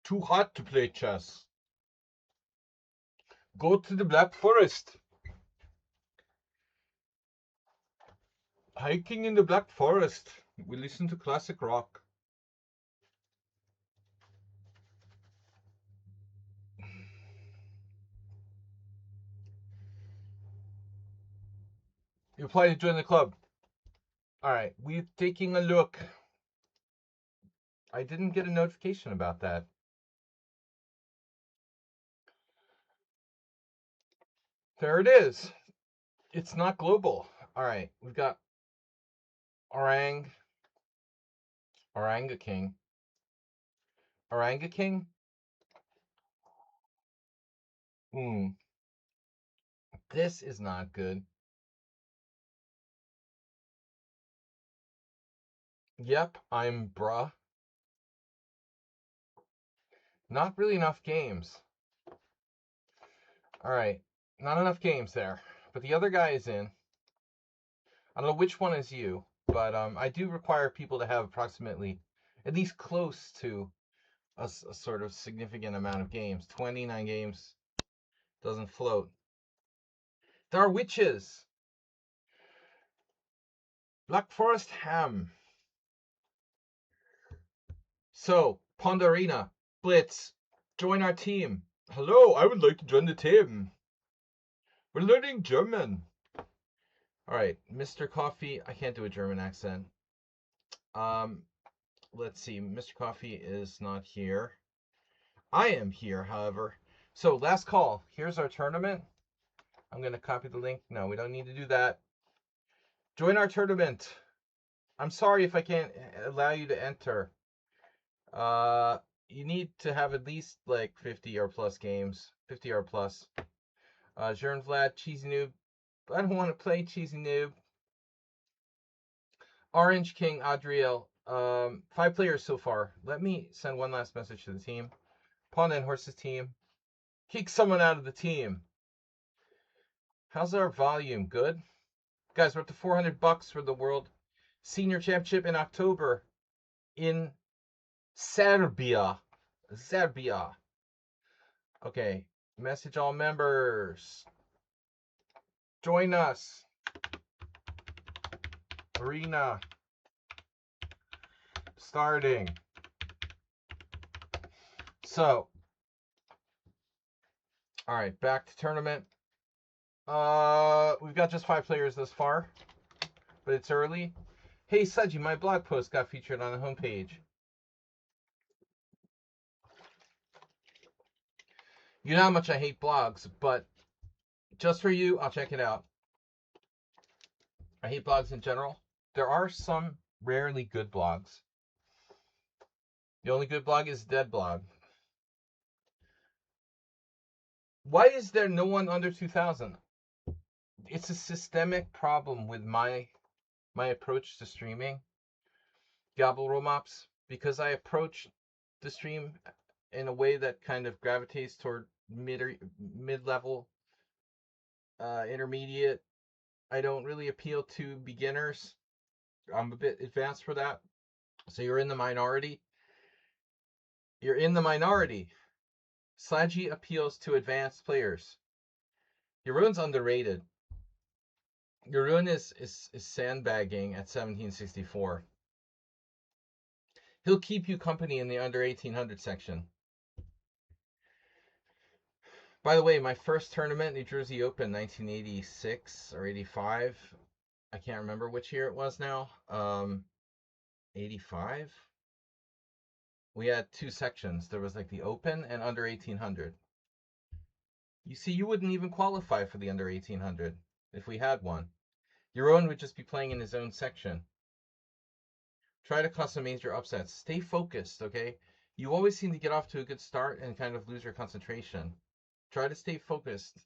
too hot to play chess. Go to the Black Forest. Hiking in the Black Forest. We listen to classic rock. You apply to join the club. Alright, we're taking a look. I didn't get a notification about that. There it is. It's not global. Alright, we've got Orang King. This is not good. Yep, I'm bruh. Not really enough games. Alright, not enough games there. But the other guy is in. I don't know which one is you, but I do require people to have approximately, at least close to a sort of significant amount of games. 29 games doesn't float. There are witches. Black Forest Ham. So, Pawnda, Blitz, join our team. Hello, I would like to join the team. We're learning German. Alright, Mr. Coffee. I can't do a German accent. Let's see. Mr. Coffee is not here. I am here, however. So, last call. Here's our tournament. I'm going to copy the link. No, we don't need to do that. Join our tournament. I'm sorry if I can't allow you to enter. You need to have at least like 50 or plus games. 50 or plus. Jern Vlad, Cheesy Noob. I don't want to play Cheesy Noob. Orange King, Adriel. 5 players so far. Let me send one last message to the team. Pawnda and Horse's team. Kick someone out of the team. How's our volume? Good? Guys, we're up to $400 for the World Senior Championship in October in Serbia. Okay. Message all members. Join us. Arena. Starting. So. Alright, back to tournament. We've got just 5 players thus far, but it's early. Hey, Sudgy, my blog post got featured on the homepage. You know how much I hate blogs, but just for you, I'll check it out. I hate blogs in general. There are some rarely good blogs. The only good blog is Dead Blog. Why is there no one under 2,000? It's a systemic problem with my approach to streaming. Gabble Romops, because I approach the stream in a way that kind of gravitates toward mid-level, intermediate. I don't really appeal to beginners. I'm a bit advanced for that. So you're in the minority. Sludgy appeals to advanced players. Yaroon's underrated. Yaroon is sandbagging at 1764. He'll keep you company in the under 1800 section. By the way, my first tournament, New Jersey Open, 1986 or 85. I can't remember which year it was now. 85? We had 2 sections. There was like the Open and under 1800. You see, you wouldn't even qualify for the under 1800 if we had one. Yaroon would just be playing in his own section. Try to cause some major upsets. Stay focused, okay? You always seem to get off to a good start and kind of lose your concentration. Try to stay focused.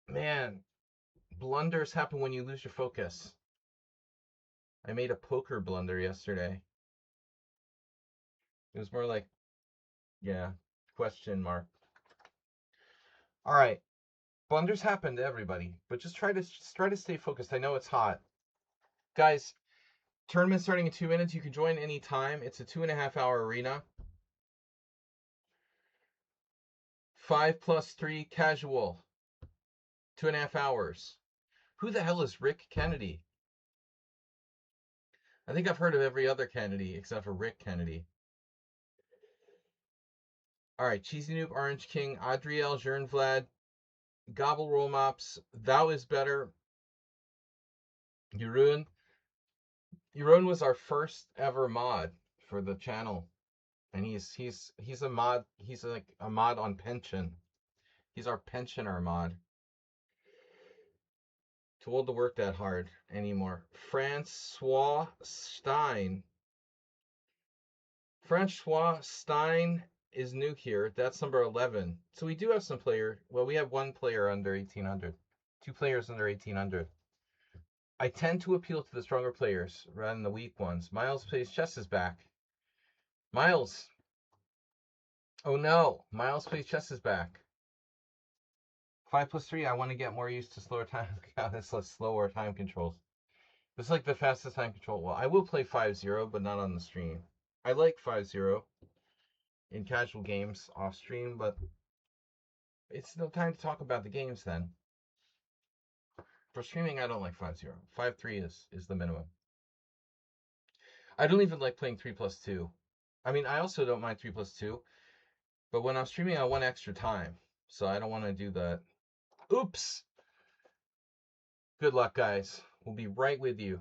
Man, blunders happen when you lose your focus. I made a poker blunder yesterday. It was more like, yeah, question mark. All right. Blunders happen to everybody, but just try to stay focused. I know it's hot. Guys, Tournament starting in 2 minutes. You can join anytime. It's a 2.5-hour arena. 5+3 casual. 2.5 hours. Who the hell is Rick Kennedy? I think I've heard of every other Kennedy except for Rick Kennedy. All right, Cheesy Noob, Orange King, Adriel, Jern Vlad, Gobble Roll Mops, Thou is Better, Jeroen. Jeroen was our first ever mod for the channel, and he's a mod. He's like a mod on pension. He's our pensioner mod. Too old to work that hard anymore. Francois Stein. Francois Stein is new here. That's number 11. So we do have some player. Well, we have one player under 1800. 2 players under 1800. I tend to appeal to the stronger players rather than the weak ones. Miles plays chess is back. Miles. Oh no. Miles plays chess is back. 5+3. I want to get more used to slower time. God, this is slower time controls. This is like the fastest time control. Well, I will play 5-0, but not on the stream. I like 5-0 in casual games off stream, but it's no time to talk about the games then. For streaming, I don't like 5-0. 5-3 is the minimum. I don't even like playing 3+2. I mean, I also don't mind 3+2, but when I'm streaming, I want extra time, so I don't want to do that. Oops! Good luck, guys. We'll be right with you.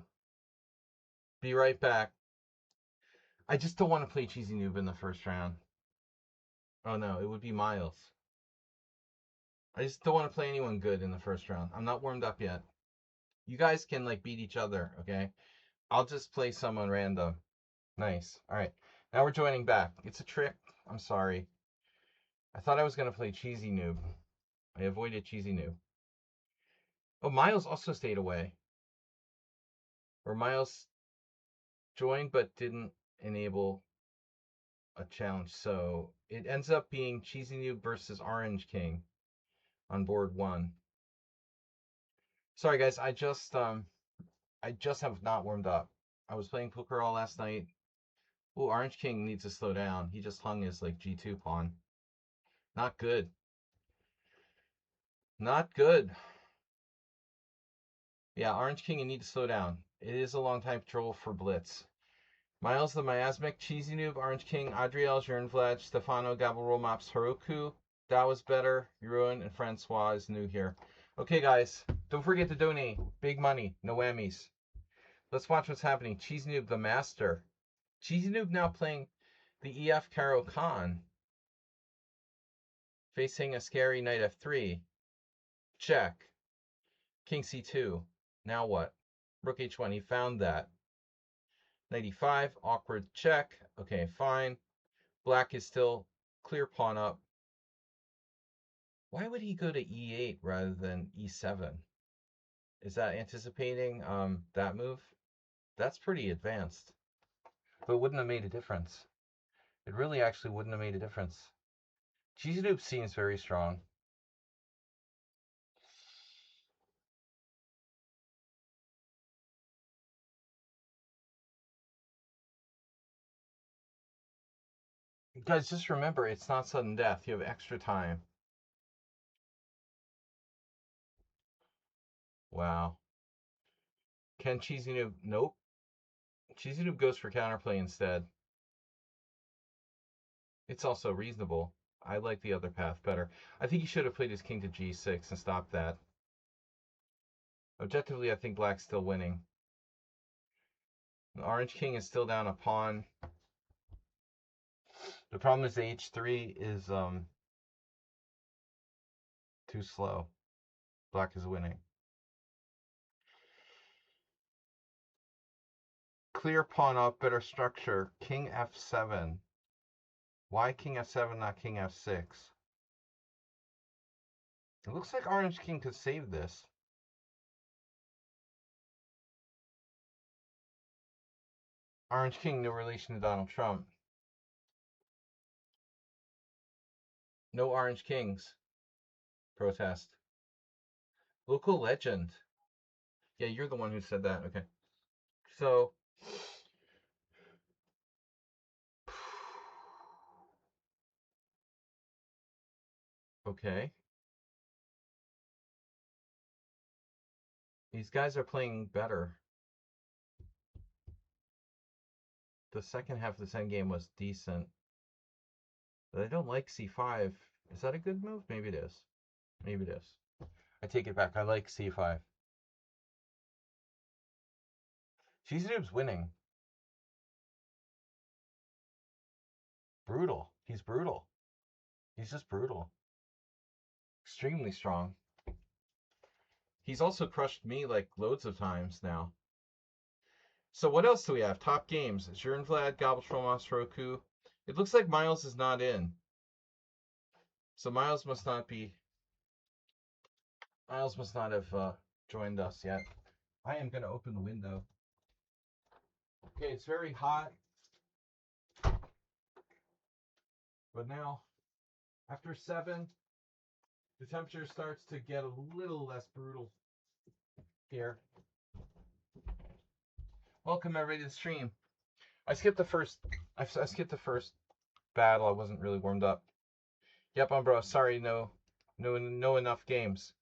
Be right back. I just don't want to play Cheesy Noob in the first round. Oh no, it would be Miles. I just don't want to play anyone good in the first round. I'm not warmed up yet. You guys can like beat each other, okay? I'll just play someone random. Nice. All right. Now we're joining back. It's a trick. I'm sorry. I thought I was going to play Cheesy Noob. I avoided Cheesy Noob. Oh, Miles also stayed away. Or Miles joined but didn't enable a challenge. So it ends up being Cheesy Noob versus Orange King on board 1. Sorry guys, I just have not warmed up. I was playing poker all last night. Ooh, Orange King needs to slow down. He just hung his like G2 pawn. Not good. Not good. Yeah, Orange King, you need to slow down. It is a long time control for Blitz. Miles the Miasmic, Cheesy Noob, Orange King, Adriel, Jern Vlad, Stefano, Gabble Mops, Heroku, That Was Better, Jeroen, and Francois is new here. Okay, guys, don't forget to donate. Big money, no whammies. Let's watch what's happening. Cheesy Noob, the master. Cheesy Noob now playing the EF Caro Khan. Facing a scary knight f3. Check. King c2. Now what? Rook h1. He found that. Knight e5. Awkward check. Okay, fine. Black is still clear pawn up. Why would he go to e8 rather than e7? Is that anticipating that move? That's pretty advanced. But it wouldn't have made a difference. It really actually wouldn't have made a difference. Cheesy Noob seems very strong. Guys, just remember, it's not sudden death. You have extra time. Wow. Can Cheesy Noob? Nope. Cheesy Noob goes for counterplay instead. It's also reasonable. I like the other path better. I think he should have played his king to g6 and stopped that. Objectively, I think black's still winning. The orange king is still down a pawn. The problem is the h3 is too slow. Black is winning. Clear pawn up, better structure. King f7. Why king f7, not king f6? It looks like orange king could save this. Orange king, no relation to Donald Trump. No orange kings. Protest. Local legend. Yeah, you're the one who said that. Okay. So Okay. These guys are playing better. The second half of this endgame was decent. But I don't like c5. Is that a good move? Maybe it is. Maybe it is. I take it back. I like c5. Cheesy winning. Brutal. He's brutal. He's just brutal. Extremely strong. He's also crushed me like loads of times now. So what else do we have? Top games. Zhurin Vlad, Gobbletromoff, Roku. It looks like Miles is not in. So Miles must not have joined us yet. I am going to open the window. Okay, it's very hot. But now, after 7, the temperature starts to get a little less brutal here. Welcome everybody to the stream. I skipped the first battle. I wasn't really warmed up. Yep, bro. Sorry, no enough games.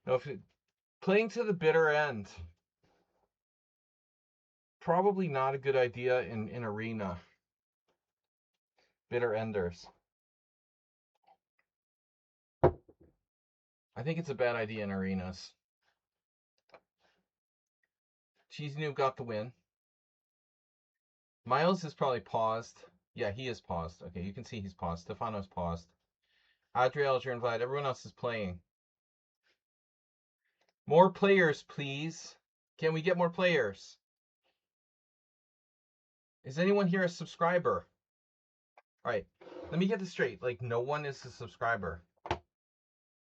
No, playing to the bitter end. Probably not a good idea in arena. Bitter enders. I think it's a bad idea in arenas. Cheesy Noob got the win. Miles is probably paused. Yeah, he is paused. Okay, you can see he's paused. Stefano's paused. Adriel, you're invited. Everyone else is playing. More players, please. Can we get more players? Is anyone here a subscriber? All right, let me get this straight. Like, no one is a subscriber.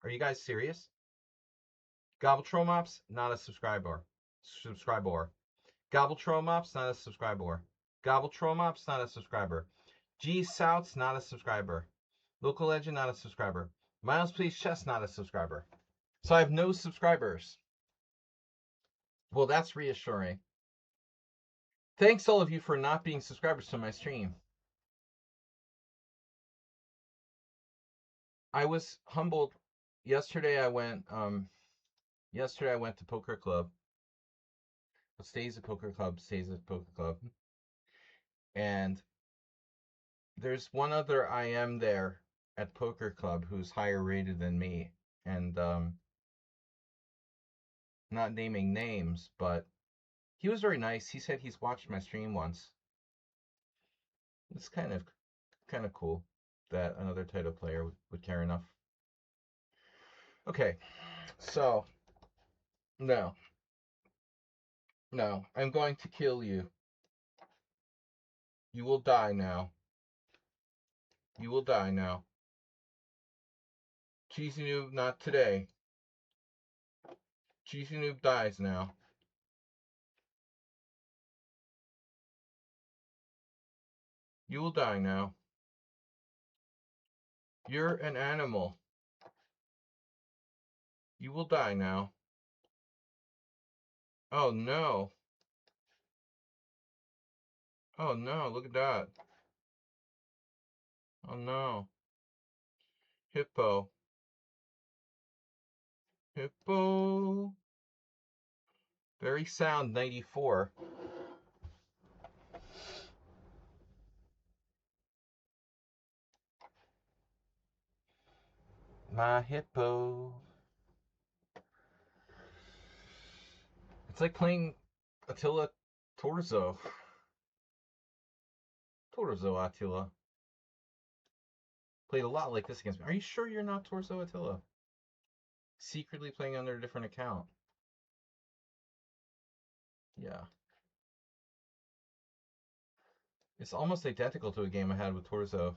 Are you guys serious? Gobbletromops, not a subscriber. Gobbletromops, not a subscriber. Gobbletromops, not a subscriber. G South's not a subscriber. Local Legend, not a subscriber. Miles Please Chess, not a subscriber. So I have no subscribers. Well, that's reassuring. Thanks all of you for not being subscribers to my stream. I was humbled. Yesterday I went to Poker Club. What stays at Poker Club stays at Poker Club. And there's one other IM there at Poker Club who's higher rated than me. And not naming names, but he was very nice. He said he's watched my stream once. It's kind of cool that another title player would care enough. Okay, so no, I'm going to kill you. You will die now. You will die now. Cheesy Noob, not today. Cheesy Noob dies now. You will die now. You're an animal. You will die now. Oh no. Oh no, look at that. Oh no. Hippo. Hippo. Very sound 94. My hippo. It's like playing Attila Torzo. Torzo Attila. Played a lot like this against me. Are you sure you're not Torzo Attila? Secretly playing under a different account. Yeah. It's almost identical to a game I had with Torzo.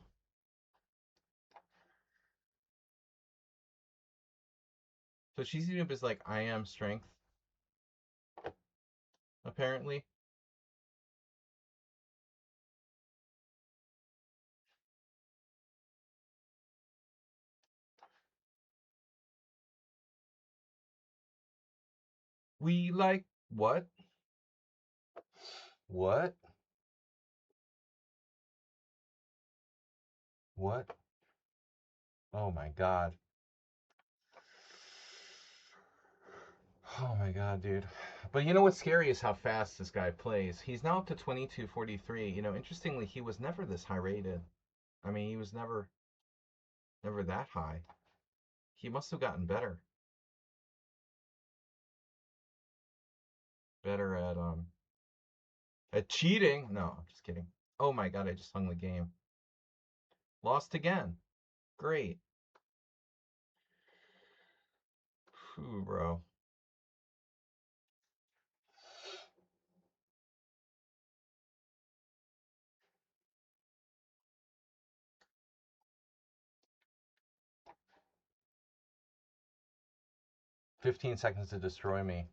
So Cheesy Noob is like, I am strength. Apparently. We like what? What? What? Oh my god. Oh my god, dude. But you know what's scary is how fast this guy plays. He's now up to 2243. You know, interestingly, he was never this high rated. I mean, he was never that high. He must have gotten better. Better at cheating. No, I'm just kidding. Oh my god, I just hung the game. Lost again. Great. Phew, bro. $15 to destroy me.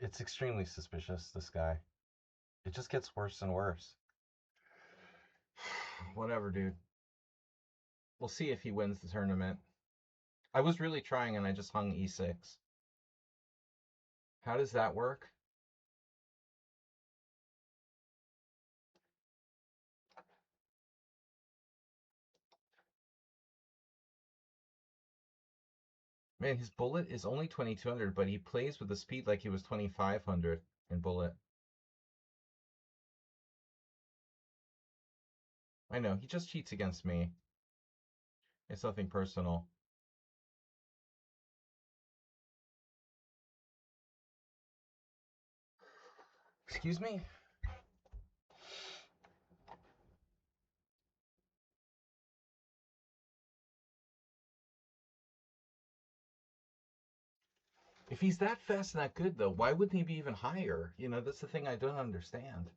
It's extremely suspicious, this guy. It just gets worse and worse. Whatever, dude. We'll see if he wins the tournament. I was really trying and I just hung e6. How does that work? Man, his bullet is only 2200, but he plays with the speed like he was 2500 in bullet. I know, he just cheats against me. It's nothing personal. Excuse me? If he's that fast and that good, though, why wouldn't he be even higher? You know, that's the thing I don't understand.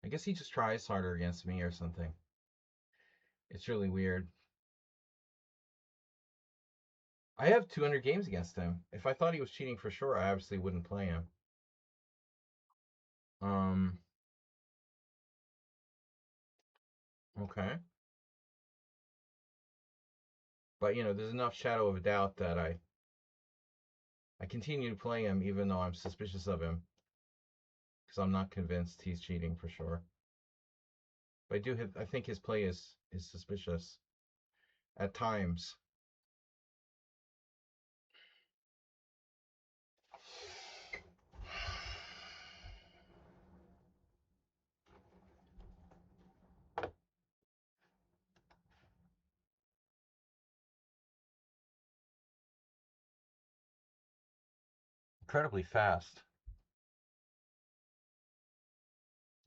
I guess he just tries harder against me or something. It's really weird. I have 200 games against him. If I thought he was cheating for sure, I obviously wouldn't play him. Okay. But, you know, there's enough shadow of a doubt that I continue to play him even though I'm suspicious of him. Because I'm not convinced he's cheating for sure. But I think his play is suspicious at times. Incredibly fast.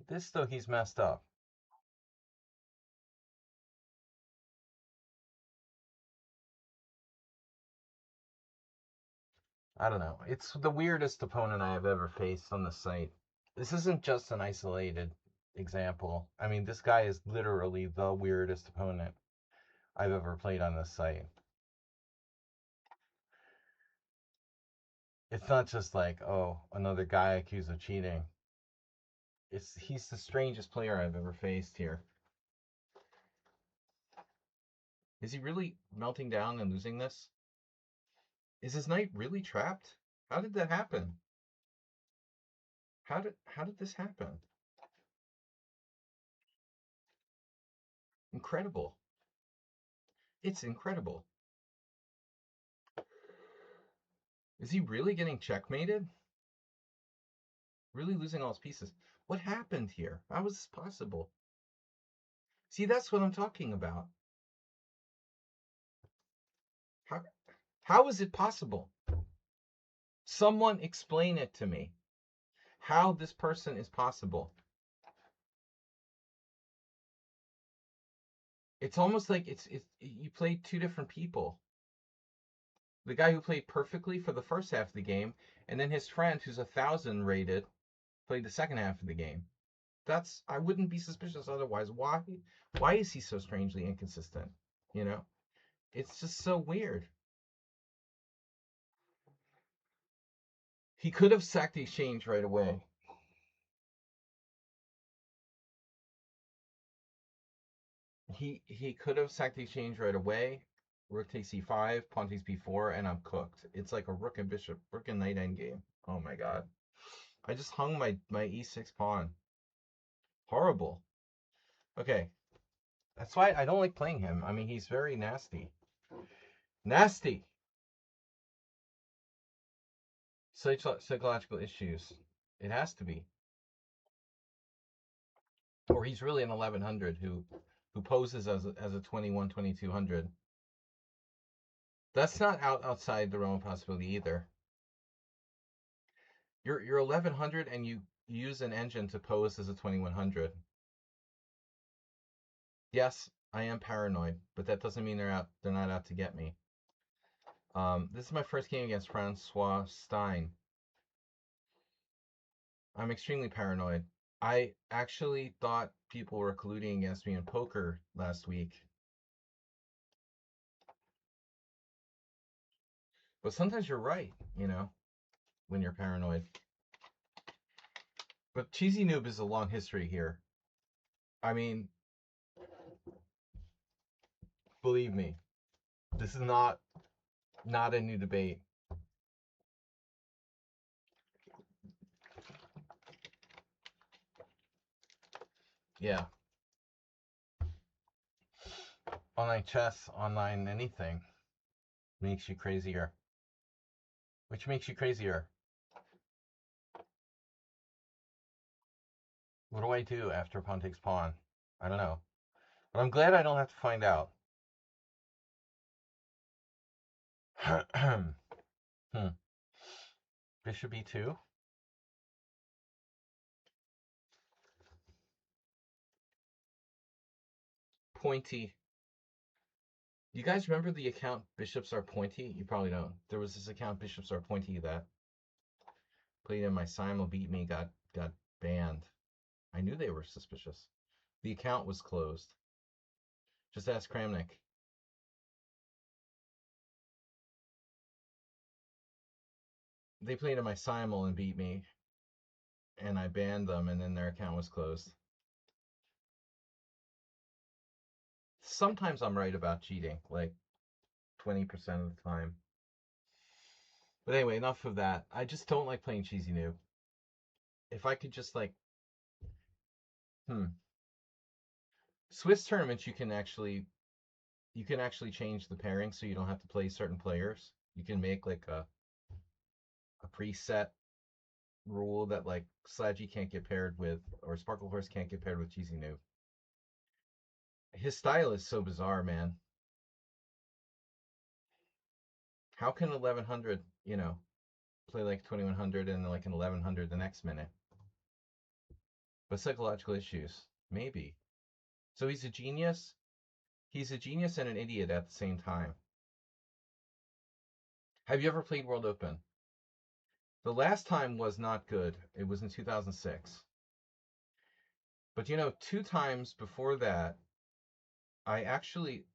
This, though, he's messed up. I don't know. It's the weirdest opponent I have ever faced on the site. This isn't just an isolated example. I mean, this guy is literally the weirdest opponent I've ever played on this site. It's not just like, oh, another guy accused of cheating. He's the strangest player I've ever faced here. Is he really melting down and losing this? Is his knight really trapped? How did that happen? How did this happen? Incredible. It's incredible. Is he really getting checkmated? Really losing all his pieces? What happened here? How was this possible? See, that's what I'm talking about. How how is it possible? Someone explain it to me. How this person is possible. It's almost like it's you played two different people. The guy who played perfectly for the first half of the game, and then his friend who's 1,000 rated played the second half of the game. I wouldn't be suspicious otherwise. Why is he so strangely inconsistent? You know? It's just so weird. He could have sacked the exchange right away. He could have sacked the exchange right away. Rook takes e5, pawn takes b4, and I'm cooked. It's like a rook and bishop, rook and knight endgame. Oh my god. I just hung my e6 pawn. Horrible. Okay. That's why I don't like playing him. I mean, he's very nasty. Nasty! Psychological issues. It has to be. Or he's really an 1100 who poses as a 21, 2200. That's not outside the realm of possibility either. You're 1100 and you use an engine to pose as a 2100. Yes, I am paranoid, but that doesn't mean they're not out to get me. This is my first game against Francois Stein. I'm extremely paranoid. I actually thought people were colluding against me in poker last week. But sometimes you're right, when you're paranoid. But Cheesy Noob is a long history here. I mean, believe me, this is not a new debate. Yeah. Online chess, online anything makes you crazier. Which makes you crazier? What do I do after pawn takes pawn? I don't know. But I'm glad I don't have to find out. Bishop e2. Pointy. You guys remember the account Bishops Are Pointy? You probably don't. There was this account Bishops Are Pointy that played in my Simul, beat me, got banned. I knew they were suspicious. The account was closed. Just ask Kramnik. They played in my Simul and beat me, and I banned them, and then their account was closed. Sometimes I'm right about cheating, like 20% of the time. But anyway, enough of that. I just don't like playing Cheesy Noob. If I could just Swiss tournaments, you can actually change the pairing so you don't have to play certain players. You can make like a preset rule that like Sludgy can't get paired with, or Sparkle Horse can't get paired with Cheesy Noob. His style is so bizarre, man. How can 1100, play like 2100 and like an 1100 the next minute? But psychological issues, maybe. So he's a genius. He's a genius and an idiot at the same time. Have you ever played World Open? The last time was not good. It was in 2006. But 2 times before that, I actually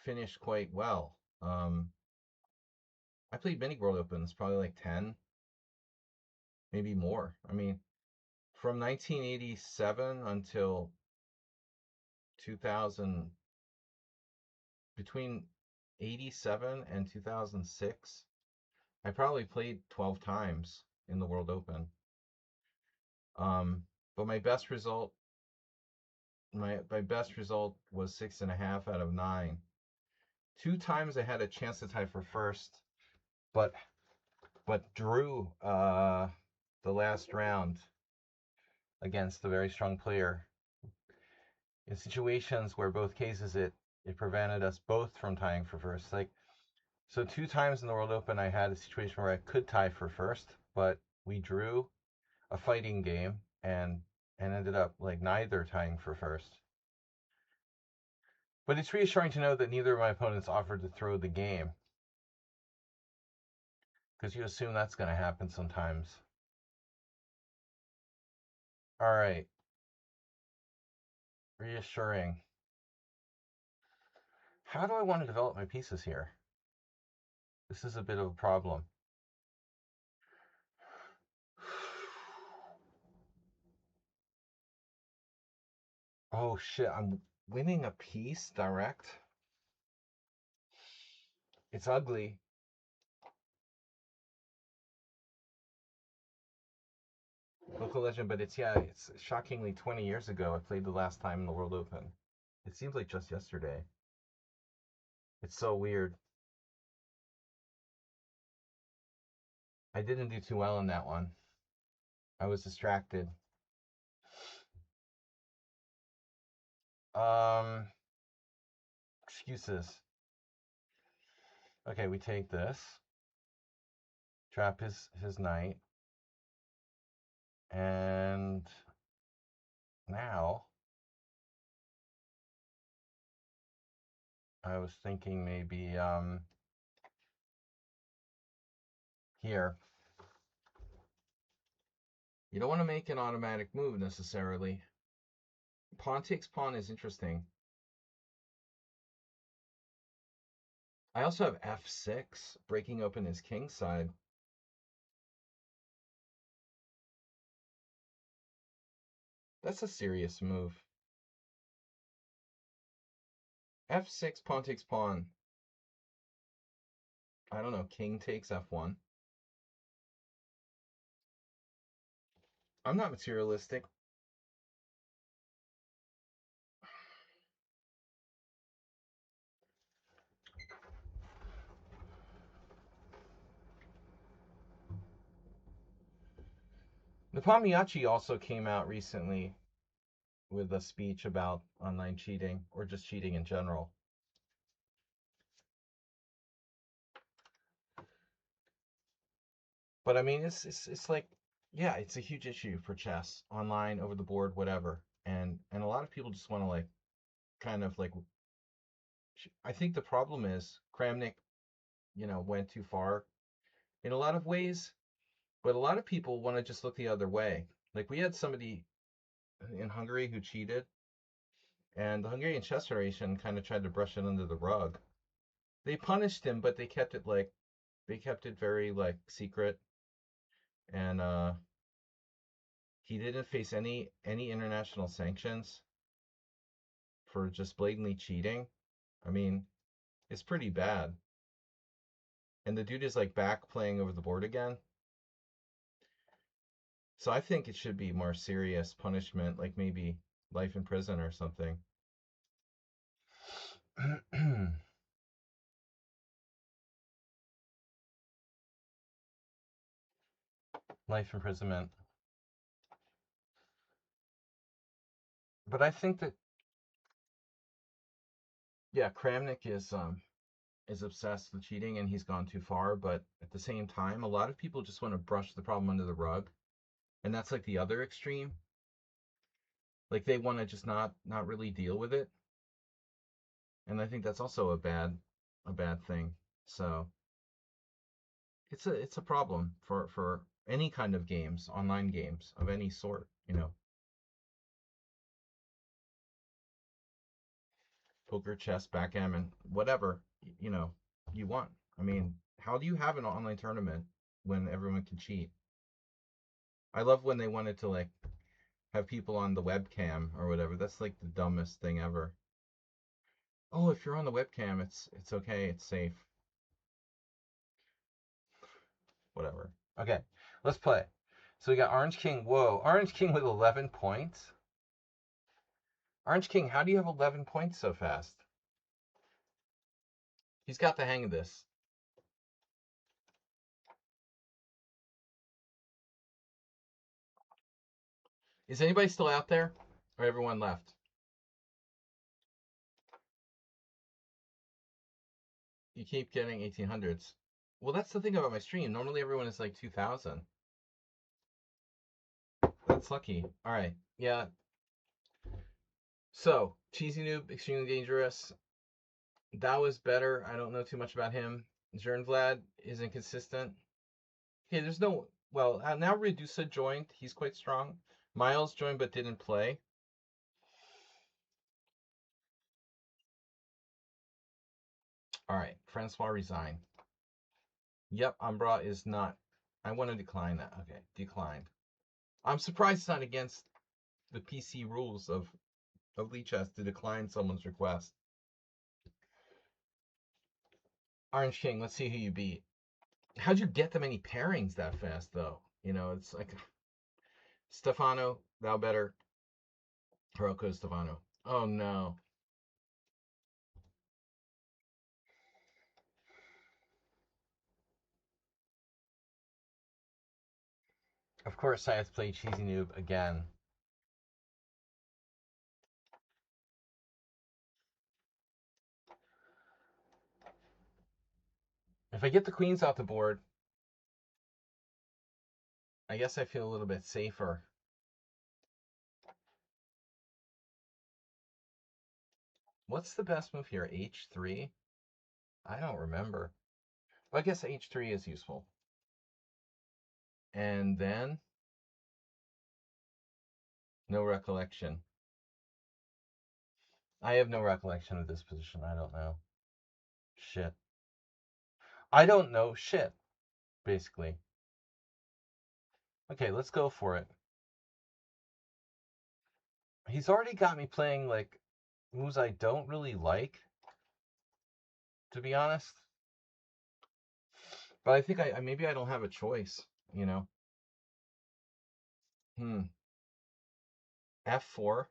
finished quite well. I played many World Opens, probably like 10, maybe more. I mean, from 1987 until 2000, between 87 and 2006, I probably played 12 times in the World Open. But my best result was 6.5 out of 9. 2 times I had a chance to tie for first, but drew the last round against a very strong player. In situations where both cases it prevented us both from tying for first. So 2 times in the World Open I had a situation where I could tie for first, but we drew a fighting game and ended up like neither tying for first. But it's reassuring to know that neither of my opponents offered to throw the game, because you assume that's going to happen sometimes. All right. Reassuring. How do I want to develop my pieces here? This is a bit of a problem. Oh shit, Winning a piece direct. It's ugly. Local legend, but it's shockingly 20 years ago I played the last time in the World Open. It seems like just yesterday. It's so weird. I didn't do too well in that one. I was distracted. Excuses. Okay, we take this. Trap his knight. And now I was thinking maybe here. You don't want to make an automatic move necessarily. Pawn takes pawn is interesting. I also have f6, breaking open his king side. That's a serious move. f6, pawn takes pawn. I don't know, king takes f1. I'm not materialistic. Nepomniachtchi also came out recently with a speech about online cheating, or just cheating in general. But I mean, it's like, yeah, it's a huge issue for chess, online, over the board, whatever. And a lot of people just want to like, kind of like, I think the problem is Kramnik, went too far in a lot of ways, but a lot of people want to just look the other way. Like we had somebody in Hungary who cheated, and the Hungarian Chess Federation kind of tried to brush it under the rug. They punished him, but they kept it very like secret, and he didn't face any international sanctions for just blatantly cheating. I mean, it's pretty bad. And the dude is like back playing over the board again. So I think it should be more serious punishment, like maybe life in prison or something. Life imprisonment. But I think that, yeah, Kramnik is obsessed with cheating and he's gone too far, but at the same time, a lot of people just want to brush the problem under the rug. And that's like the other extreme. Like they want to just not really deal with it. And I think that's also a bad thing. So it's a problem for any kind of games, online games of any sort. Poker, chess, backgammon, whatever, you want. I mean, how do you have an online tournament when everyone can cheat? I love when they wanted to like have people on the webcam or whatever. That's like the dumbest thing ever. Oh, if you're on the webcam, it's okay, it's safe. Whatever. Okay, let's play. So we got Orange King. Whoa, Orange King with 11 points. Orange King, how do you have 11 points so fast? He's got the hang of this. Is anybody still out there? Or everyone left? You keep getting 1800s. Well, that's the thing about my stream. Normally everyone is like 2000. That's lucky. All right. Yeah. So, Cheesy Noob, extremely dangerous. That was better. I don't know too much about him. Vlad is inconsistent. Okay, there's no... Well, now Redusa joined. He's quite strong. Miles joined but didn't play. All right. Francois resign. Yep, Umbra is not... I want to decline that. Okay, declined. I'm surprised it's not against the PC rules of of lichess to decline someone's request. Orange King, let's see who you beat. How'd you get that many pairings that fast, though? You know, it's like Stefano, thou better. Hiroko Stefano. Oh no. Of course, I have to play Cheesy Noob again. If I get the queens off the board, I guess I feel a little bit safer. What's the best move here? H3? I don't remember. Well, I guess H3 is useful. And then no recollection. I have no recollection of this position. I don't know. Shit. I don't know shit, basically. Okay, let's go for it. He's already got me playing, like, moves I don't really like, to be honest. But I think maybe I don't have a choice, you know? F4.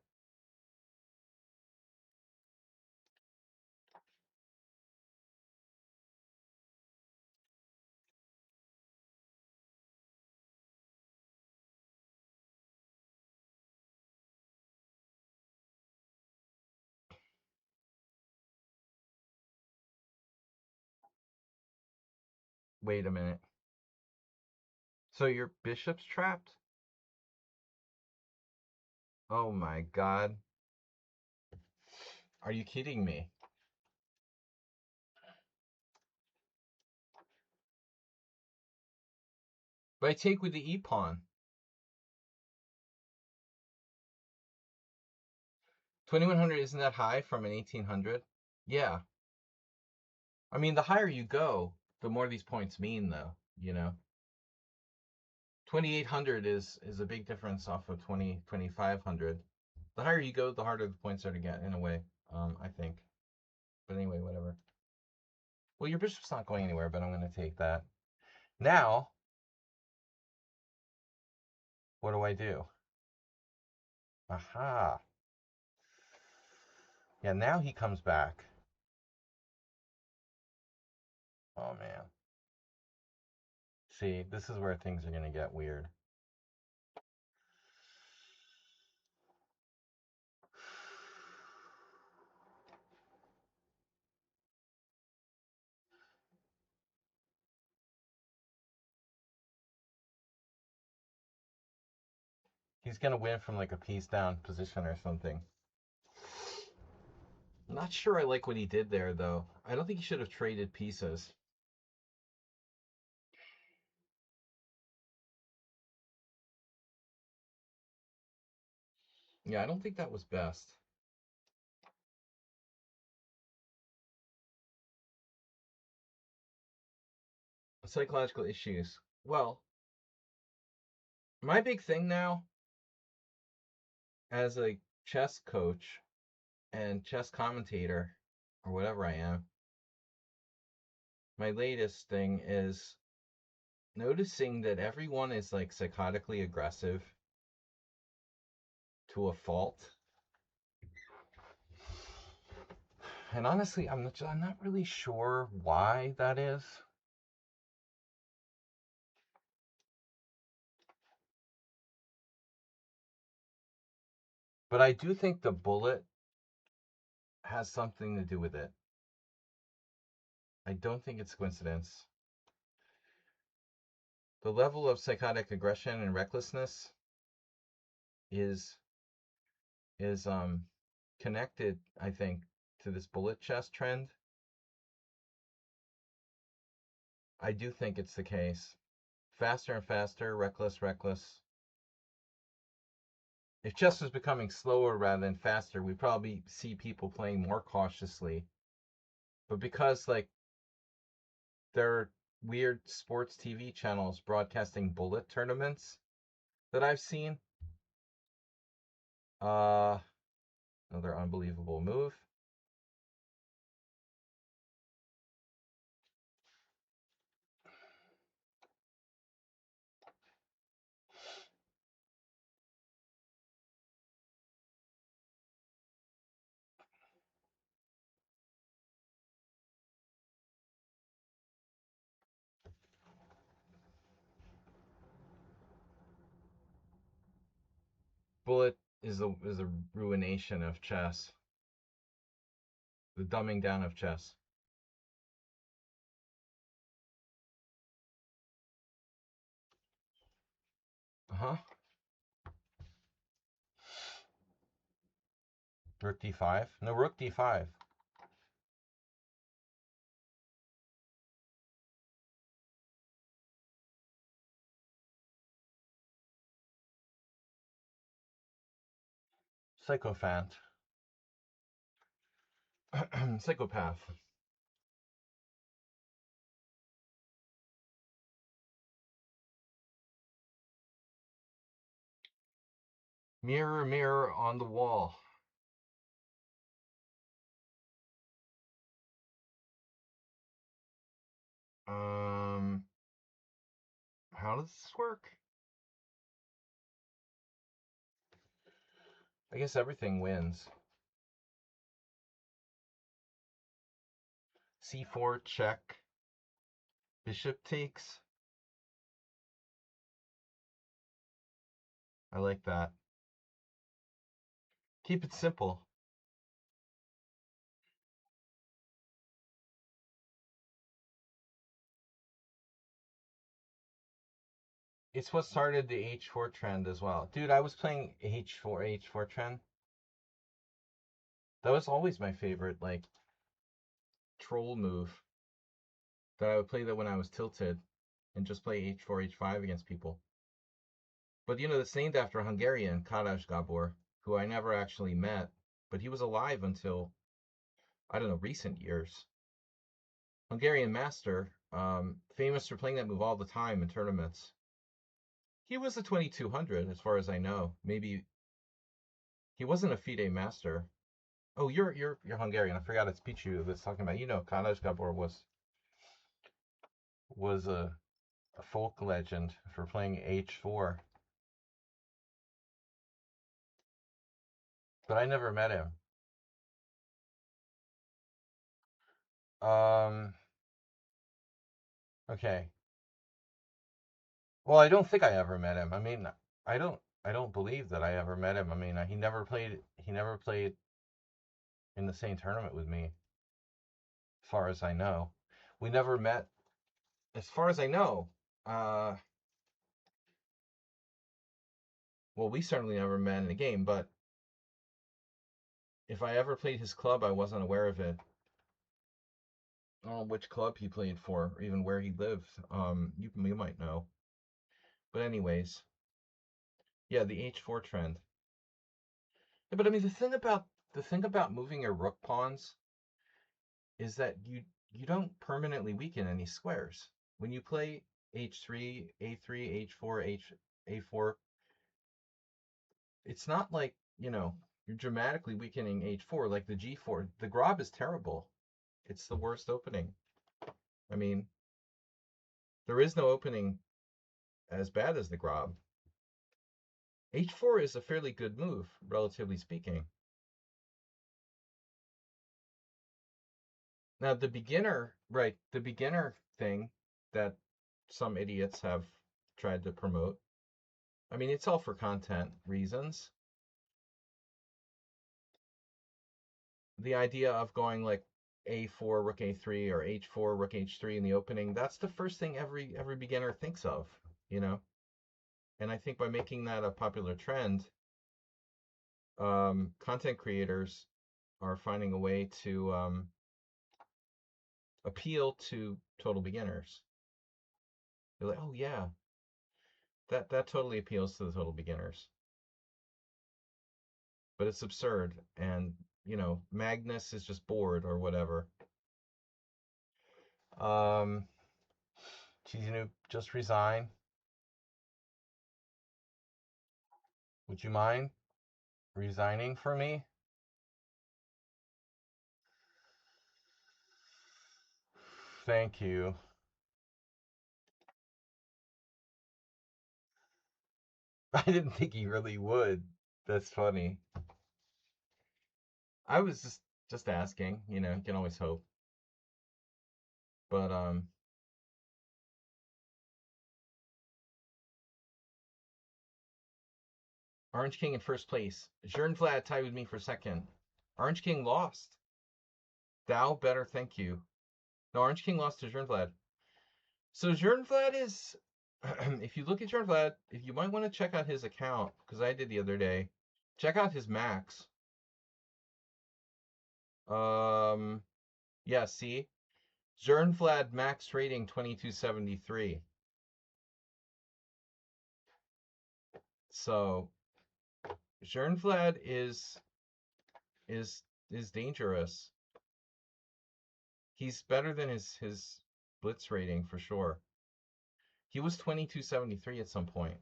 Wait a minute. So your bishop's trapped? Oh my god. Are you kidding me? But I take with the e-pawn. 2100 isn't that high from an 1800? Yeah. I mean, the higher you go, the more these points mean, though, you know? 2800 is a big difference off of 2500. The higher you go, the harder the points are to get, in a way, I think. But anyway, whatever. Well, your bishop's not going anywhere, but I'm going to take that. Now, what do I do? Aha. Yeah, now he comes back. Oh, man. See, this is where things are going to get weird. He's going to win from like a piece down position or something. I'm not sure I like what he did there, though. I don't think he should have traded pieces. Yeah, I don't think that was best. Psychological issues. Well, my big thing now, as a chess coach and chess commentator, or whatever I am, my latest thing is noticing that everyone is like psychotically aggressive to a fault. And honestly, I'm not really sure why that is. But I do think the bullet has something to do with it. I don't think it's coincidence. The level of psychotic aggression and recklessness is connected, I think, to this bullet chess trend. I do think it's the case. Faster and faster, reckless. If chess was becoming slower rather than faster, we'd probably see people playing more cautiously. But because like there are weird sports TV channels broadcasting bullet tournaments that I've seen, Another unbelievable move. Bullet is a ruination of chess. The dumbing down of chess. Uh-huh. Rook d5? No, rook d5. Psychophant. Psychopath. Mirror, mirror on the wall. How does this work? I guess everything wins. C4 check. Bishop takes. I like that. Keep it simple. It's what started the H4 trend as well. Dude, I was playing H4 trend. That was always my favorite, like, troll move. That I would play that when I was tilted and just play H4, H5 against people. But you know, it's named after a Hungarian, Karas Gabor, who I never actually met, but he was alive until, I don't know, recent years. Hungarian master, famous for playing that move all the time in tournaments. He was a 2200, as far as I know. Maybe he wasn't a FIDE master. Oh, you're Hungarian. I forgot it's Pichu that's talking about. You know, Karas Gabor was a folk legend for playing H4. But I never met him. Okay. Well, I don't think I ever met him. I mean, I don't believe that I ever met him. I mean, he never played in the same tournament with me, as far as I know. We never met, as far as I know. Uh, well, we certainly never met in a game, but if I ever played his club, I wasn't aware of it. I don't know which club he played for, or even where he lived. You might know. But anyways, yeah, the H4 trend. Yeah, but I mean, the thing about moving your rook pawns is that you don't permanently weaken any squares. When you play H3, A3, H4, A4, it's not like, you're dramatically weakening H4 like the G4. The Grob is terrible. It's the worst opening. I mean, there is no opening as bad as the Grob. H4 is a fairly good move, relatively speaking. Now, the beginner thing that some idiots have tried to promote, I mean, it's all for content reasons. The idea of going like A4, Rook A3, or H4, Rook H3 in the opening, that's the first thing every beginner thinks of, you know? And I think by making that a popular trend, content creators are finding a way to appeal to total beginners. They're like, oh yeah, that totally appeals to the total beginners. But it's absurd, and Magnus is just bored or whatever. She's gonna just resign. Would you mind resigning for me? Thank you. I didn't think he really would. That's funny. I was just asking, you know, you can always hope. But Orange King in first place. Jern Vlad tied with me for second. Orange King lost. Dow better thank you. No, Orange King lost to Jern Vlad. So Jern Vlad is if you look at Jern Vlad, if you might want to check out his account, because I did the other day, check out his max. Yeah, see? Jern Vlad max rating 2273. So Jern Vlad is dangerous. He's better than his Blitz rating for sure. He was 2273 at some point.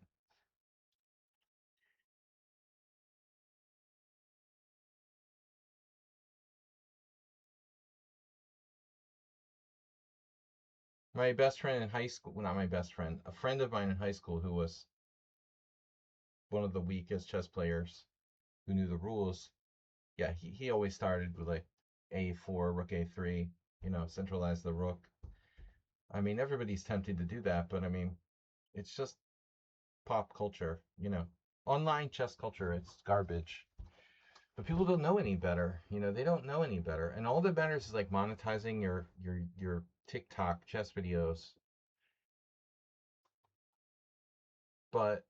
My best friend in high school, well, not my best friend, a friend of mine in high school who was one of the weakest chess players who knew the rules. Yeah, he always started with like A4, rook A3, you know, centralize the rook. I mean, everybody's tempted to do that, but I mean, it's just pop culture, you know. Online chess culture, it's garbage. But people don't know any better. You know, they don't know any better. And all that matters is like monetizing your TikTok chess videos. But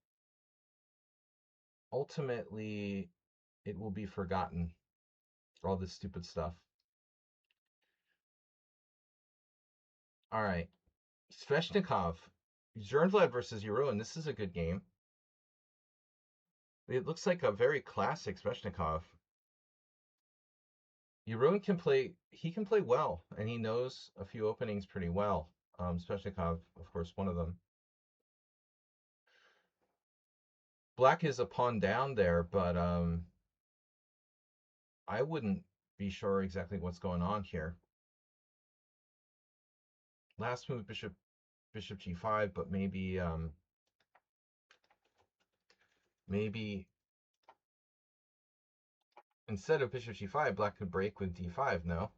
ultimately it will be forgotten. All this stupid stuff. All right. Sveshnikov. Zernvlev versus Euro, this is a good game. It looks like a very classic Sveshnikov. Jeroen can play, he can play well, and he knows a few openings pretty well. Sveshnikov, of course, one of them. Black is a pawn down there, but I wouldn't be sure exactly what's going on here. Last move, bishop g5, but maybe maybe instead of bishop g5, black could break with d5, no?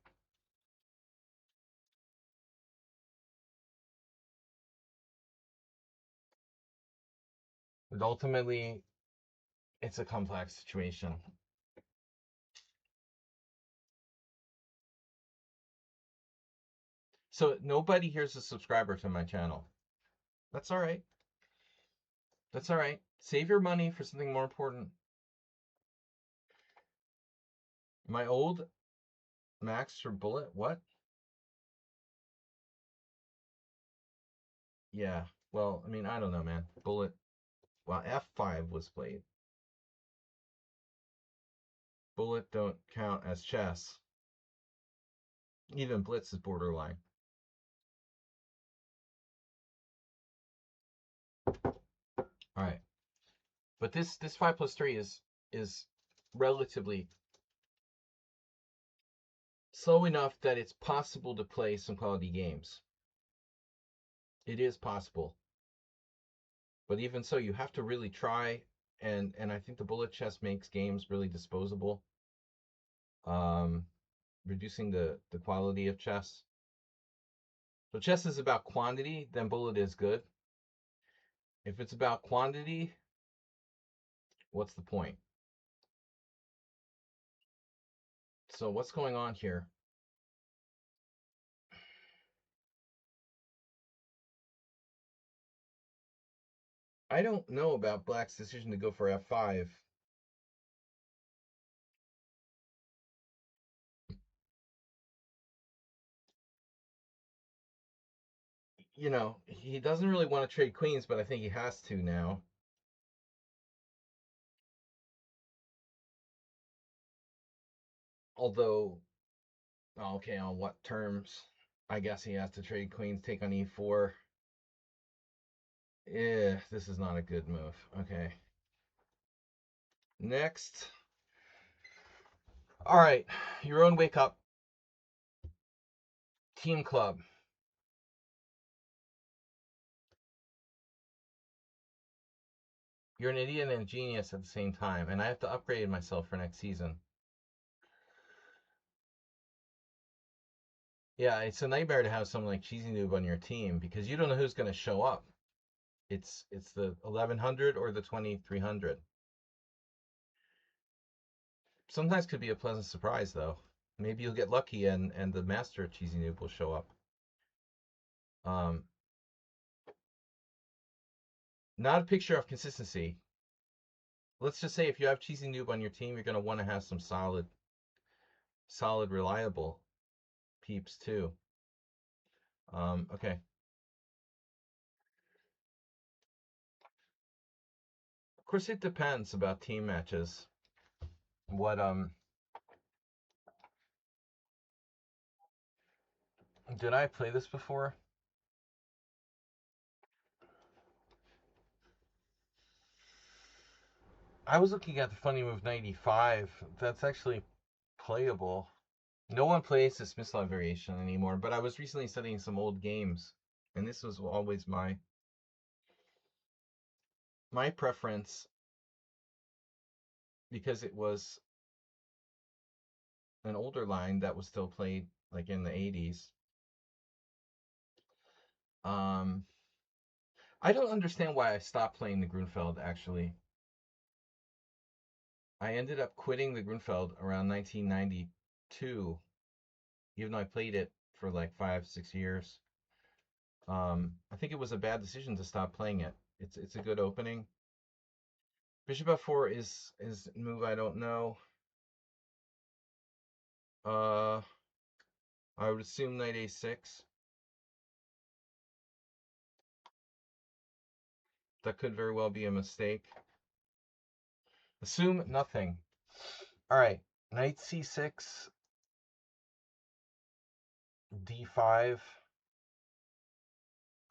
But ultimately, it's a complex situation. So nobody here's a subscriber to my channel. That's all right. That's all right. Save your money for something more important. My old max for bullet, what? Yeah, well, I mean, I don't know, man. Bullet, well, F5 was played. Bullet don't count as chess. Even Blitz is borderline. All right. But this 5+3 is relatively slow enough that it's possible to play some quality games. It is possible. But even so, you have to really try, and I think the bullet chess makes games really disposable. Reducing the quality of chess. So chess is about quantity, then bullet is good. If it's about quantity, what's the point? So what's going on here? I don't know about Black's decision to go for F5. You know, he doesn't really want to trade queens, but I think he has to now. Although, okay, on what terms? I guess he has to trade queens, take on e4. Yeah, this is not a good move. Okay. Next. All right, your own wake up. Team club. You're an idiot and a genius at the same time, and I have to upgrade myself for next season. Yeah, it's a nightmare to have someone like Cheesy Noob on your team because you don't know who's going to show up. It's the 1100 or the 2300. Sometimes could be a pleasant surprise though. Maybe you'll get lucky and the master Cheesy Noob will show up. Um, Not a picture of consistency. Let's just say if you have Cheesy Noob on your team, you're going to want to have some solid, reliable peeps too. Okay. Of course, it depends about team matches. What did I play this before? I was looking at the Funny Move 95. That's actually playable. No one plays this Mistlot variation anymore, but I was recently studying some old games, and this was always my preference because it was an older line that was still played like in the 80s. I don't understand why I stopped playing the Grunfeld actually. I ended up quitting the Grunfeld around 1992, even though I played it for like 5-6 years. I think it was a bad decision to stop playing it. It's a good opening. Bishop f4 is a move I don't know. I would assume knight a6. That could very well be a mistake. Assume nothing. All right, knight c6, d5. Of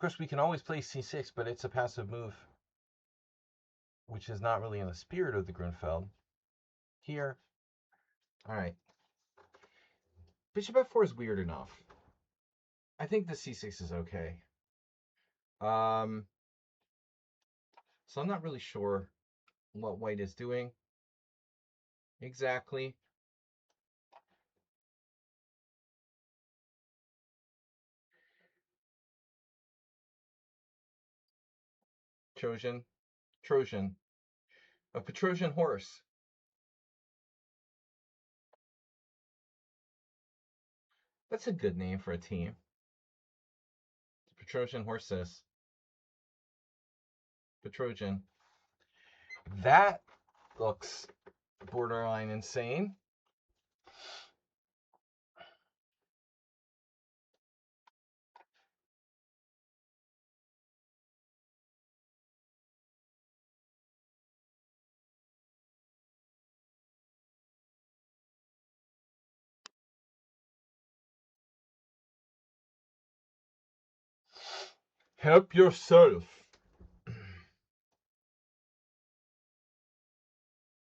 course, we can always play c6, but it's a passive move, which is not really in the spirit of the Grunfeld. Here. All right. Bishop f4 is weird enough. I think the c6 is okay. So I'm not really sure what white is doing exactly. Trojan. A Petrosian horse. That's a good name for a team. Petrosian horses. Petrosian. That looks borderline insane. Help yourself.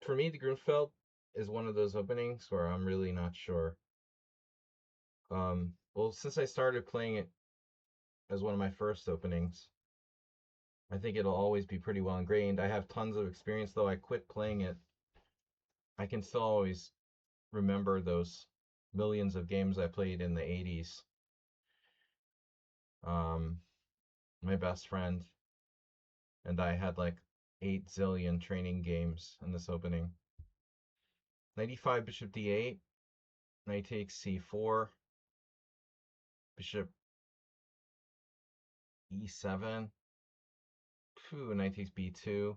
For me, the Grunfeld is one of those openings where I'm really not sure. Well, since I started playing it as one of my first openings, I think it'll always be pretty well ingrained. I have tons of experience, though I quit playing it. I can still always remember those millions of games I played in the 80s. My best friend and I had like 8 zillion training games in this opening. 95 bishop d8, knight takes c4, bishop e7, knight takes b2.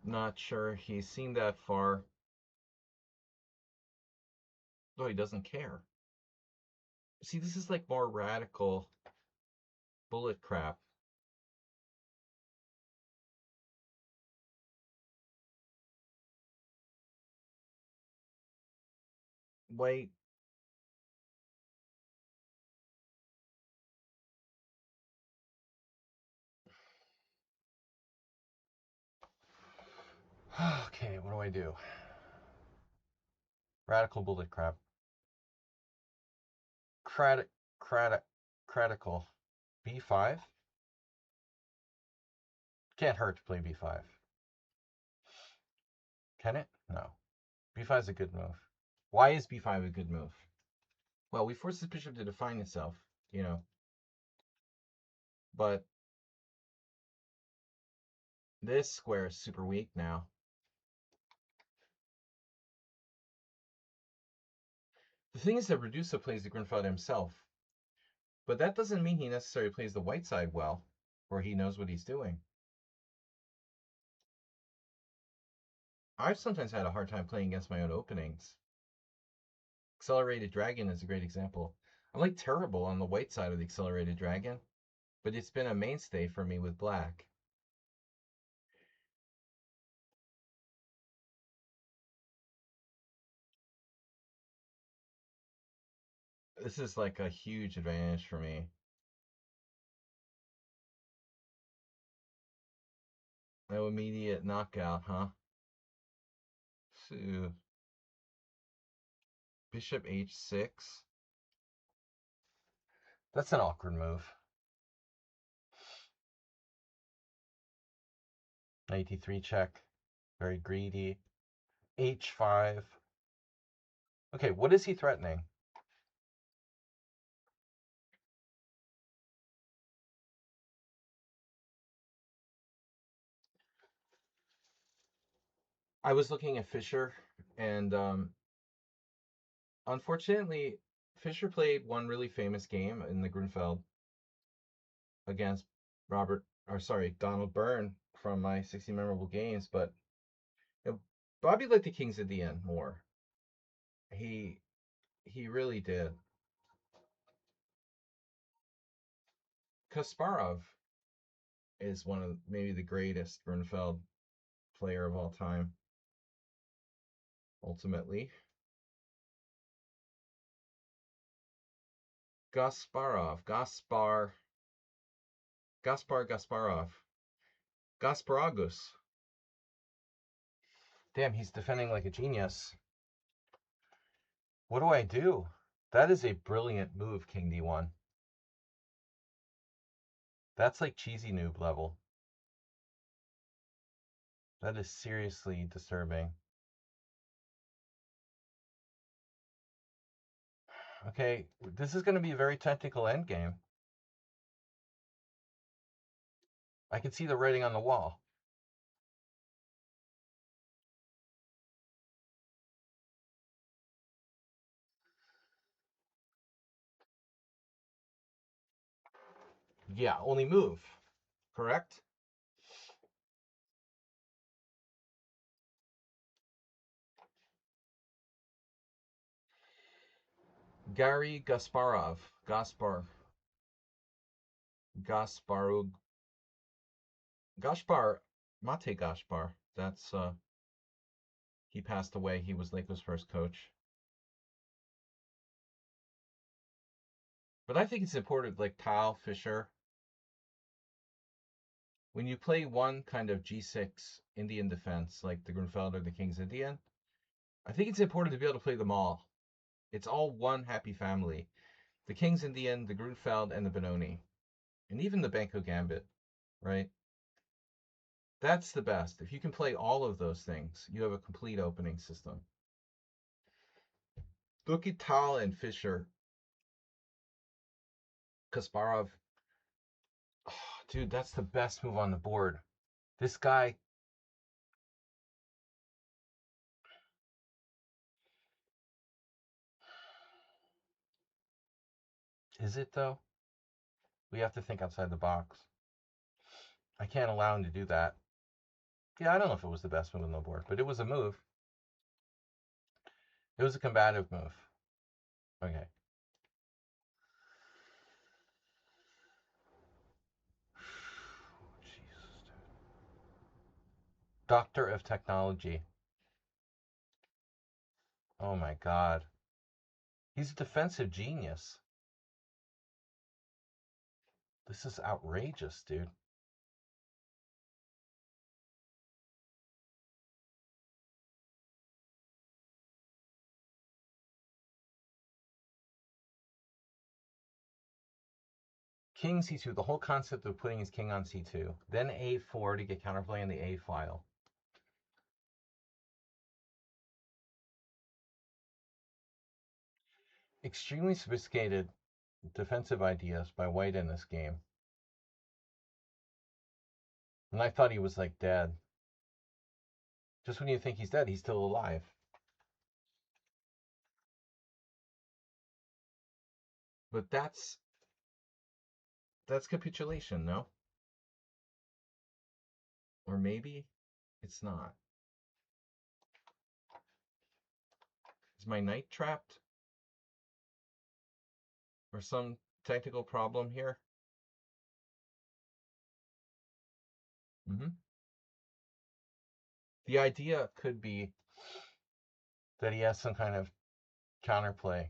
Not sure he's seen that far. Though he doesn't care. See, this is like more radical bullet crap. White. Okay, what do I do? Radical bullet crap. Critical. B5? Can't hurt to play B5. Can it? No. B5 is a good move. Why is B5 a good move? Well, we force the bishop to define itself, you know. But this square is super weak now. The thing is that Redusa plays the Grunfeld himself. But that doesn't mean he necessarily plays the white side well, or he knows what he's doing. I've sometimes had a hard time playing against my own openings. Accelerated Dragon is a great example. I'm like terrible on the white side of the Accelerated Dragon, but it's been a mainstay for me with black. This is like a huge advantage for me. No immediate knockout, huh? So, Bishop h6. That's an awkward move. Knight d3 check. Very greedy. h5. Okay, what is he threatening? I was looking at Fischer, and unfortunately, Fischer played one really famous game in the Grunfeld against Donald Byrne from my 60 Memorable Games, but you know, Bobby liked the Kings at the end more. He really did. Kasparov is one of maybe the greatest Grunfeld player of all time. Ultimately, Kasparov, Gasparagus. Damn, he's defending like a genius. What do I do? That is a brilliant move, King D1. That's like cheesy noob level. That is seriously disturbing. Okay, this is going to be a very technical endgame. I can see the writing on the wall. Yeah, only move. Correct? Gary Gasparov. Mate Gaspar. That's, he passed away. He was Lake's first coach. But I think it's important, like Tal, Fischer, when you play one kind of G6 Indian defense, like the Grunfeld or the King's Indian, I think it's important to be able to play them all. It's all one happy family. The King's Indian, the Grunfeld, and the Benoni. And even the Banco Gambit, right? That's the best. If you can play all of those things, you have a complete opening system. Look at Tal and Fischer. Kasparov. Oh, dude, that's the best move on the board. This guy. Is it, though? We have to think outside the box. I can't allow him to do that. Yeah, I don't know if it was the best move on the board, but it was a move. It was a combative move. Okay. Jesus, dude. Doctor of Technology. Oh my God. He's a defensive genius. This is outrageous, dude. King c2, the whole concept of putting his king on c2, then a4 to get counterplay in the a file. Extremely sophisticated defensive ideas by White in this game. And I thought he was like dead. Just when you think he's dead, he's still alive. But that's capitulation, no? Or maybe it's not. Is my knight trapped? Or some technical problem here? The idea could be that he has some kind of counterplay.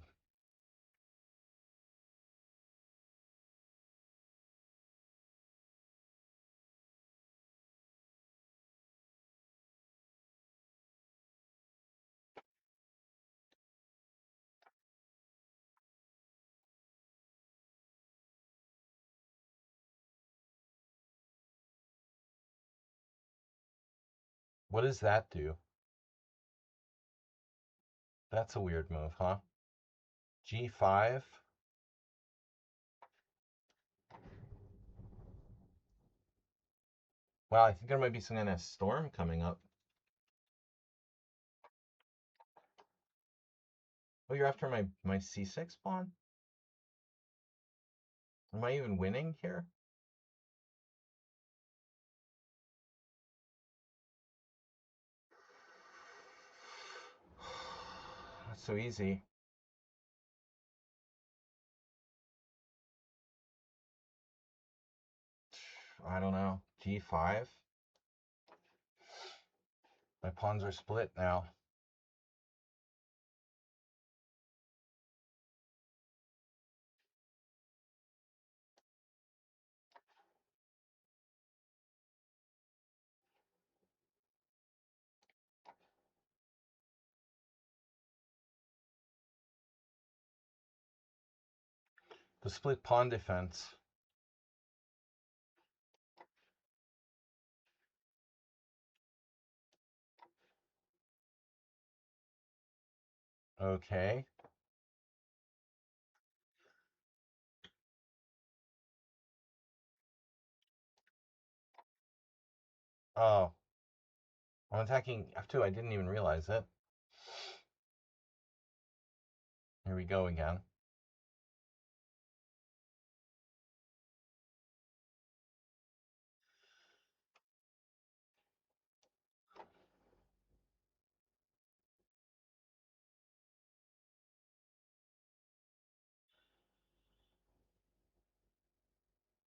What does that do? That's a weird move, huh? G5. Wow, I think there might be some kind of storm coming up. Oh, you're after my c6 pawn? Am I even winning here? That's so easy. I don't know. G5? My pawns are split now. The split pawn defense. Okay. Oh. I'm attacking f2. I didn't even realize it. Here we go again.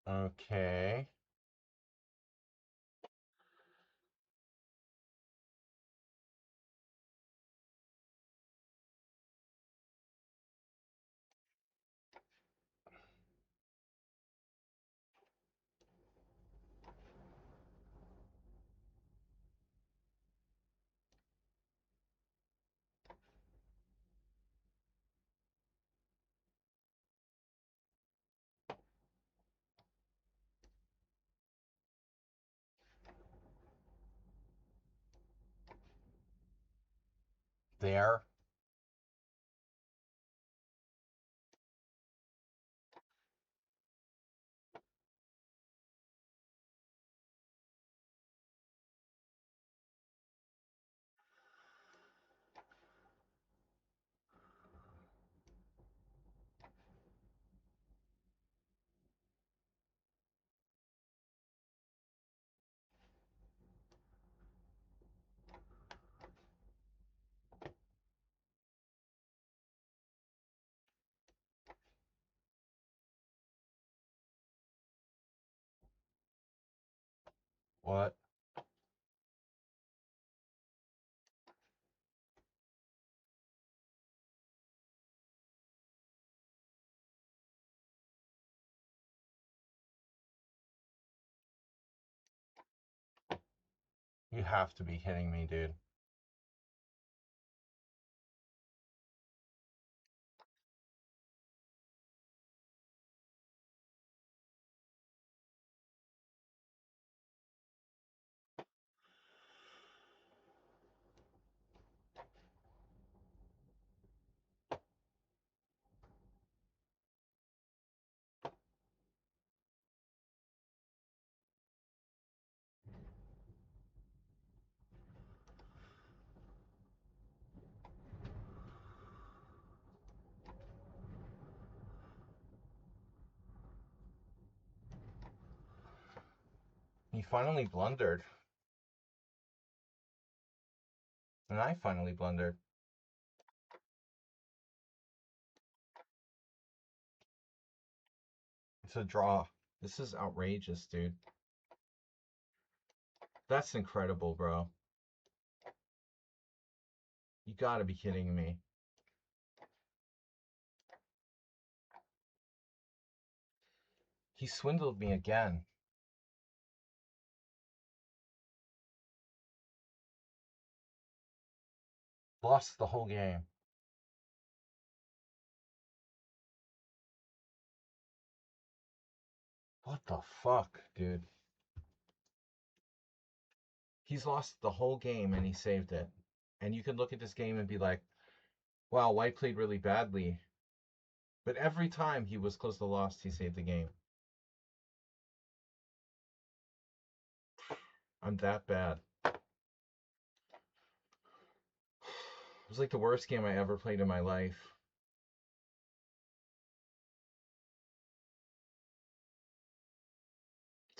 Okay. There. What? You have to be kidding me, dude. He finally blundered. And I finally blundered. It's a draw. This is outrageous, dude. That's incredible, bro. You gotta be kidding me. He swindled me again. Lost the whole game. What the fuck, dude? He's lost the whole game and he saved it. And you can look at this game and be like, wow, White played really badly. But every time he was close to lost, he saved the game. I'm that bad. It was like the worst game I ever played in my life.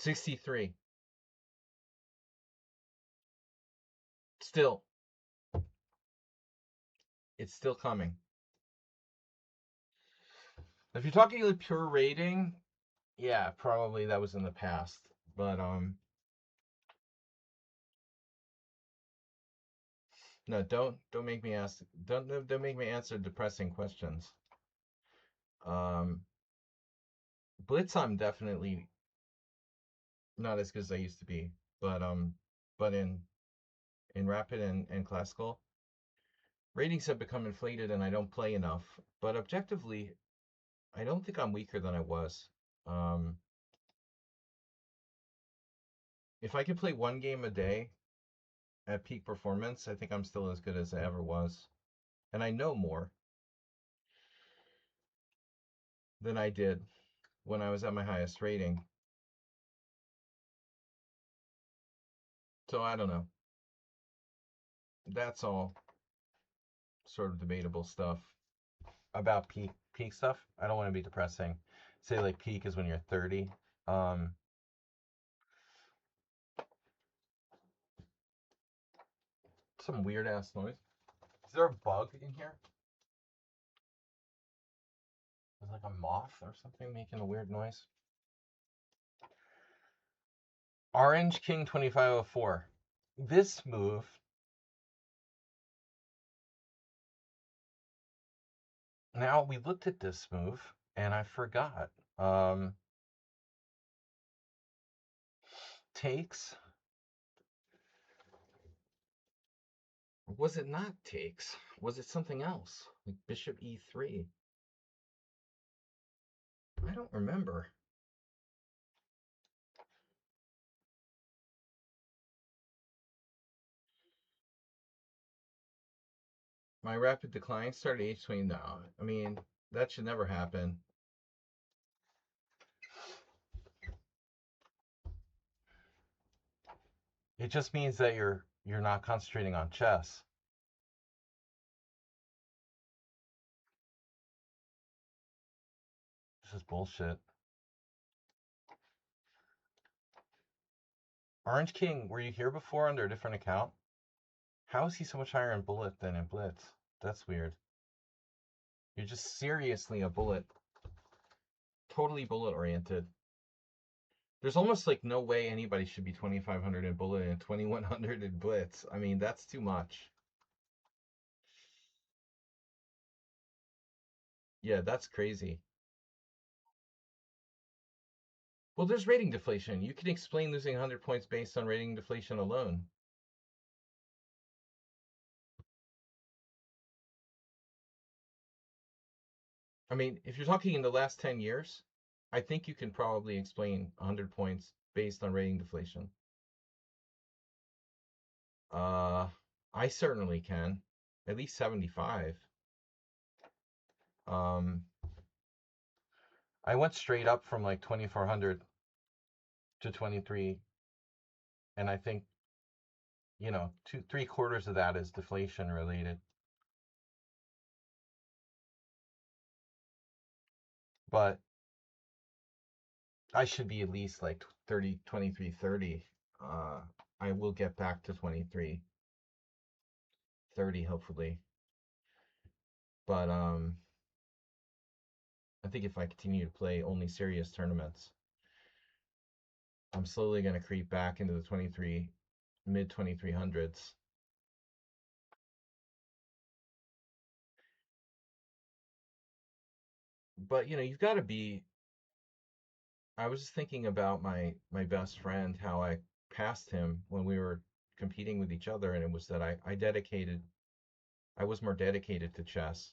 $63. Still. It's still coming. If you're talking like pure rating, yeah, probably that was in the past. But no, don't make me ask. Don't make me answer depressing questions. Blitz, I'm definitely not as good as I used to be. But in rapid and classical, ratings have become inflated, and I don't play enough. But objectively, I don't think I'm weaker than I was. If I could play one game a day at peak performance, I think I'm still as good as I ever was. And I know more than I did when I was at my highest rating. So I don't know. That's all sort of debatable stuff about peak stuff. I don't want to be depressing. Say like peak is when you're 30. Some weird ass noise. Is there a bug in here? There's like a moth or something making a weird noise. Orange King 2504. This move now we looked at this move and I forgot. Takes. Was it not takes? Was it something else? Like bishop e3? I don't remember. My rapid decline started at age 20 now. I mean, that should never happen. It just means that you're not concentrating on chess. This is bullshit. Orange King, were you here before under a different account? How is he so much higher in Bullet than in Blitz? That's weird. You're just seriously a Bullet. Totally Bullet oriented. There's almost like no way anybody should be 2500 in Bullet and 2100 in Blitz. I mean, that's too much. Yeah, that's crazy. Well, there's rating deflation. You can explain losing 100 points based on rating deflation alone. I mean, if you're talking in the last 10 years, I think you can probably explain 100 points based on rating deflation. I certainly can. At least 75. I went straight up from like 2400 to 23, and I think, you know, 3/4 of that is deflation related. But I should be at least like 30, 23, 30. I will get back to 23, 30 hopefully. But I think if I continue to play only serious tournaments, I'm slowly going to creep back into the 23, mid 2300s. But you've got to be. I was just thinking about my best friend, how I passed him when we were competing with each other, and it was that I was more dedicated to chess.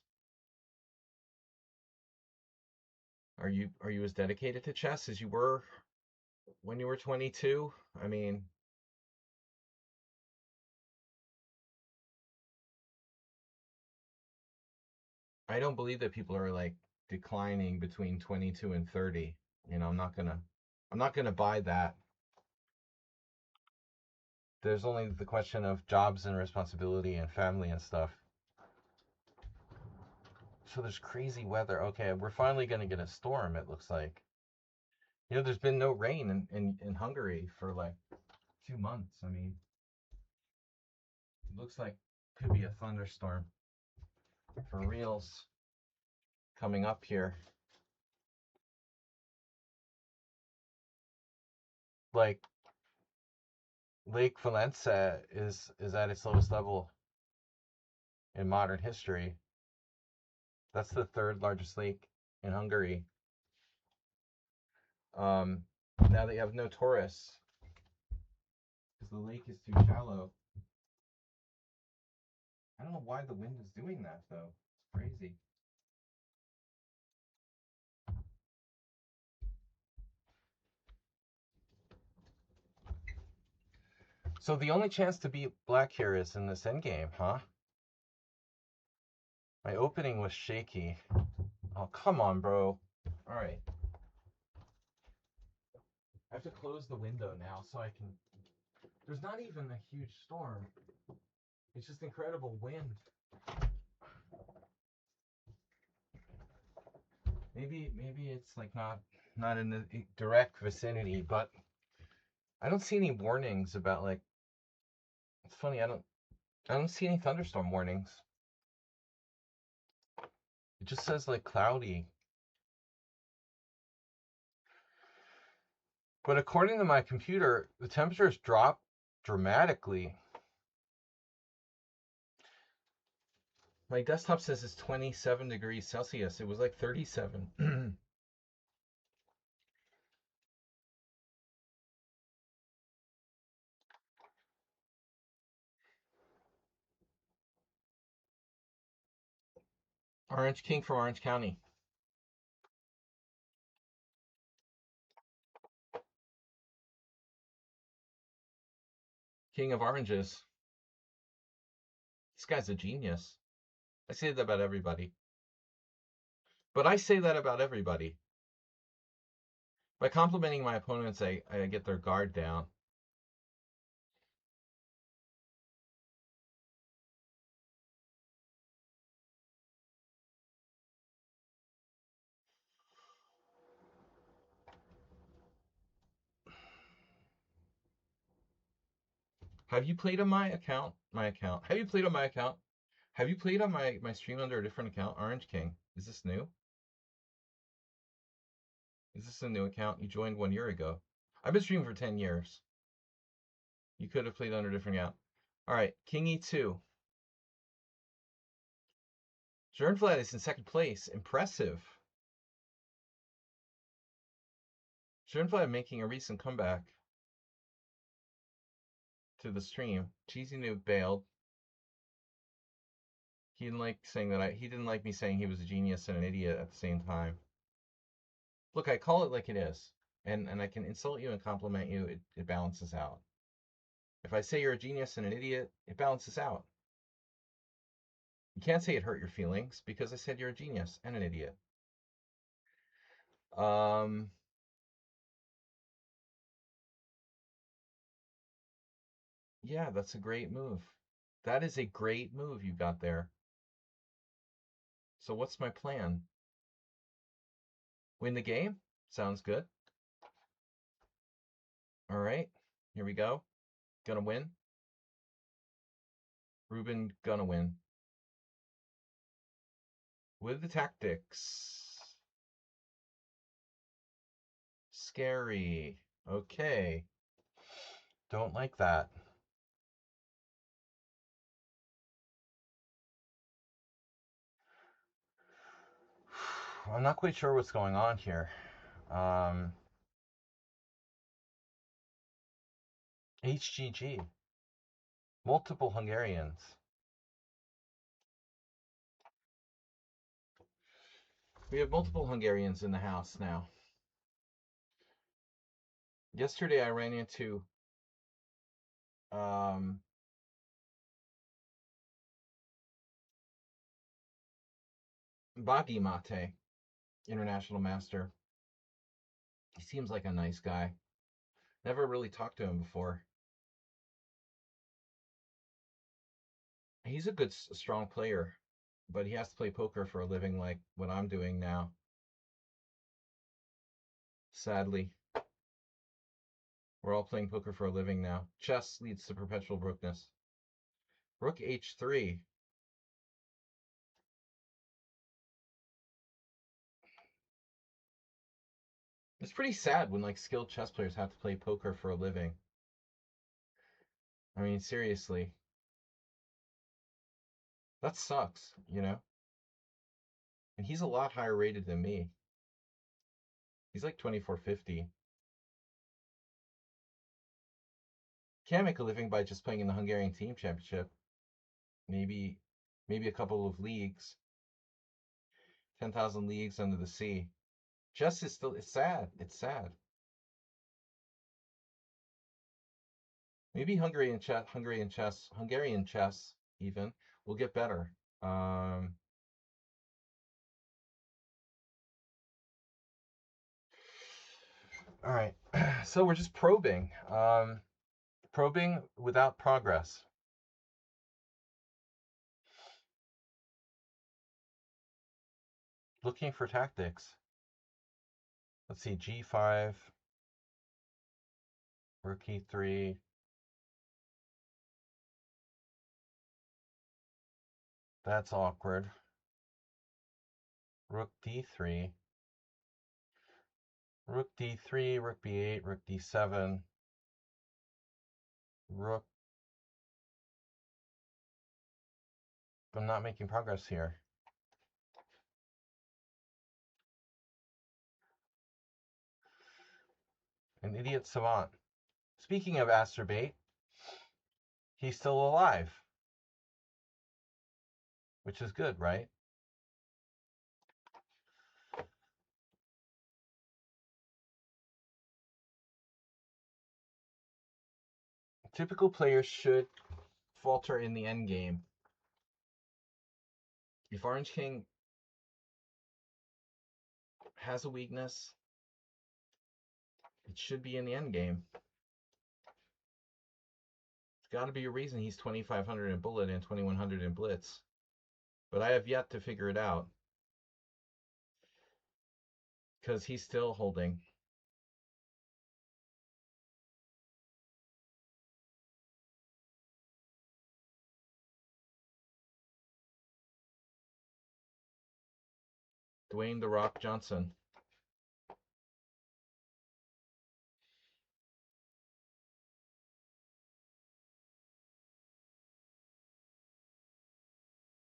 Are you as dedicated to chess as you were when you were 22? I mean, I don't believe that people are like declining between 22 and 30. I'm not gonna buy that. There's only the question of jobs and responsibility and family and stuff. So there's crazy weather. Okay, we're finally gonna get a storm, it looks like. There's been no rain in Hungary for like 2 months. I mean, it looks like could be a thunderstorm for reals coming up here. Like Lake Valencia is at its lowest level in modern history. That's the third largest lake in Hungary. Um, Now they have no tourists because the lake is too shallow. I don't know why the wind is doing that though. It's crazy. So the only chance to beat black here is in this endgame, huh? My opening was shaky. Oh, come on, bro. All right. I have to close the window now so I can. There's not even a huge storm. It's just incredible wind. Maybe it's like not in the direct vicinity, but I don't see any warnings about like. It's funny. I don't see any thunderstorm warnings. It just says like cloudy. But according to my computer, the temperatures dropped dramatically. My desktop says it's 27 degrees Celsius. It was like 37. Orange King from Orange County. King of oranges. This guy's a genius. I say that about everybody. But I say that about everybody. By complimenting my opponents, I get their guard down. Have you played on my account? My account. Have you played on my account? Have you played on my stream under a different account? Orange King. Is this new? Is this a new account? You joined 1 year ago. I've been streaming for 10 years. You could have played under a different account. Alright, King E2. Jernflat is in second place. Impressive. Jernflat making a recent comeback to the stream. Cheesy Noob bailed. He didn't like me saying he was a genius and an idiot at the same time. Look, I call it like it is. And I can insult you and compliment you. It balances out. If I say you're a genius and an idiot, it balances out. You can't say it hurt your feelings because I said you're a genius and an idiot. Yeah, that's a great move. That is a great move you got there. So what's my plan? Win the game? Sounds good. All right, here we go. Gonna win. Ruben gonna win. With the tactics. Scary. Okay. Don't like that. I'm not quite sure what's going on here. HGG. Multiple Hungarians. We have multiple Hungarians in the house now. Yesterday I ran into Bagi Mate, International Master. He seems like a nice guy. Never really talked to him before. He's a good, strong player, but he has to play poker for a living like what I'm doing now. Sadly. We're all playing poker for a living now. Chess leads to perpetual brokenness. Rook h3. It's pretty sad when like skilled chess players have to play poker for a living. I mean, seriously. That sucks, you know? And he's a lot higher rated than me. He's like 2450. Can't make a living by just playing in the Hungarian Team Championship. Maybe a couple of leagues. 10,000 leagues under the sea. Chess is still, it's sad. It's sad. Maybe Hungarian chess even will get better. All right, so we're just probing. Probing without progress. Looking for tactics. Let's see, G5, Rook E3. That's awkward. Rook D3. Rook D3, Rook B8, Rook D7. Rook. I'm not making progress here. An idiot savant. Speaking of Asterbait, he's still alive. Which is good, right? Typical players should falter in the endgame. If Orange King has a weakness, it should be in the endgame. It's got to be a reason he's 2,500 in Bullet and 2,100 in Blitz. But I have yet to figure it out. Because he's still holding. Dwayne "The Rock" Johnson.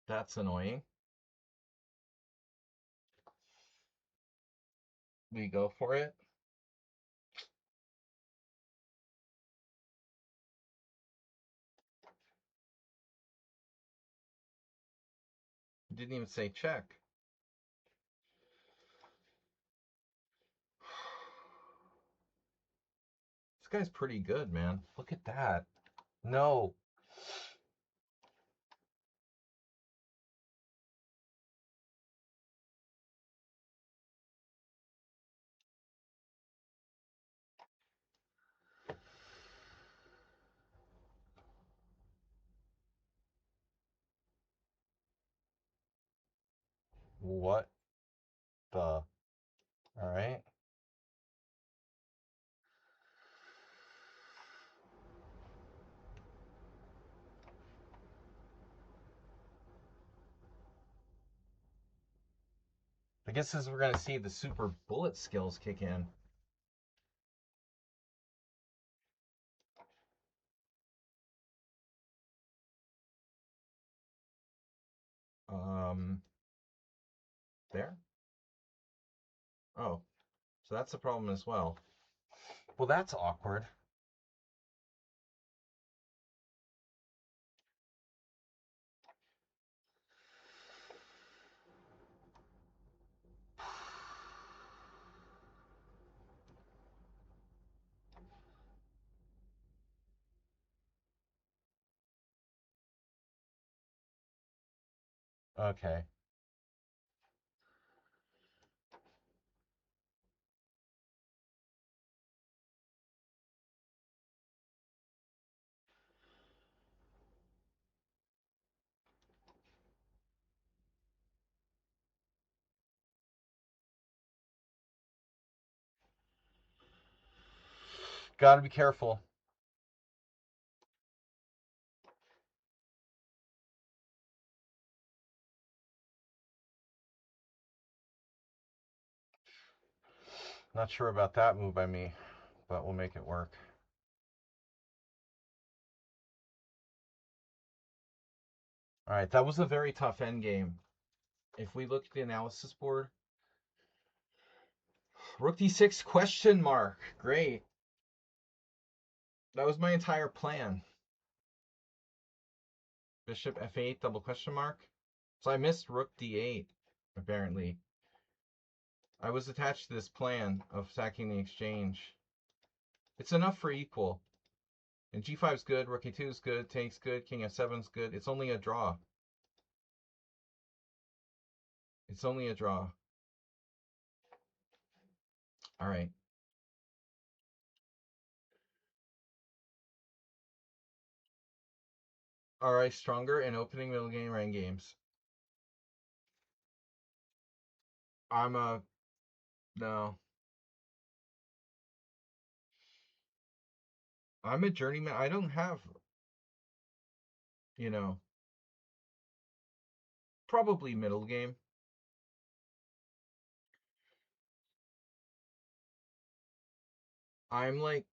That's annoying. We go for it. Didn't even say check. This guy's pretty good, man. Look at that. No. What the? All right. guess as we're gonna see the super bullet skills kick in. There. Oh, so that's a problem as well. Well, that's awkward. Okay. Gotta be careful. Not sure about that move by me, but we'll make it work. All right, that was a very tough endgame. If we look at the analysis board, Rook d6 question mark. Great. That was my entire plan. Bishop f8 double question mark. So I missed Rook d8, apparently. I was attached to this plan of sacking the exchange. It's enough for equal. And g5 is good, rook e2 is good, take's good, king f7 is good. It's only a draw. It's only a draw. All right. All right, stronger in opening, middle game, or end games. No. I'm a journeyman. I don't have, you know, probably middle game. I'm like,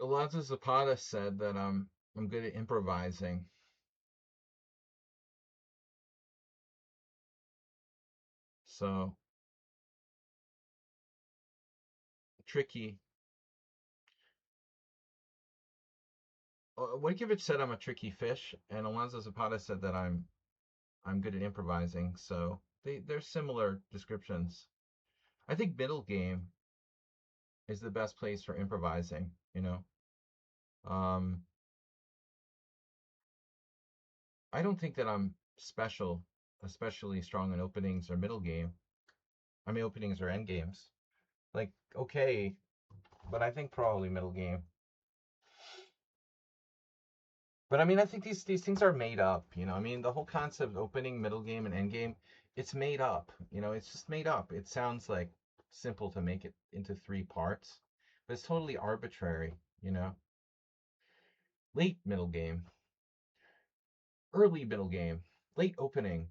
Alonso Zapata said that I'm good at improvising. So tricky. Wojciech said I'm a tricky fish, and Alonso Zapata said that I'm good at improvising. So they're similar descriptions. I think middle game is the best place for improvising. Um, I don't think that I'm special, especially strong in openings or middle game. I mean, openings or end games. Like, okay, but I think probably middle game. But I mean, I think these things are made up. I mean, the whole concept of opening, middle game, and end game, it's made up. It's just made up. It sounds like simple to make it into three parts, but it's totally arbitrary. Late middle game, early middle game, late opening,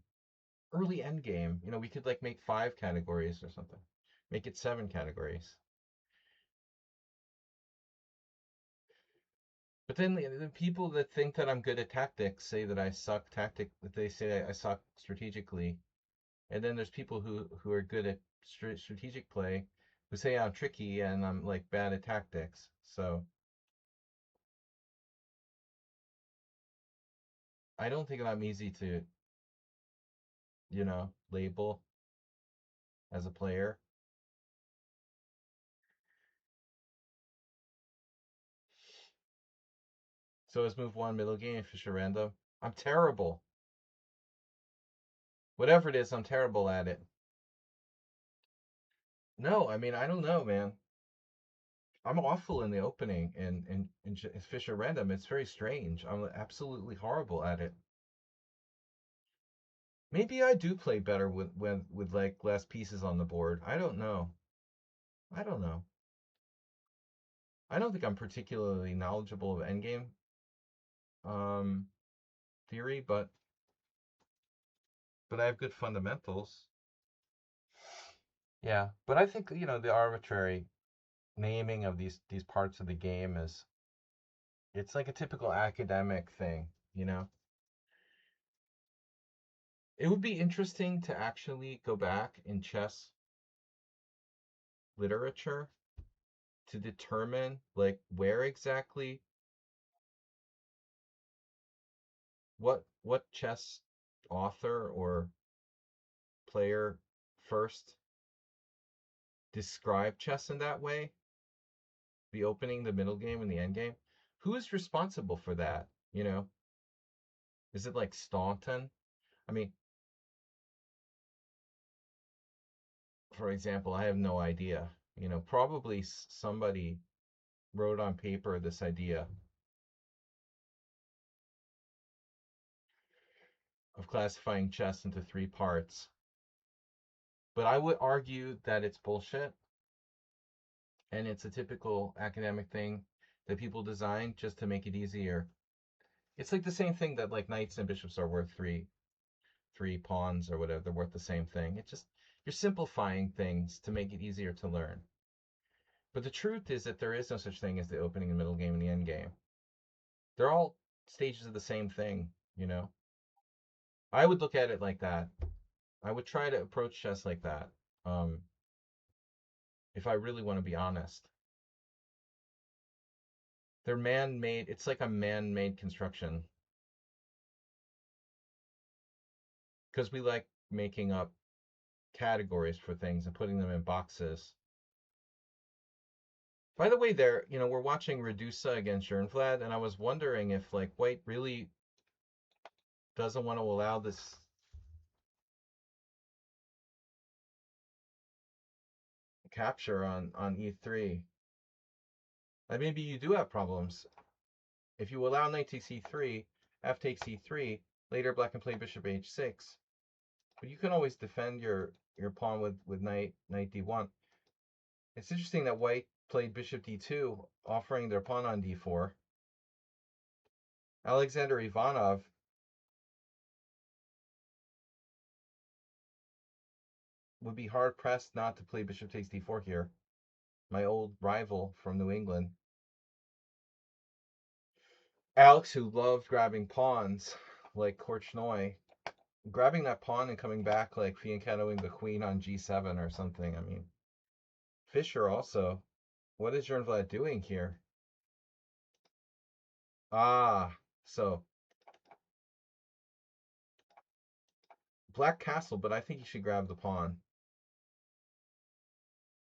early end game. We could like make 5 categories or something. Make it 7 categories. But then the people that think that I'm good at tactics say that I suck that they say I suck strategically. And then there's people who are good at strategic play who say I'm tricky and I'm like bad at tactics. So I don't think I'm easy to, label as a player. So is move 1 middle game, Fisher random. I'm terrible. Whatever it is, I'm terrible at it. No, I mean, I don't know, man. I'm awful in the opening and Fisher random. It's very strange. I'm absolutely horrible at it. Maybe I do play better with like less pieces on the board. I don't know. I don't know. I don't think I'm particularly knowledgeable of endgame um, theory, but but I have good fundamentals. Yeah, but I think, the arbitrary naming of these parts of the game is, it's like a typical academic thing, you know? It would be interesting to actually go back in chess literature to determine like where exactly what chess author or player first described chess in that way, the opening, the middle game, and the end game. Who is responsible for that? Is it like Staunton? I mean, for example, I have no idea. Probably somebody wrote on paper this idea of classifying chess into three parts. But I would argue that it's bullshit, and it's a typical academic thing that people design just to make it easier. It's like the same thing that like knights and bishops are worth three pawns or whatever. They're worth the same thing. It's just you're simplifying things to make it easier to learn. But the truth is that there is no such thing as the opening and middle game and the end game. They're all stages of the same thing. I would look at it like that. I would try to approach chess like that. Um, if I really want to be honest. They're man-made. It's like a man-made construction because we like making up categories for things and putting them in boxes. By the way, we're watching Redusa against Jernvlad, and I was wondering if like White really doesn't want to allow this capture on e3. Like maybe you do have problems. If you allow knight takes e3, f takes e3, later black can play bishop h6. But you can always defend your pawn with knight d1. It's interesting that White played bishop d2, offering their pawn on d4. Alexander Ivanov would be hard pressed not to play bishop takes d4 here. My old rival from New England. Alex, who loved grabbing pawns like Korchnoi, grabbing that pawn and coming back like fianchettoing the queen on g7 or something. I mean, Fischer also. What is Jernvlad doing here? Ah, so black castle, but I think you should grab the pawn.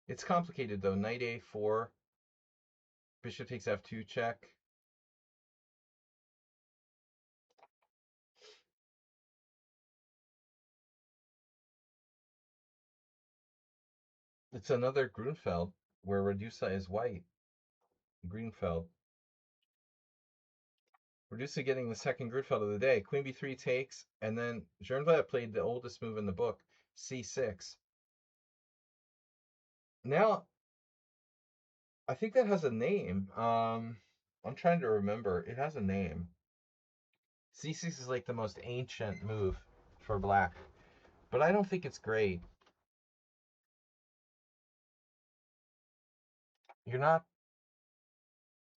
It's complicated though. Knight a4, bishop takes f2 check. It's another Grunfeld where Redusa is white. Grunfeld. Redusa getting the second Grunfeld of the day. Queen b3 takes, and then Jernvlad played the oldest move in the book, c6. Now, I think that has a name. I'm trying to remember. It has a name. c6 is like the most ancient move for black, but I don't think it's great. You're not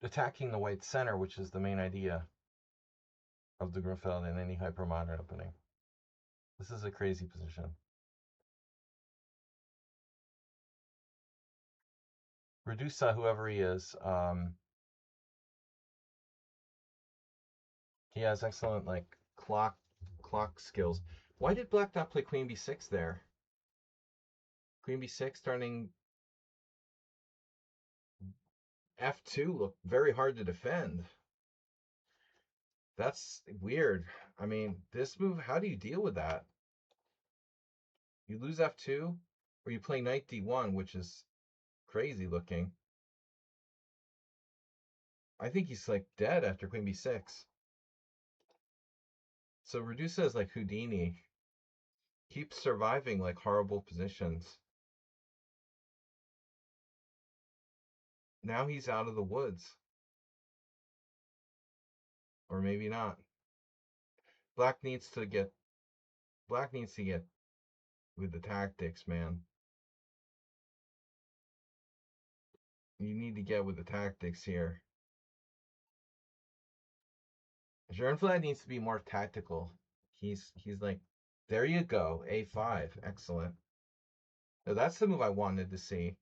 attacking the white center, which is the main idea of the Grunfeld in any hypermodern opening. This is a crazy position. Redusa, whoever he is, he has excellent like clock skills. Why did black not play queen b6 there? Queen b6 starting f2 looked very hard to defend. That's weird. I mean, this move, how do you deal with that? You lose f2, or you play knight d1, which is crazy looking. I think he's like dead after queen b6. So Redusa is like Houdini. Keeps surviving like horrible positions. Now he's out of the woods. Or maybe not. Black needs to get Black needs to get with the tactics, man. You need to get with the tactics here. Jernflad needs to be more tactical. He's like, there you go, A5, excellent. Now that's the move I wanted to see.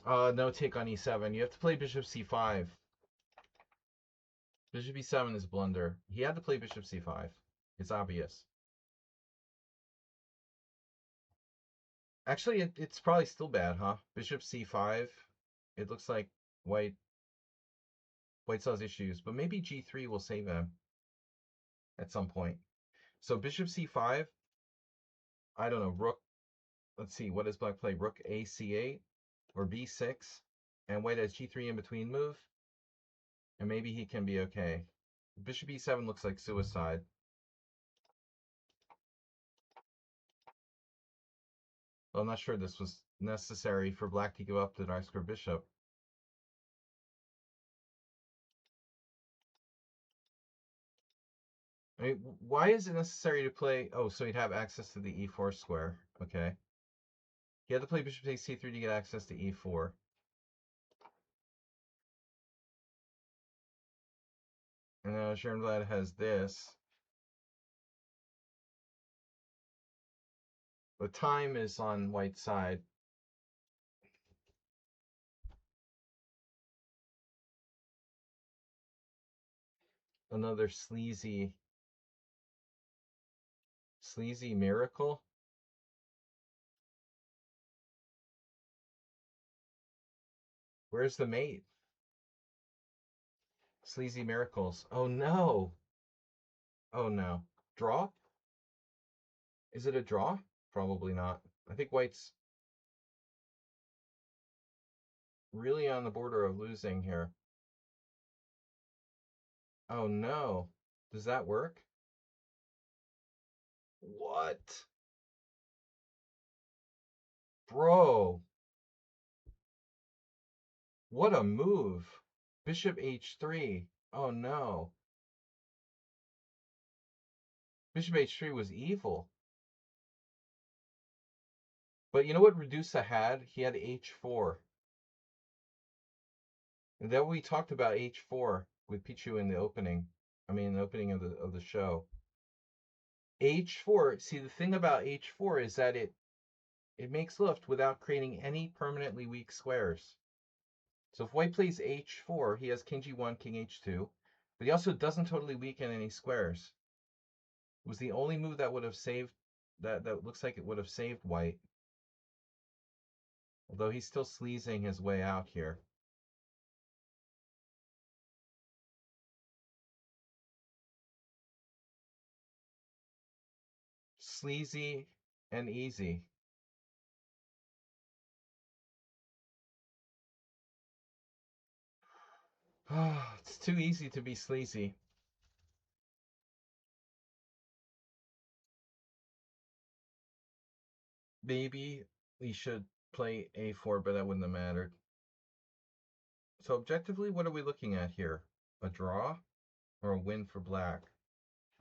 No take on E7. You have to play Bishop C5. Bishop E7 is a blunder. He had to play Bishop C5. It's obvious. Actually, it's probably still bad, huh? Bishop C5. It looks like White still has issues, but maybe G3 will save him at some point. So Bishop C5. I don't know. Rook. Let's see. What does Black play? Rook A C8 or B6, and White has G3 in between move, and maybe he can be okay. Bishop E7 looks like suicide. Well, I'm not sure this was necessary for Black to give up the dark square bishop. I mean, why is it necessary to play? Oh, so he'd have access to the E4 square. Okay. He had to play bishop takes C3 to get access to E4. And now Schoenblatt has this. The time is on White's side. Another sleazy miracle. Where's the mate? Sleazy miracles. Oh no. Oh no. Draw? Is it a draw? Probably not. I think White's really on the border of losing here. Oh no. Does that work? What? Bro. What a move. Bishop H3. Oh no. Bishop H3 was evil. But you know what Redusa had? He had H4. And then we talked about H4 with Pichu in the opening. I mean, the opening of the show. H4. See, the thing about H4 is that it makes Luft without creating any permanently weak squares. So if White plays H4, he has King G1, King H2, but he also doesn't totally weaken any squares. It was the only move that would have saved that looks like it would have saved White. Although he's still sleazing his way out here. Sleazy and easy. It's too easy to be sleazy. Maybe we should play A4, but that wouldn't have mattered. So objectively, what are we looking at here? A draw or a win for Black?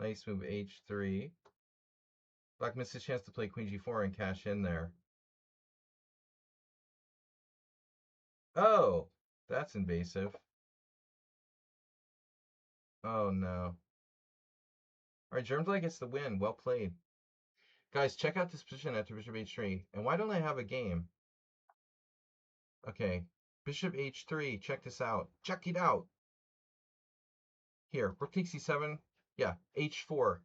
Nice move H3. Black missed his chance to play Queen G4 and cash in there. Oh, that's invasive. Oh no. Alright, Germfly gets the win. Well played. Guys, check out this position after Bishop H3. And why don't I have a game? Okay. Bishop H3. Check this out. Check it out. Here. Rook takes C7. Yeah. H4.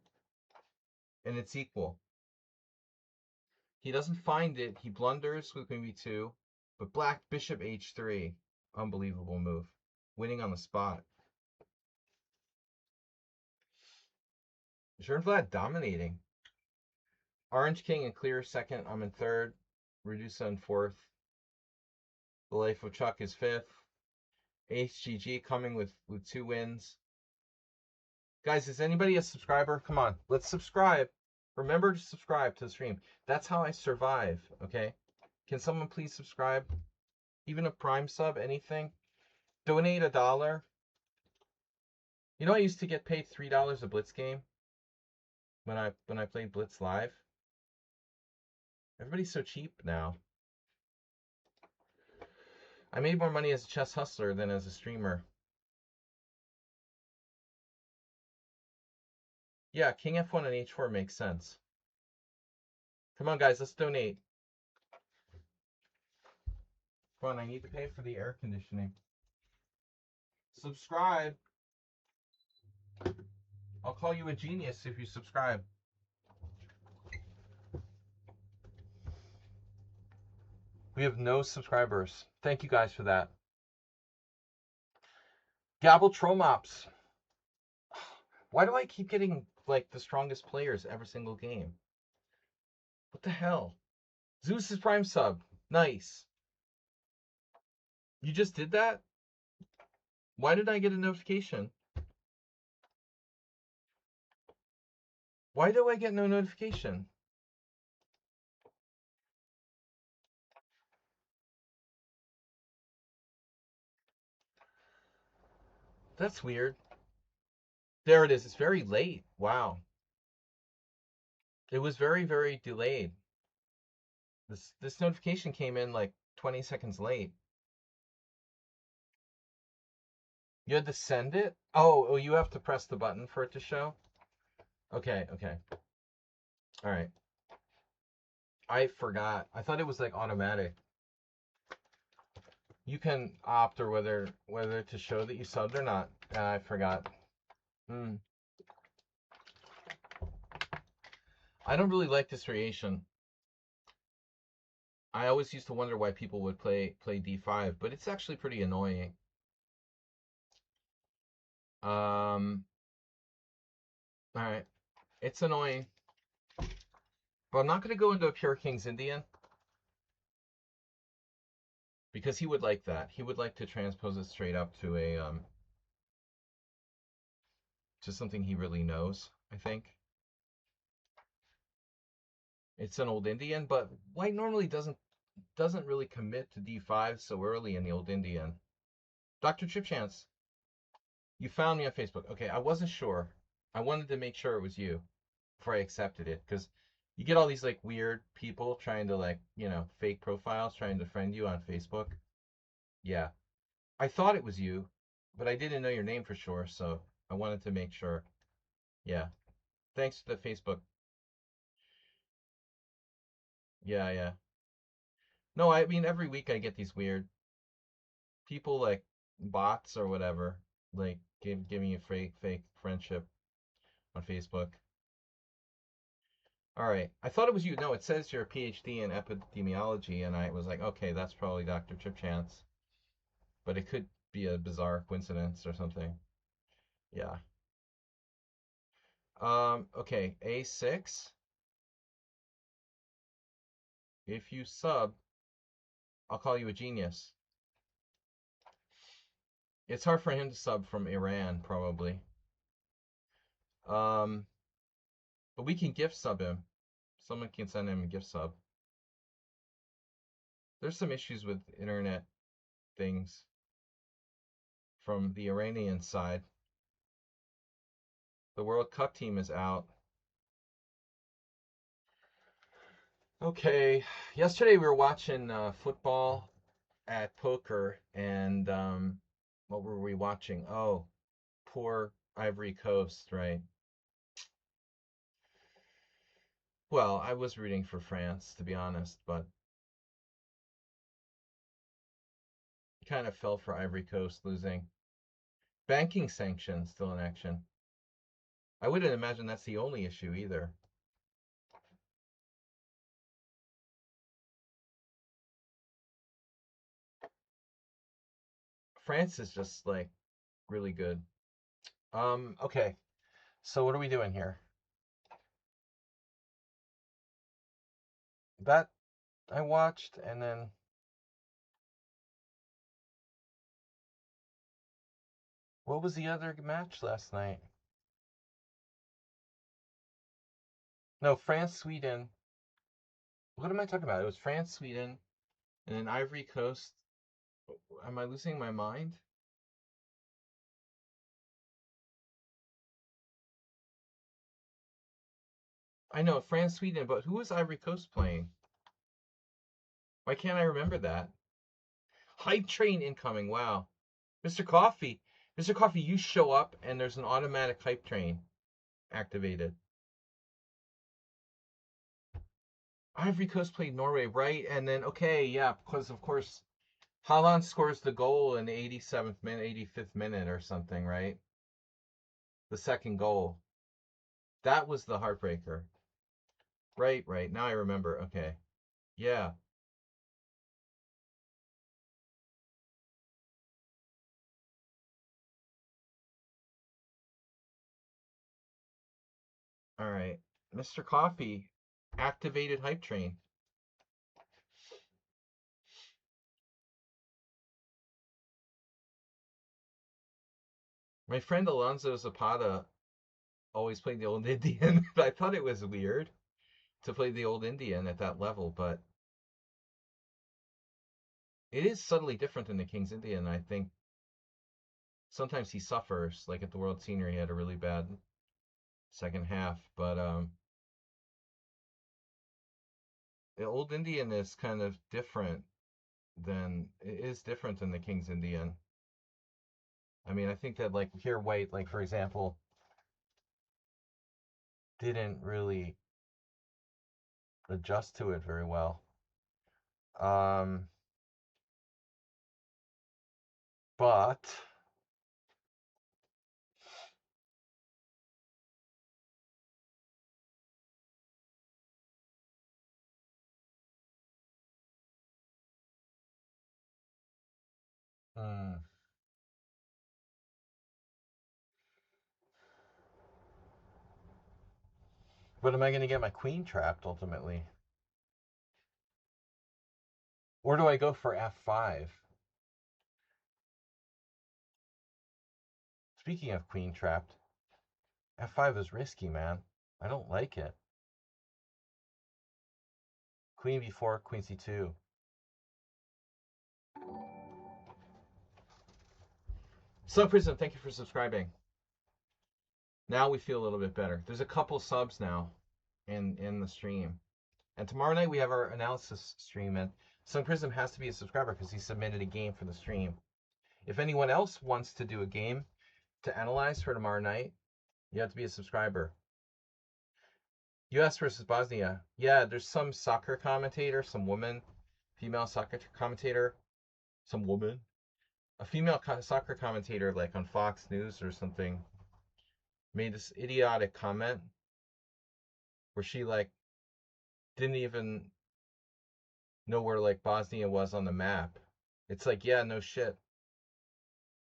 And it's equal. He doesn't find it. He blunders with Queen B2. But Black Bishop H3. Unbelievable move. Winning on the spot. Schoenblatt dominating. Orange King in clear second. I'm in third. Redusa in fourth. The Life of Chuck is fifth. HGG coming with 2 wins. Guys, is anybody a subscriber? Come on, let's subscribe. Remember to subscribe to the stream. That's how I survive, okay? Can someone please subscribe? Even a Prime sub, anything? Donate $1. You know, I used to get paid $3 a Blitz game when I played Blitz live. Everybody's so cheap now. I made more money as a chess hustler than as a streamer. Yeah, King F1 and H4 makes sense. Come on, guys, let's donate. Come on, I need to pay for the air conditioning. Subscribe. I'll call you a genius if you subscribe. We have no subscribers. Thank you guys for that. Gabble Tromops. Why do I keep getting like the strongest players every single game? What the hell? Zeus's Prime sub. Nice. You just did that? Why did I get a notification? Why do I get no notification? That's weird. There it is. It's very late. Wow. It was very, very delayed. This notification came in like 20 seconds late. You had to send it? Oh, you have to press the button for it to show? Okay. All right. I forgot. I thought it was like automatic. You can opt or whether to show that you subbed or not. I forgot. I don't really like this variation. I always used to wonder why people would play d5, but it's actually pretty annoying. All right, it's annoying, but I'm not going to go into a pure King's Indian because he would like that. He would like to transpose it straight up to a to something he really knows. I think it's an old Indian, but white normally doesn't really commit to d5 so early in the old Indian. Dr. Chip Chance, you found me on Facebook. Okay, I wasn't sure. I wanted to make sure it was you before I accepted it, because you get all these like weird people trying to like, fake profiles trying to friend you on Facebook. Yeah. I thought it was you, but I didn't know your name for sure, so I wanted to make sure. Yeah. Thanks to the Facebook. Yeah. No, I mean every week I get these weird people like bots or whatever, like giving you fake friendship on Facebook. All right. I thought it was you. No, it says you're a PhD in epidemiology, and I was like, okay, that's probably Dr. Chip Chance. But it could be a bizarre coincidence or something. Yeah. Okay, A6. If you sub, I'll call you a genius. It's hard for him to sub from Iran, probably. But we can gift sub him. Someone can send him a gift sub. There's some issues with internet things from the Iranian side. The World Cup team is out. Okay, yesterday we were watching football at poker, and what were we watching? Oh, poor Ivory Coast, right? Well, I was rooting for France, to be honest, but kind of fell for Ivory Coast losing. Banking sanctions still in action. I wouldn't imagine that's the only issue either. France is just like really good. Okay. So what are we doing here? That I watched, and then what was the other match last night? No, France, Sweden. What am I talking about? It was France, Sweden, and then Ivory Coast. Am I losing my mind? I know, France, Sweden, but who was Ivory Coast playing? Why can't I remember that? Hype train incoming, wow. Mr. Coffee. Mr. Coffee, you show up and there's an automatic hype train activated. Ivory Coast played Norway, right? And then, okay, yeah, because of course, Haaland scores the goal in the 87th minute, 85th minute or something, right? The second goal. That was the heartbreaker. Right, right. Now I remember. Okay. Yeah. All right. Mr. Coffee activated hype train. My friend Alonso Zapata always played the old Indian. I thought it was weird to play the old Indian at that level, but it is subtly different than the King's Indian. I think sometimes he suffers. Like at the World Senior, he had a really bad second half, but the old Indian is kind of different than it is different than the King's Indian. I mean, I think that like here White, like for example, didn't really adjust to it very well. Um, but hmm, but am I going to get my queen trapped ultimately? Or do I go for f5? Speaking of queen trapped, f5 is risky, man. I don't like it. Queen b4, queen c2. Sun Prism, thank you for subscribing. Now we feel a little bit better. There's a couple subs now in the stream. And tomorrow night we have our analysis stream, and Sun Prism has to be a subscriber because he submitted a game for the stream. If anyone else wants to do a game to analyze for tomorrow night, you have to be a subscriber. US versus Bosnia. Yeah, there's some soccer commentator, some woman, female soccer commentator, some woman, a female soccer commentator like on Fox News or something made this idiotic comment where she like didn't even know where like Bosnia was on the map. It's like, yeah, no shit.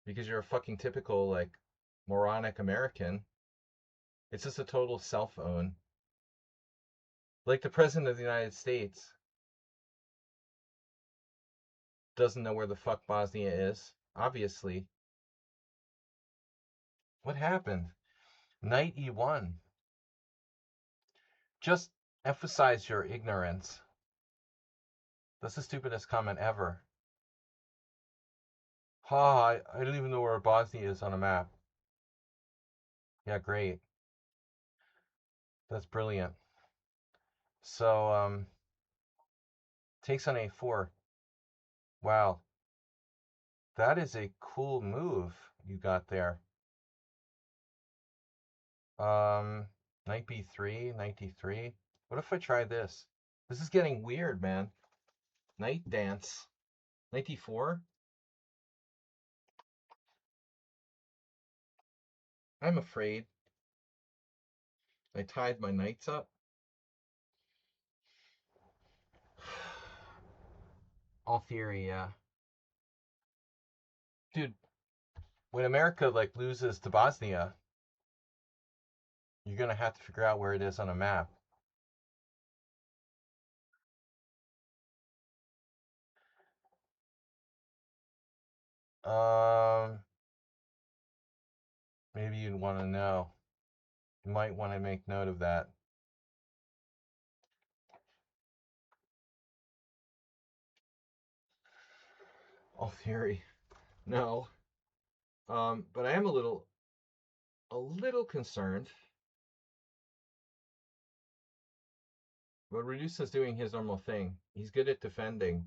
Because you're a fucking typical like moronic American. It's just a total cell phone. Like the president of the United States doesn't know where the fuck Bosnia is. Obviously. What happened? Knight e1. Just emphasize your ignorance. That's the stupidest comment ever. Ha, I don't even know where Bosnia is on a map. Yeah, great. That's brilliant. So, takes on a4. Wow. That is a cool move you got there. Knight b3, knight d3. What if I try this? This is getting weird, man. Knight dance. Knight d4. I'm afraid. I tied my knights up. All theory, yeah. Dude, when America like loses to Bosnia, you're gonna have to figure out where it is on a map. Um, maybe you'd want to know. You might want to make note of that. All theory. No. But I am a little concerned. But Reduce's doing his normal thing. He's good at defending.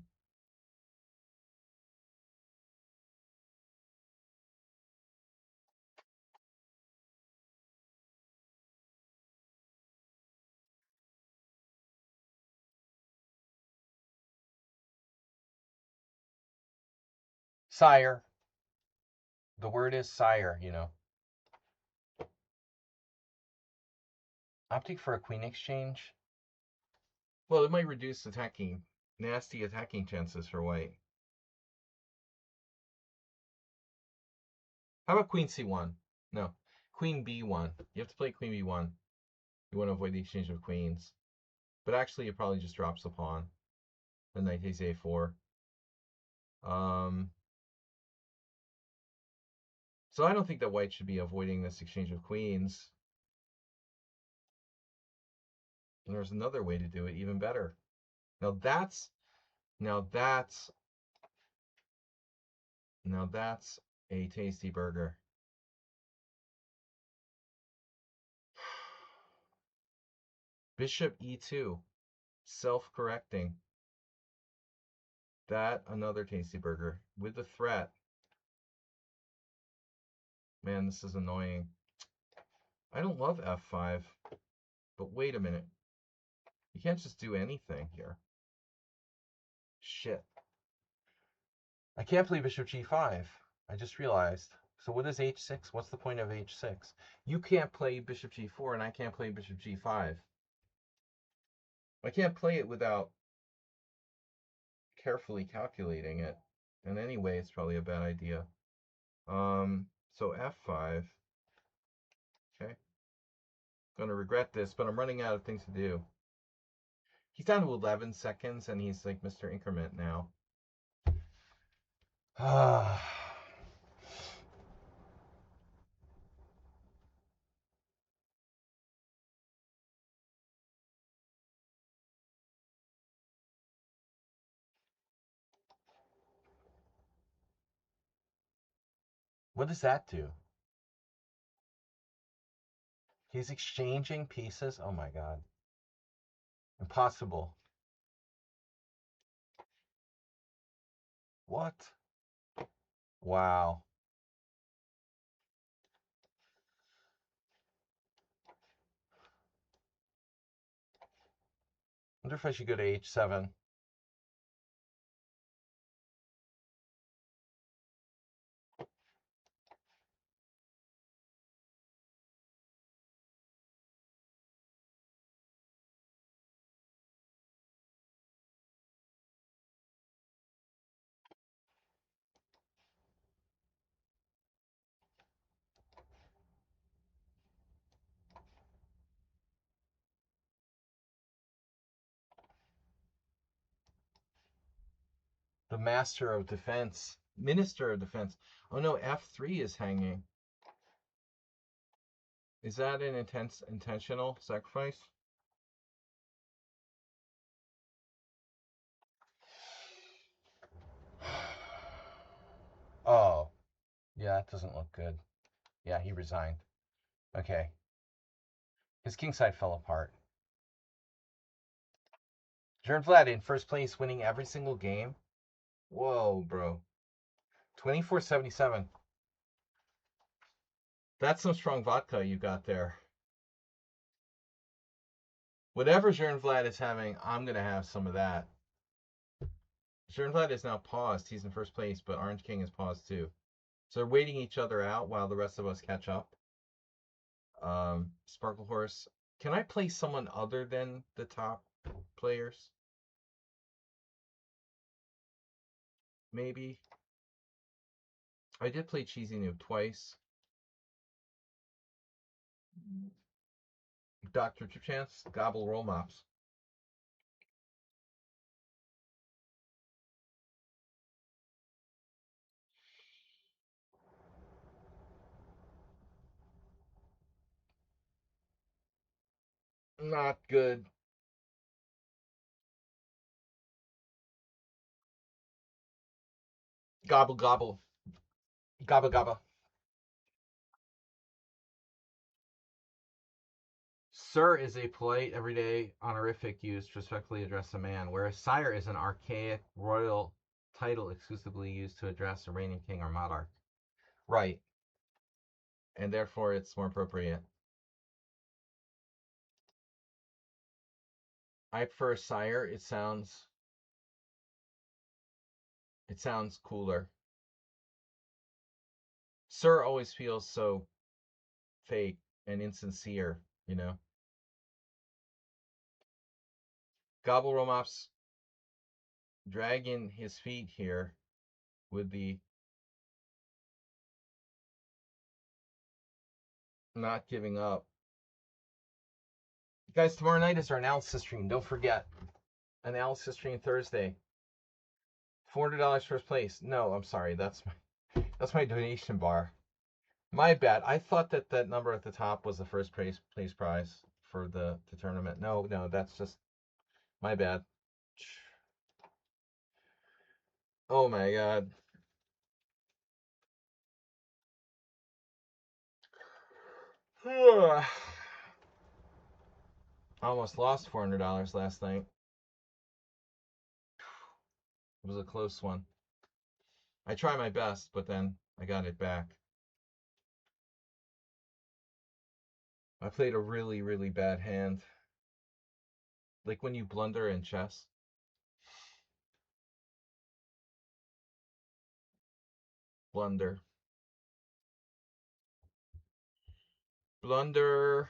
Sire. The word is sire, you know. Opting for a queen exchange. Well, it might reduce nasty attacking chances for white. How about queen c1? No, queen b1. You have to play queen b1. You want to avoid the exchange of queens. But actually, it probably just drops the pawn. The knight takes a4. So I don't think that white should be avoiding this exchange of queens. And there's another way to do it even better. Now that's a tasty burger. Bishop e2, self-correcting. That another tasty burger with the threat. Man, this is annoying. I don't love f5, but wait a minute. You can't just do anything here. Shit. I can't play bishop g5. I just realized. So what is h6? What's the point of h6? You can't play bishop g4, and I can't play bishop g5. I can't play it without carefully calculating it. And anyway, it's probably a bad idea. So f5. Okay. Gonna regret this, but I'm running out of things to do. He's down to 11 seconds, and he's like Mr. Increment now. What does that do? He's exchanging pieces? Oh my god. Impossible. What? Wow. I wonder if I should go to h7. The master of defense. Minister of defense. Oh no, f3 is hanging. Is that an intentional sacrifice? Oh, yeah, that doesn't look good. Yeah, he resigned. Okay. His kingside fell apart. Jern Vlad in first place, winning every single game. Whoa, bro. 24-77. That's some strong vodka you got there. Whatever Jern Vlad is having, I'm going to have some of that. Jern Vlad is now paused. He's in first place, but Orange King is paused too. So they're waiting each other out while the rest of us catch up. Sparkle Horse. Can I play someone other than the top players? Maybe. I did play Cheesy Noob twice. Dr. Chance, Gobble Roll Mops. Not good. Gobble, gobble. Gobble, gobble. Sir is a polite, everyday, honorific used to respectfully address a man, whereas sire is an archaic, royal title exclusively used to address a reigning king or monarch. Right. And therefore it's more appropriate. I prefer sire. It sounds cooler. Sir always feels so fake and insincere, you know. Gobble Romops dragging his feet here with the not giving up. Guys, tomorrow night is our analysis stream. Don't forget. Analysis stream Thursday. $400 first place. No, I'm sorry. That's my donation bar. My bad. I thought that number at the top was the first place prize for the tournament. No, that's just my bad. Oh my god. I almost lost $400 last night. It was a close one. I try my best, but then I got it back. I played a really, really bad hand. Like when you blunder in chess. Blunder. Blunder.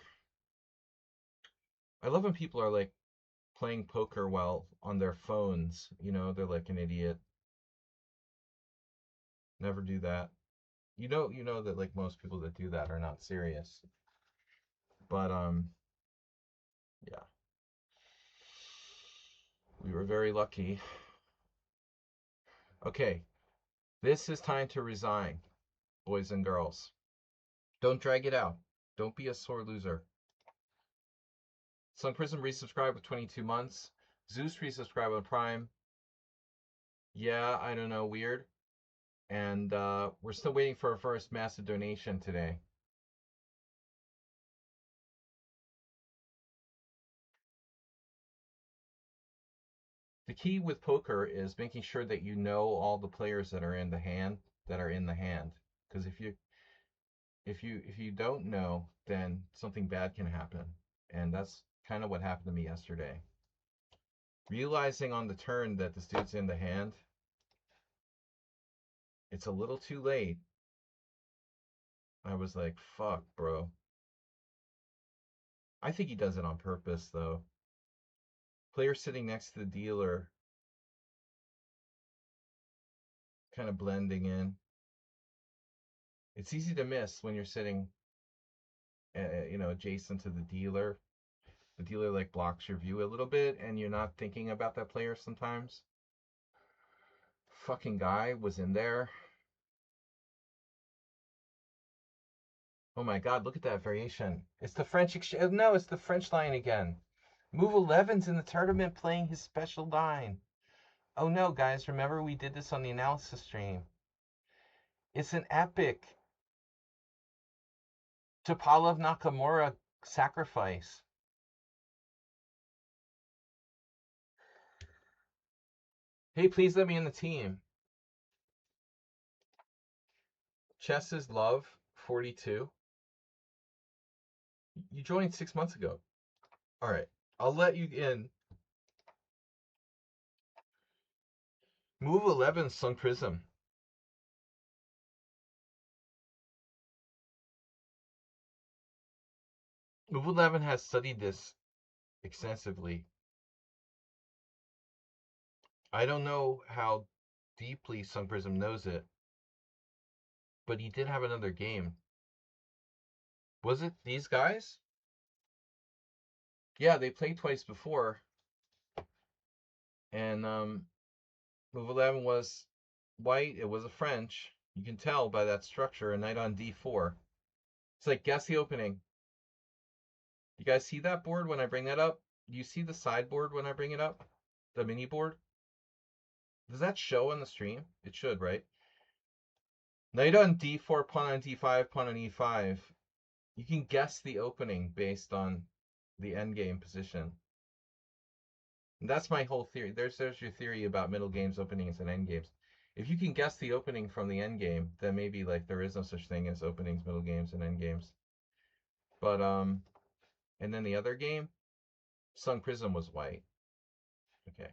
I love when people are like playing poker while on their phones. You know, they're like an idiot. Never do that. You know that like most people that do that are not serious. But yeah. We were very lucky. Okay. This is time to resign, boys and girls. Don't drag it out. Don't be a sore loser. Sun Prism resubscribed with 22 months. Zeus resubscribed on Prime. Yeah, I don't know, weird. And we're still waiting for our first massive donation today. The key with poker is making sure that you know all the players that are in the hand. Because if you don't know, then something bad can happen. And that's kind of what happened to me yesterday. Realizing on the turn that this dude's in the hand, it's a little too late. I was like, fuck, bro. I think he does it on purpose, though. Player sitting next to the dealer, kind of blending in. It's easy to miss when you're sitting, adjacent to the dealer. The dealer like blocks your view a little bit, and you're not thinking about that player sometimes. Fucking guy was in there. Oh my god, look at that variation. It's the French exchange. No, it's the French line again. Move 11's in the tournament playing his special line. Oh no, guys, remember we did this on the analysis stream. It's an epic Topalov Nakamura sacrifice. Hey, please let me in the team. Chess is Love 42. You joined 6 months ago. All right, I'll let you in. Move 11, Sun Prism. Move 11 has studied this extensively. I don't know how deeply Sun Prism knows it, but he did have another game. Was it these guys? Yeah, they played twice before. And move 11 was white. It was a French. You can tell by that structure, a knight on d4. It's like, guess the opening. You guys see that board when I bring that up? Do you see the sideboard when I bring it up? The mini board? Does that show on the stream? It should, right? Knight on d4, pawn on d5, pawn on e5. You can guess the opening based on the end game position. And that's my whole theory. There's your theory about middle games, openings, and end games. If you can guess the opening from the end game, then maybe like there is no such thing as openings, middle games, and end games. But and then the other game, Sung Prism was white. Okay.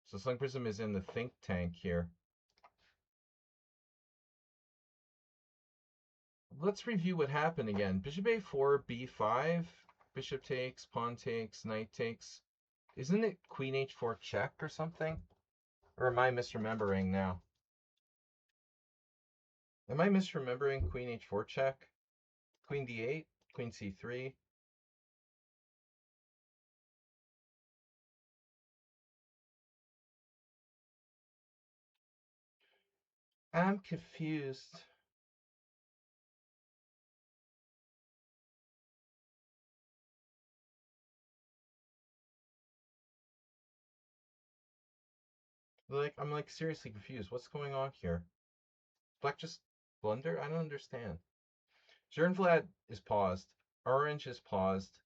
So Sung Prism is in the think tank here. Let's review what happened again. Bishop a4, b5, bishop takes, pawn takes, knight takes. Isn't it queen h4 check or something? Or am I misremembering now? Am I misremembering queen h4 check? Queen d8, queen c3. I'm confused. I'm like seriously confused. What's going on here? Black just blunder? I don't understand. Jernvlad is paused. Orange is paused.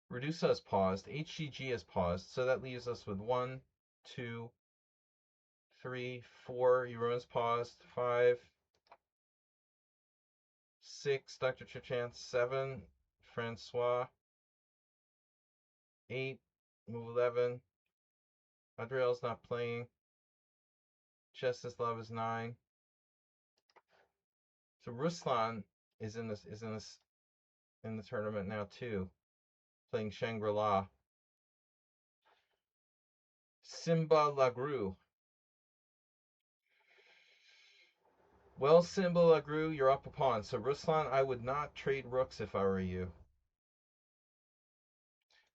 Redusa is paused. HGG is paused. So that leaves us with 1, 2, 3, 4. Jeroen's paused. 5, 6. Dr. Chachance. 7. Francois. 8. Move 11. Adriel's not playing. Chesteslav is 9. So Ruslan is in the tournament now too, playing Shangri-La. Simba Lagru. Well, Simba Lagru, you're up a pawn. So Ruslan, I would not trade rooks if I were you.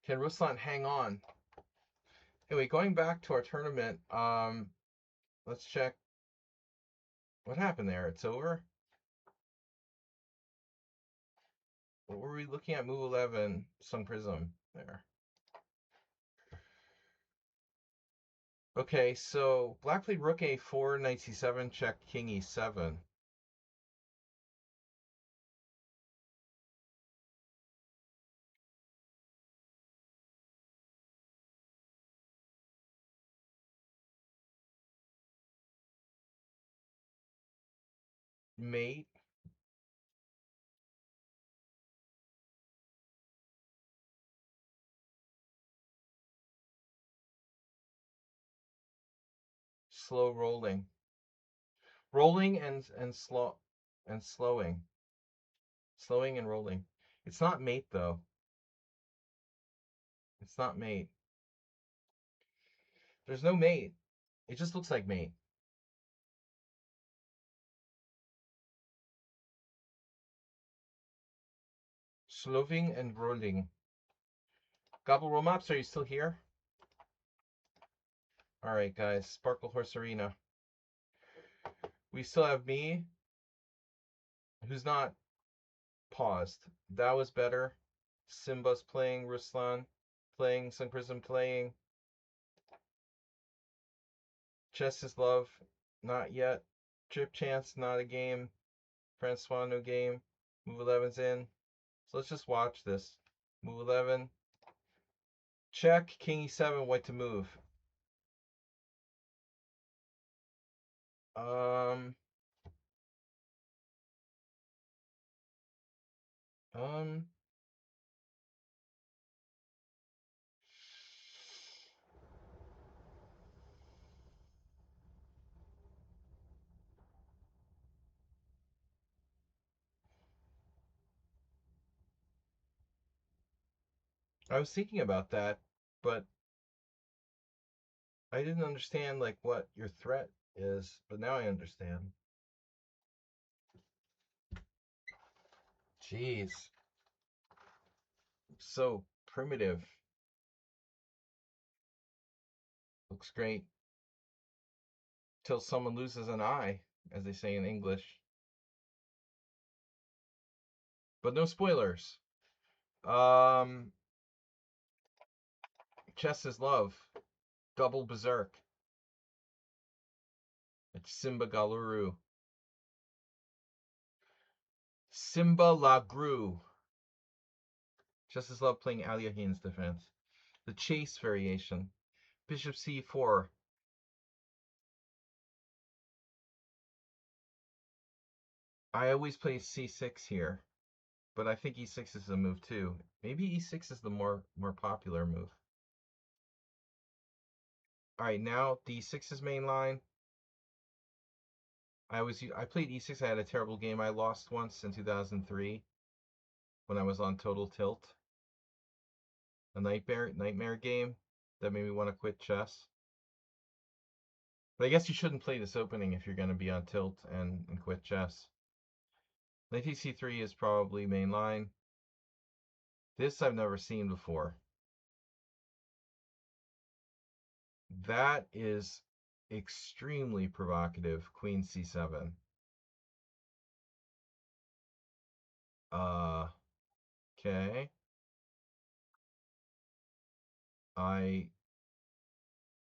Can Ruslan hang on? Anyway, going back to our tournament, let's check what happened there. It's over. What were we looking at? Move 11, Sung Prism there. Okay, so black played rook a4, knight c7, check, king e7. Mate. Slow rolling. Rolling and slowing. Slowing and rolling. It's not mate though. It's not mate. There's no mate. It just looks like mate. Slowing and rolling. Gobble Romops, are you still here? Alright guys, Sparkle Horse Arena. We still have me, who's not paused. That was better. Simba's playing, Ruslan playing, Sun Prism playing. Chess is love, not yet. Trip Chance, not a game. Francois, no game. Move 11's in. So let's just watch this. Move 11. Check, king e7, white to move. Um, I was thinking about that, but I didn't understand like what your threat is, but now I understand. Jeez. So primitive. Looks great. Till someone loses an eye, as they say in English. But no spoilers. Chess is love. Double berserk. It's Simba Galuru. Simba Lagru. Just as love playing Aliahine's defense. The chase variation. Bishop c4. I always play c6 here, but I think e6 is a move too. Maybe e6 is the more popular move. All right, now d6 is main line. I played e6. I had a terrible game. I lost once in 2003 when I was on Total Tilt. A nightmare game that made me want to quit chess. But I guess you shouldn't play this opening if you're going to be on tilt and quit chess. Knight c3 is probably main line. This I've never seen before. That is extremely provocative. Queen c7. Okay. I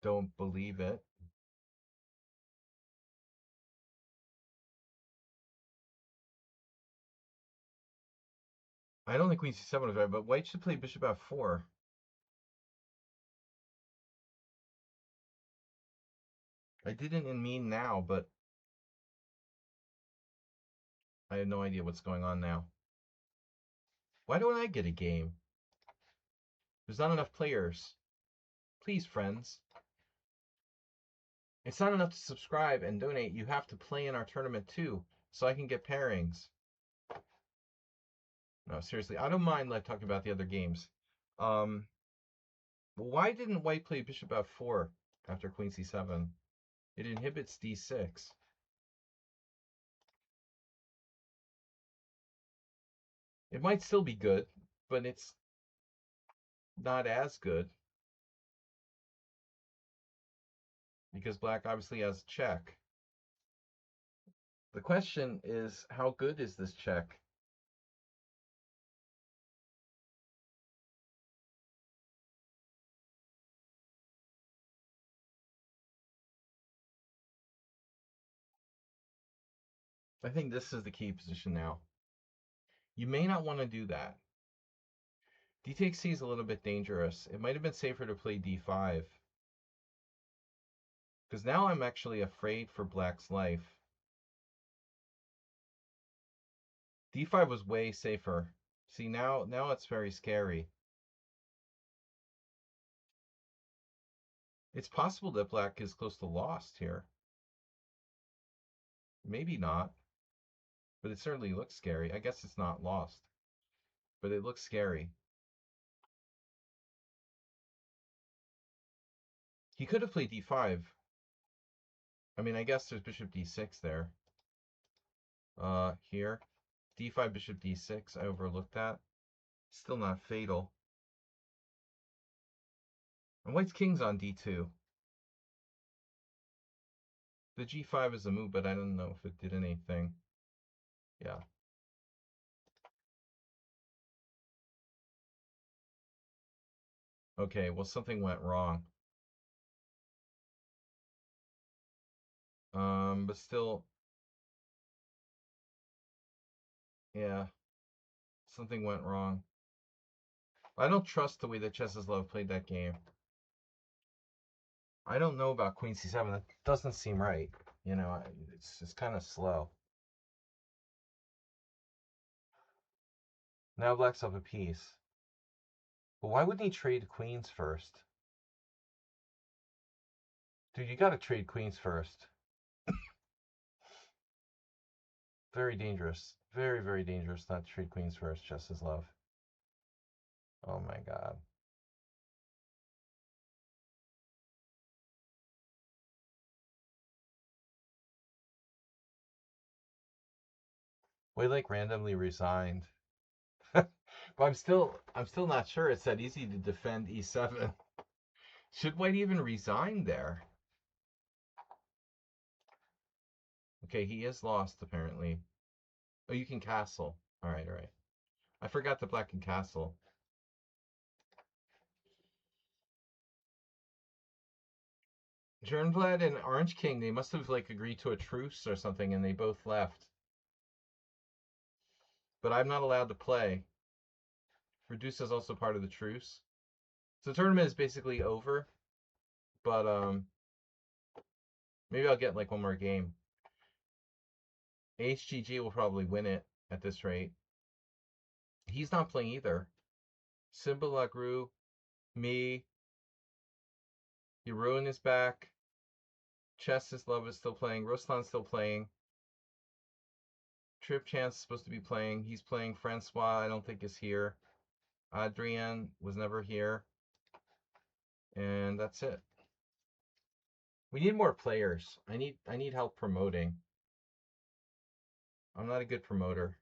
don't believe it. I don't think queen c7 was right, but white should play bishop f4. I didn't mean now, but I have no idea what's going on now. Why don't I get a game? There's not enough players. Please, friends. It's not enough to subscribe and donate. You have to play in our tournament too, so I can get pairings. No, seriously, I don't mind like talking about the other games. Why didn't white play bishop f4 after queen c7? It inhibits d6. It might still be good, but it's not as good because black obviously has check. The question is, how good is this check? I think this is the key position now. You may not want to do that. D takes c is a little bit dangerous. It might have been safer to play d5. Because now I'm actually afraid for black's life. d5 was way safer. See, now it's very scary. It's possible that black is close to lost here. Maybe not. But it certainly looks scary. I guess it's not lost. But it looks scary. He could have played d5. I mean, I guess there's bishop d6 there. Here. d5, bishop d6. I overlooked that. Still not fatal. And white's king's on d2. The g5 is a move, but I don't know if it did anything. Yeah. Okay, well, something went wrong. But still, yeah, something went wrong. I don't trust the way that Chesslov played that game. I don't know about Queen C7. That doesn't seem right. You know, it's kind of slow. Now black's up a piece. But why wouldn't he trade queens first? Dude, you gotta trade queens first. Very dangerous. Very, very dangerous not to trade queens first, just as love. Oh my god. We like randomly resigned. But I'm still not sure it's that easy to defend e7. Should white even resign there? Okay, he is lost apparently. Oh, you can castle. All right, all right. I forgot that black can castle. Jernblad and Orange King, they must have like agreed to a truce or something, and they both left. But I'm not allowed to play. Reduce is also part of the truce. So the tournament is basically over, but maybe I'll get like one more game. HGG will probably win it at this rate. He's not playing either. Simba Lagru, me, Yeruin is back. Chess' Love is still playing. Ruslan's still playing. Trip Chance is supposed to be playing. He's playing. Francois, I don't think, is here. Adrian was never here. And that's it. We need more players. I need help promoting. I'm not a good promoter.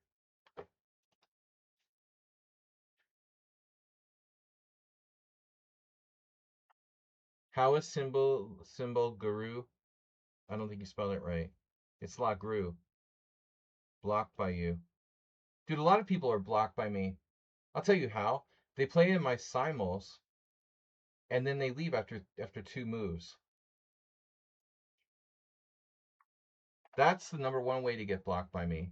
How is symbol Guru? I don't think you spelled it right. It's La Gru. Blocked by you. Dude, a lot of people are blocked by me. I'll tell you how. They play in my simuls, and then they leave after 2 moves. That's the number 1 way to get blocked by me.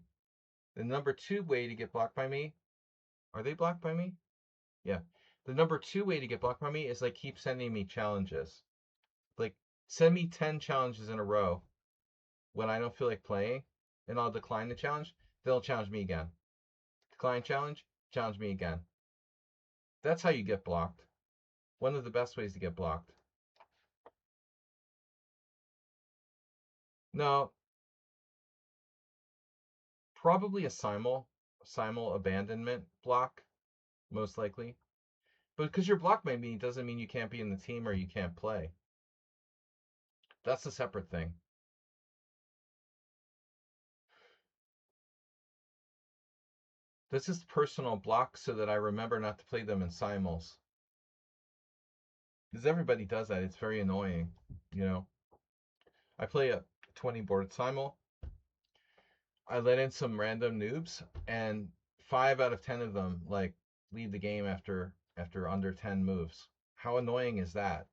The number 2 way to get blocked by me, are they blocked by me? Yeah. The number 2 way to get blocked by me is like keep sending me challenges. Like send me 10 challenges in a row when I don't feel like playing, and I'll decline the challenge. They'll challenge me again. Decline challenge, challenge me again. That's how you get blocked. One of the best ways to get blocked. No, probably a simul abandonment block, most likely. But because you're blocked by me doesn't mean you can't be in the team or you can't play. That's a separate thing. This is personal blocks so that I remember not to play them in simuls. Because everybody does that. It's very annoying, you know. I play a 20 board simul. I let in some random noobs, and 5 out of 10 of them like leave the game after under 10 moves. How annoying is that?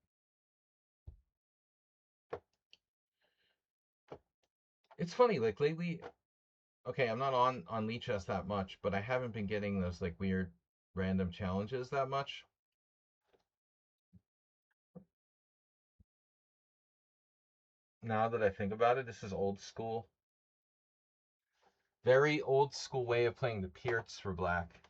It's funny, like lately, okay, I'm not on Lichess that much, but I haven't been getting those like weird random challenges that much. Now that I think about it, this is old school. Very old school way of playing the Pierts for black.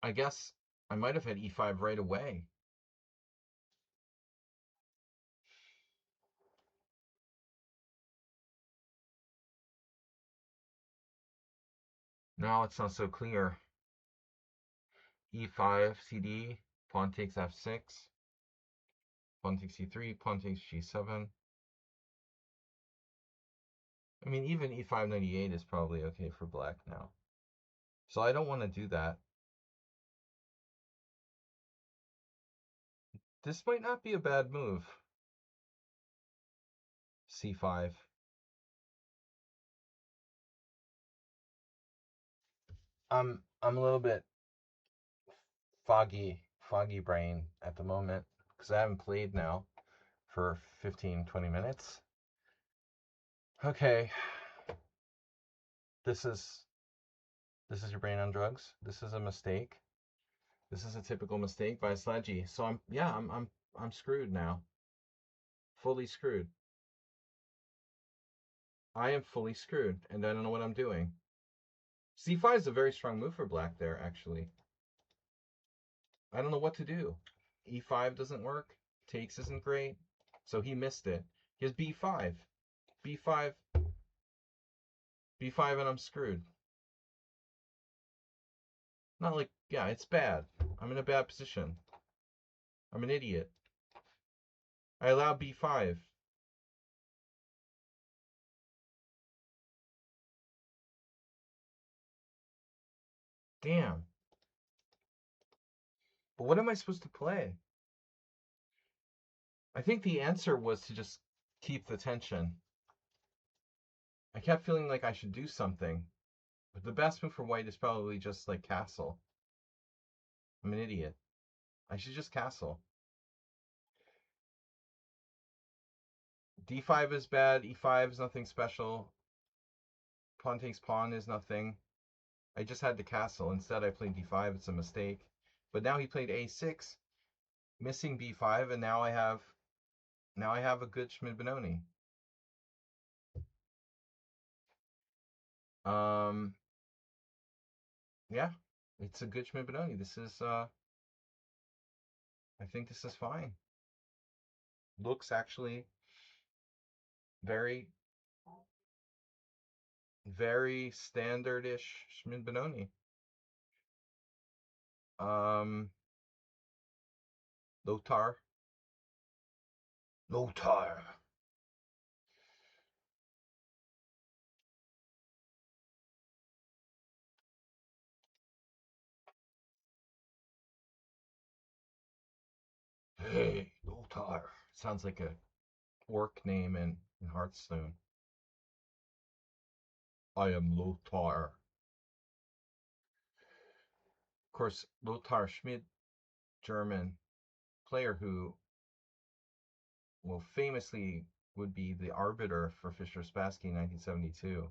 I guess I might have had e5 right away. Now it's not so clear. e5, cd, pawn takes f6, pawn takes e3, pawn takes g7. I mean, even e5 98 is probably okay for black now. So I don't want to do that. This might not be a bad move. c5. I'm a little bit foggy brain at the moment because I haven't played now for 15-20 minutes. Okay. This is your brain on drugs. This is a mistake. This is a typical mistake by Sledgy. So I'm screwed now. Fully screwed. I am fully screwed, and I don't know what I'm doing. c5 is a very strong move for black there, actually. I don't know what to do. e5 doesn't work. Takes isn't great. So he missed it. He has b5. b5, b5, and I'm screwed. Not like, yeah, it's bad. I'm in a bad position. I'm an idiot. I allow b5. Damn. But what am I supposed to play? I think the answer was to just keep the tension. I kept feeling like I should do something. But the best move for white is probably just like castle. I'm an idiot. I should just castle. D5 is bad. E5 is nothing special. Pawn takes pawn is nothing. I just had the castle. Instead, I played D5. It's a mistake. But now he played A6, missing B5, and now I have a good Schmid-Benoni. Yeah, it's a good Schmid-Benoni. This is I think this is fine. Looks actually very, very standard-ish Schmid-Benoni. Lothar. Hey, Lothar. Sounds like a orc name in Hearthstone. I am Lothar. Of course, Lothar Schmid, German player who well famously would be the arbiter for Fischer Spassky in 1972.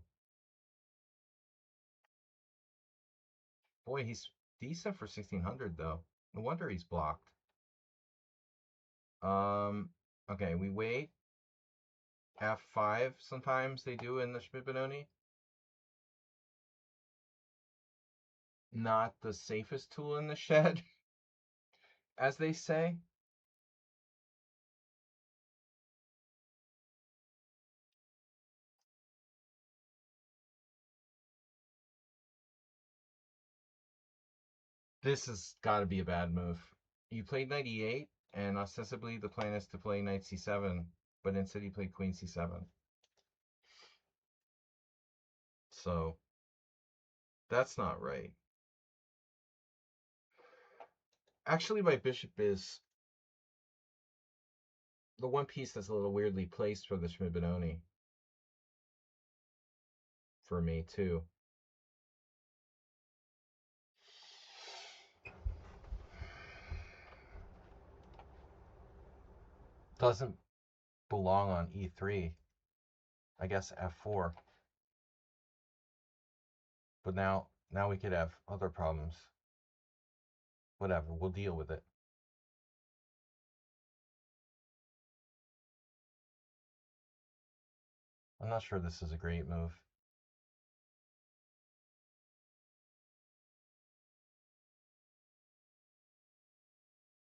Boy, he's decent for 1600 though. No wonder he's blocked. Okay, we wait. F5 sometimes they do in the Schmid-Benoni. Not the safest tool in the shed, as they say. This has got to be a bad move. You played knight e8, and ostensibly the plan is to play knight c7, but instead you played queen c7. So that's not right. Actually, my bishop is the one piece that's a little weirdly placed for the Schmid-Benoni. For me, too. Doesn't belong on e3. I guess f4. But now we could have other problems. Whatever, we'll deal with it. I'm not sure this is a great move.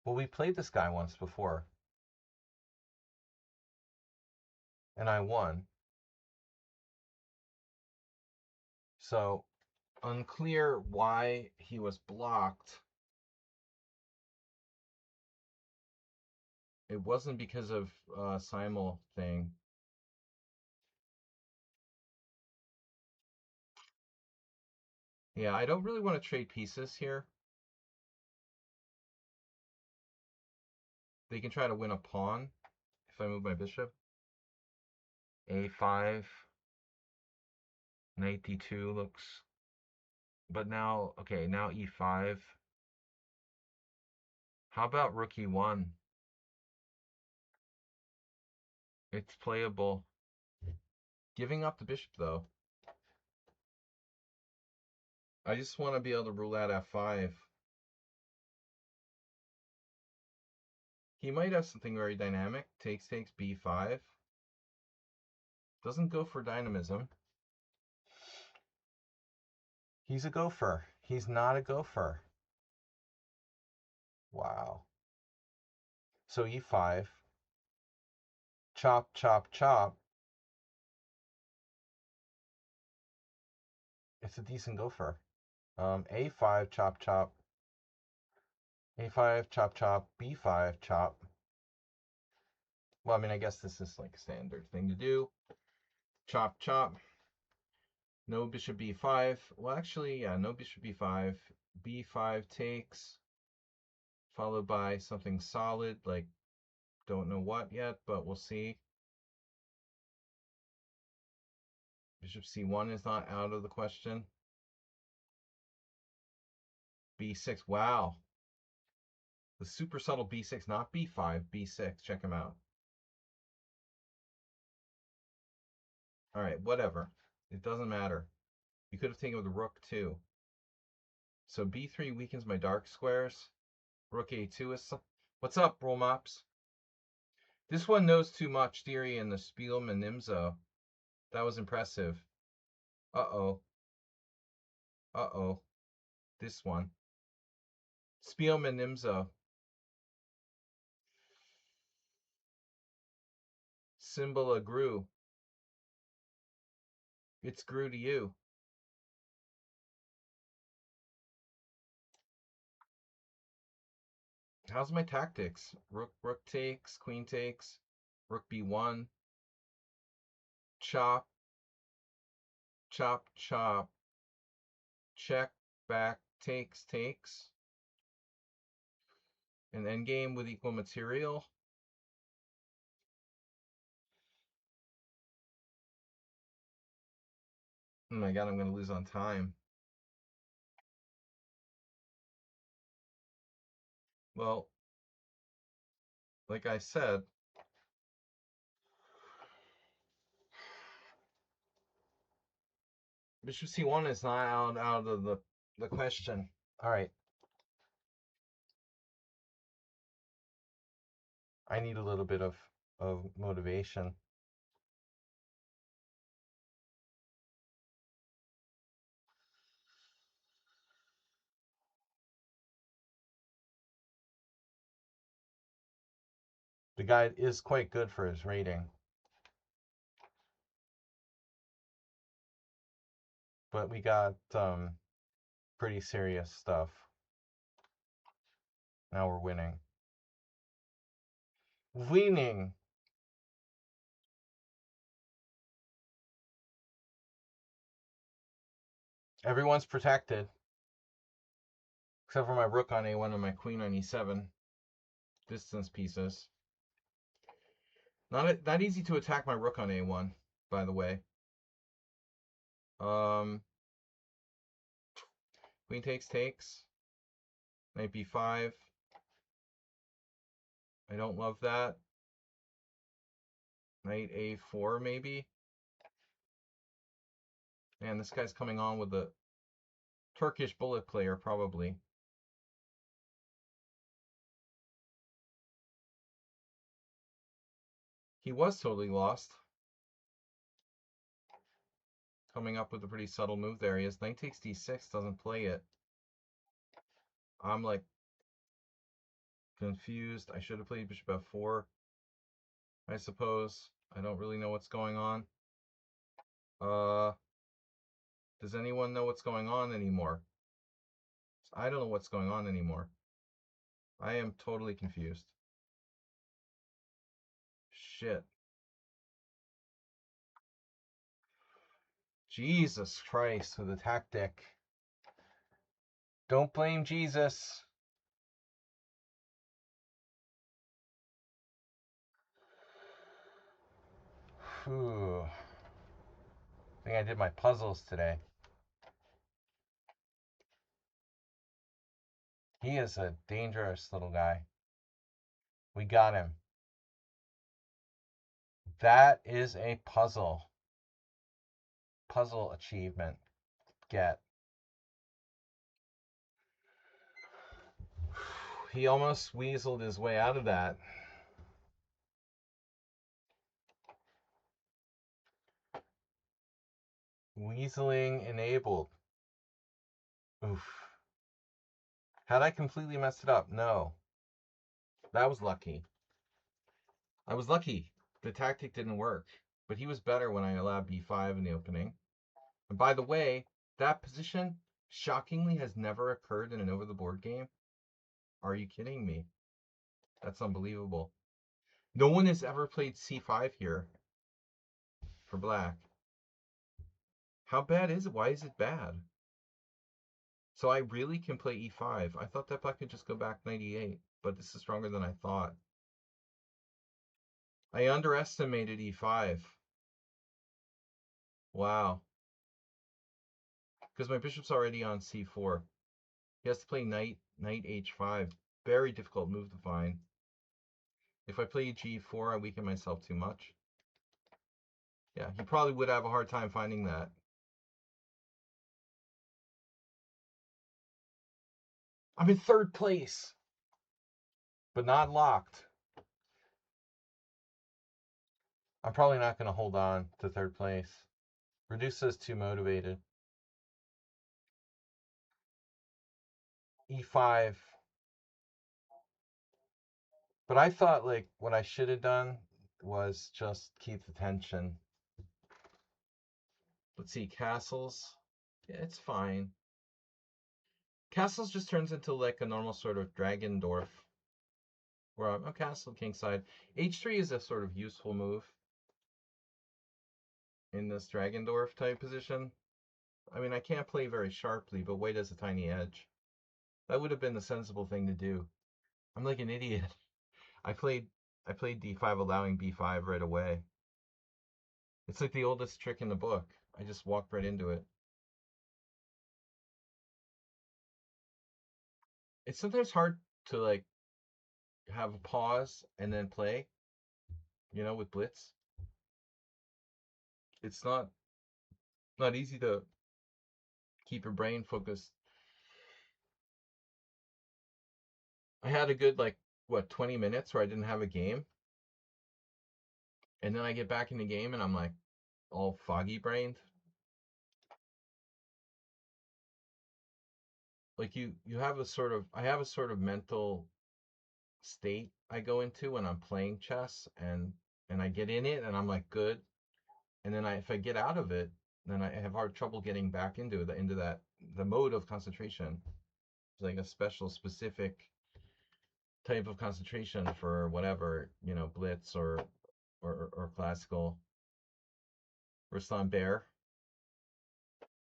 Well, we played this guy once before. And I won. So, unclear why he was blocked. It wasn't because of simul thing. Yeah, I don't really want to trade pieces here. They can try to win a pawn if I move my bishop. A5. Knight d2 looks... But now, okay, now e5. How about rook e1? It's playable. Giving up the bishop, though. I just want to be able to rule out f5. He might have something very dynamic. Takes, b5. Doesn't go for dynamism. He's a gopher. He's not a gopher. Wow. So e5. Chop, chop, chop. It's a decent gopher. A5, chop, chop. A5, chop, chop. B5, chop. Well, I mean, I guess this is like a standard thing to do. Chop, chop. No bishop b5. Well, actually, yeah, no bishop b5. B5 takes, followed by something solid, like don't know what yet, but we'll see. Bishop c1 is not out of the question. b6, wow. The super subtle b6, not b5, b6, check him out. All right, whatever. It doesn't matter. You could have taken with the rook too. So b3 weakens my dark squares. Rook a2 is... What's up, roll mops? This one knows too much theory in the Spielman Nimzo. That was impressive. Uh-oh. Uh-oh. This one. Spielman Nimzo. Symbol of Gru. It's Gru to you. How's my tactics? Rook takes, queen takes, rook b1, chop, chop, chop, check, back, takes, takes. An endgame with equal material. Oh my god, I'm going to lose on time. Well, like I said, Bishop c1 is not out of the question. All right. I need a little bit of motivation. The guy is quite good for his rating. But we got pretty serious stuff. Now we're winning. Winning! Everyone's protected. Except for my rook on a1 and my queen on e7. Distance pieces. Not easy to attack my rook on a1, by the way. Queen takes. Knight b5. I don't love that. Knight a4 maybe. Man, this guy's coming on with the Turkish bullet player probably. He was totally lost. Coming up with a pretty subtle move there. He has knight takes d6, doesn't play it. I'm like confused. I should have played bishop f4, I suppose. I don't really know what's going on. Does anyone know what's going on anymore? I don't know what's going on anymore. I am totally confused. Shit. Jesus Christ with the tactic. Don't blame Jesus. Whew. I think I did my puzzles today. He is a dangerous little guy. We got him. That is a puzzle. Puzzle achievement. Get. He almost weaseled his way out of that. Weaseling enabled. Oof. Had I completely messed it up? No. That was lucky. I was lucky. The tactic didn't work. But he was better when I allowed b5 in the opening. And by the way, that position, shockingly, has never occurred in an over-the-board game. Are you kidding me? That's unbelievable. No one has ever played c5 here for black. How bad is it? Why is it bad? So I really can play e5. I thought that black could just go back 98, but this is stronger than I thought. I underestimated e5. Wow. Because my bishop's already on c4. He has to play knight h5. Very difficult move to find. If I play g4, I weaken myself too much. Yeah, he probably would have a hard time finding that. I'm in third place, but not locked. I'm probably not going to hold on to third place. Reduces too motivated. E5. But I thought like what I should have done was just keep the tension. Let's see, castles. Yeah, it's fine. Castles just turns into like a normal sort of dragon dwarf. Where I'm castle kingside. H3 is a sort of useful move in this dragon dwarf type position. I mean, I can't play very sharply, but white has a tiny edge. That would have been the sensible thing to do. I'm like an idiot. I played d5 allowing b5 right away. It's like the oldest trick in the book. I just walked right into it. It's sometimes hard to like have a pause and then play, with Blitz. It's not easy to keep your brain focused. I had a good 20 minutes where I didn't have a game. And then I get back in the game and I'm like all foggy brained. Like you have I have a sort of mental state I go into when I'm playing chess, and I get in it and I'm like good. And then if I get out of it, then I have hard trouble getting back into the mode of concentration. It's like a special specific type of concentration for whatever, Blitz or classical. Ruslan Bear.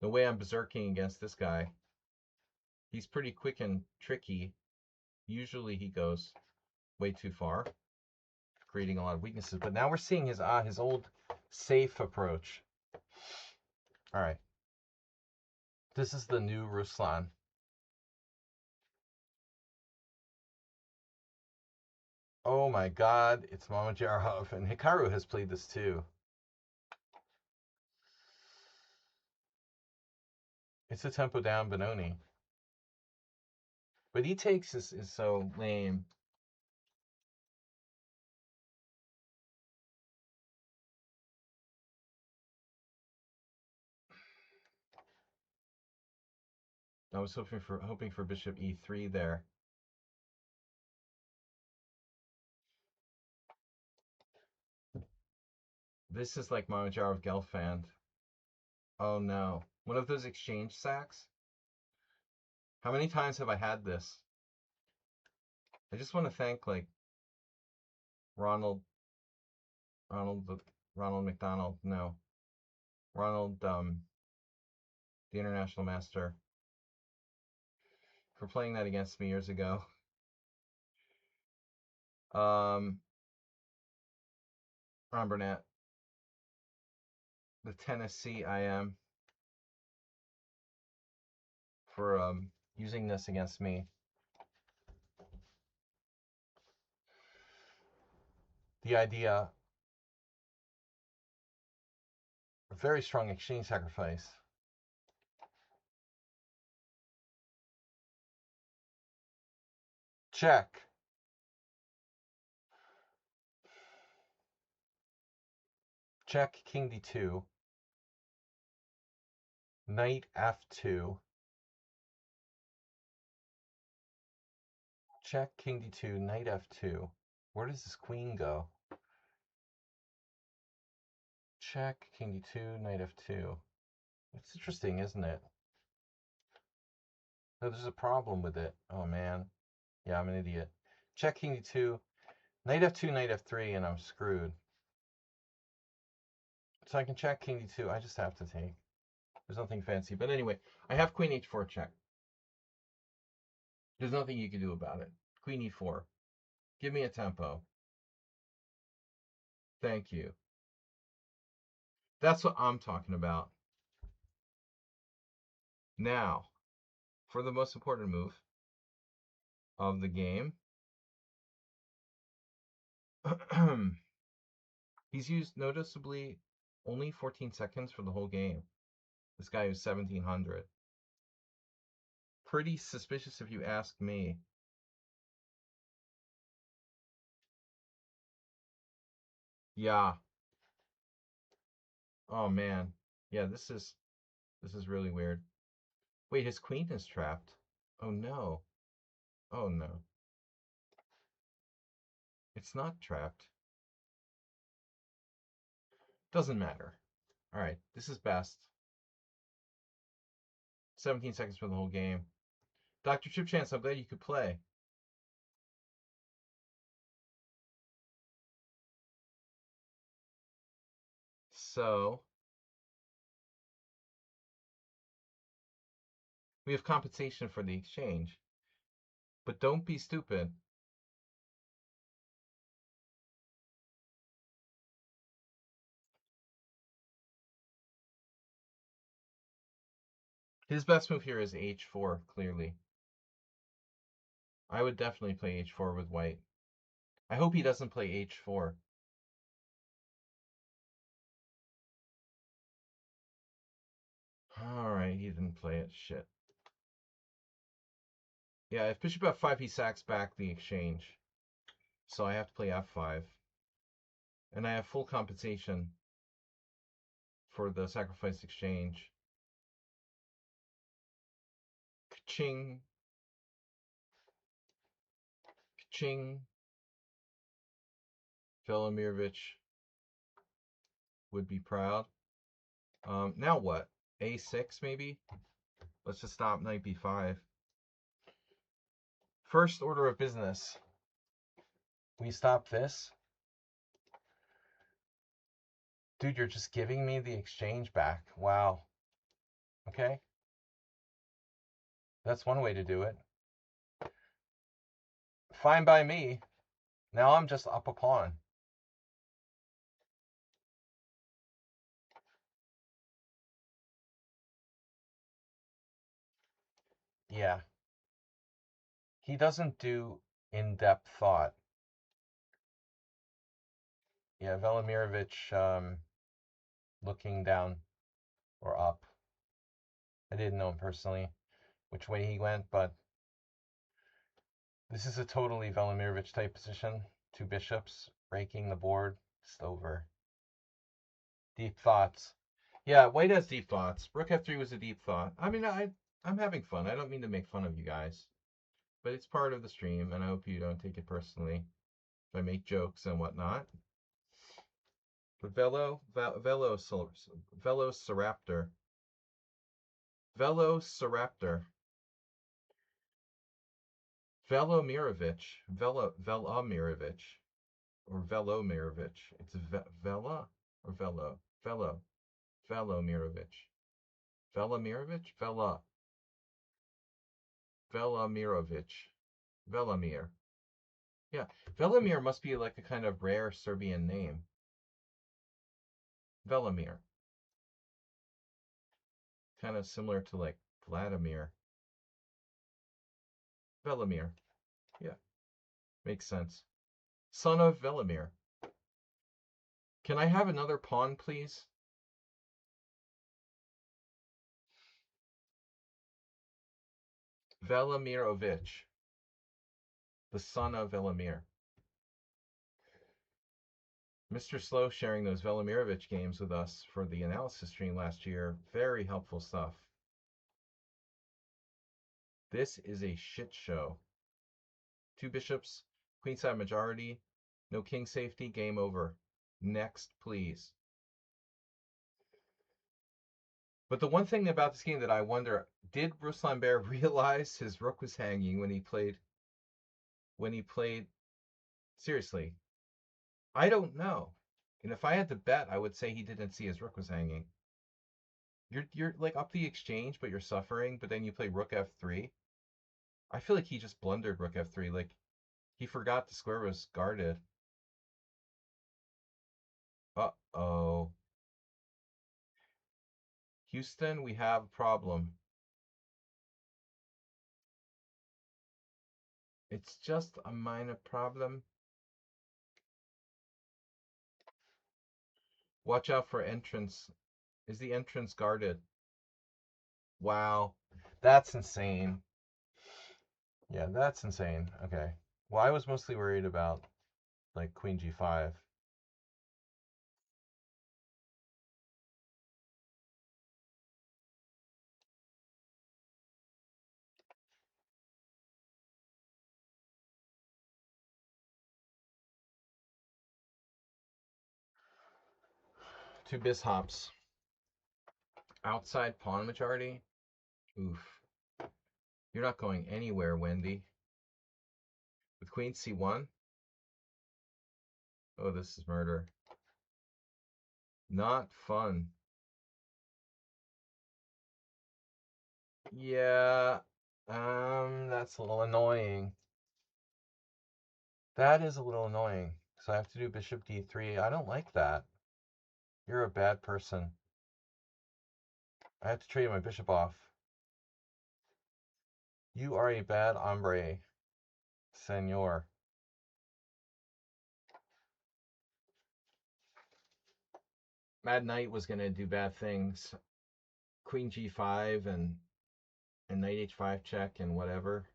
The way I'm berserking against this guy, he's pretty quick and tricky. Usually he goes way too far, creating a lot of weaknesses. But now we're seeing his old safe approach. All right. This is the new Ruslan. Oh my god, it's Mamedyarov, and Hikaru has played this too. It's a tempo down Benoni. But he takes is so lame. I was hoping for bishop e3 there. This is like Mamedyarov Gelfand. Oh no. One of those exchange sacks? How many times have I had this? I just want to thank Ronald McDonald, no. Ronald the International Master for playing that against me years ago. Ron Burnett, the Tennessee IM, for using this against me. The idea, a very strong exchange sacrifice. Check. Check, king d2. Knight f2. Check, king d2, knight f2. Where does this queen go? Check, king d2, knight f2. It's interesting, isn't it? No, there's a problem with it. Oh, man. Yeah, I'm an idiot. Check, king d2, knight f2, knight f3, and I'm screwed. So I can check king d2. I just have to take. There's nothing fancy. But anyway, I have queen h4 check. There's nothing you can do about it. Queen e4. Give me a tempo. Thank you. That's what I'm talking about. Now, for the most important move of the game, he's used noticeably Only 14 seconds for the whole game. This guy is 1700. Pretty suspicious if you ask me. Yeah. Oh man. Yeah, this is really weird. Wait, his queen is trapped. Oh no. Oh no. It's not trapped. Doesn't matter. All right, this is best. 17 seconds for the whole game. Dr. Chip Chance, I'm glad you could play. So, we have compensation for the exchange. But don't be stupid. His best move here is h4, clearly. I would definitely play h4 with white. I hope he doesn't play h4. Alright, he didn't play it. Shit. Yeah, if bishop f5, he sacks back the exchange. So I have to play f5. And I have full compensation for the sacrifice exchange. Ka-ching. Ka-ching. Velimirovich would be proud. Now what? A6 maybe? Let's just stop knight b5. First order of business. We stop this. Dude, you're just giving me the exchange back. Wow. Okay. That's one way to do it. Fine by me. Now I'm just up a pawn. Yeah. He doesn't do in-depth thought. Yeah, Velimirovich looking down or up. I didn't know him personally, which way he went, but this is a totally Velimirovich type position. Two bishops, breaking the board, just over. Deep thoughts. Yeah, white has deep thoughts. Rook f3 was a deep thought. I mean, I'm having fun. I don't mean to make fun of you guys, but it's part of the stream, and I hope you don't take it personally if I make jokes and whatnot. But Velociraptor. Velociraptor. Velimirovich. Velimirovich. Or Velomirovich. It's Vela or Velo? Velo. Velomirovich. Velimirovich? Velimirovich. Velimir. Yeah. Velimir must be like a kind of rare Serbian name. Velimir. Kind of similar to like Vladimir. Velimir. Yeah. Makes sense. Son of Velimir. Can I have another pawn, please? Velimirovich. The son of Velimir. Mr. Slow sharing those Velimirovich games with us for the analysis stream last year. Very helpful stuff. This is a shit show. Two bishops, queenside majority, no king safety, game over. Next, please. But the one thing about this game that I wonder, did Ruslan Bear realize his rook was hanging when he played? Seriously, I don't know. And if I had to bet, I would say he didn't see his rook was hanging. You're like up the exchange, but you're suffering. But then you play rook f3. I feel like he just blundered rook f3. Like he forgot the square was guarded. Uh-oh. Houston, we have a problem. It's just a minor problem. Watch out for entrance. Is the entrance guarded? Wow. That's insane. Yeah, that's insane. Okay. Well, I was mostly worried about, like, queen g5. Two bishops. Outside pawn majority? Oof. You're not going anywhere, Wendy. With queen c1? Oh, this is murder. Not fun. Yeah, that's a little annoying. That is a little annoying. So I have to do bishop d3. I don't like that. You're a bad person. I have to trade my bishop off. You are a bad hombre, senor. Mad Knight was going to do bad things. Queen g5 and knight h5 check and whatever.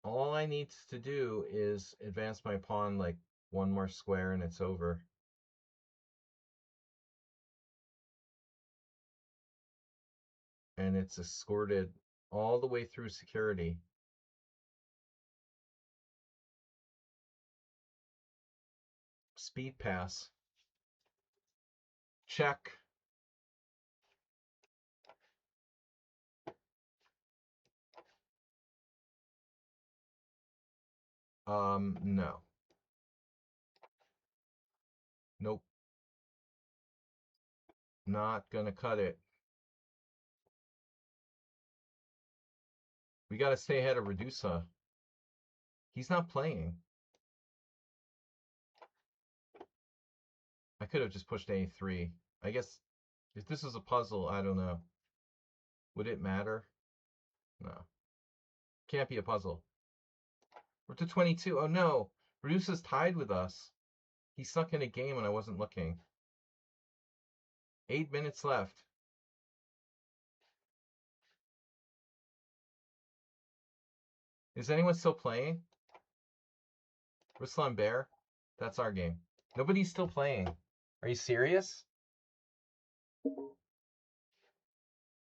All I need to do is advance my pawn like one more square and it's over. And it's escorted all the way through security. Speed pass. Check. No. Nope. Not gonna cut it. We gotta stay ahead of Redusa. He's not playing. I could have just pushed a3. I guess if this is a puzzle, I don't know. Would it matter? No. Can't be a puzzle. We're to 22. Oh no. Redusa's tied with us. He snuck in a game and I wasn't looking. 8 minutes left. Is anyone still playing? Ruslan Bear? That's our game. Nobody's still playing. Are you serious?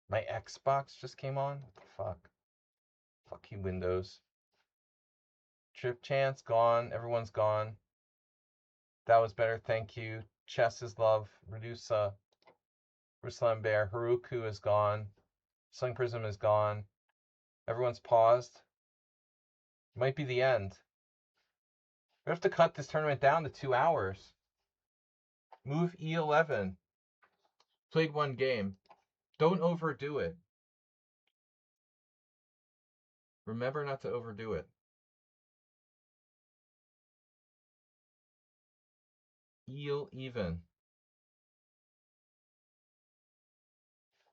My Xbox just came on? What the fuck? Fuck you, Windows. Trip chance gone. Everyone's gone. That was better. Thank you. Chess is love. Redusa. Ruslan Bear. Haruku is gone. Sun Prism is gone. Everyone's paused. Might be the end. We have to cut this tournament down to 2 hours. Move E11. Played one game. Don't overdo it. Remember not to overdo it. Eel even.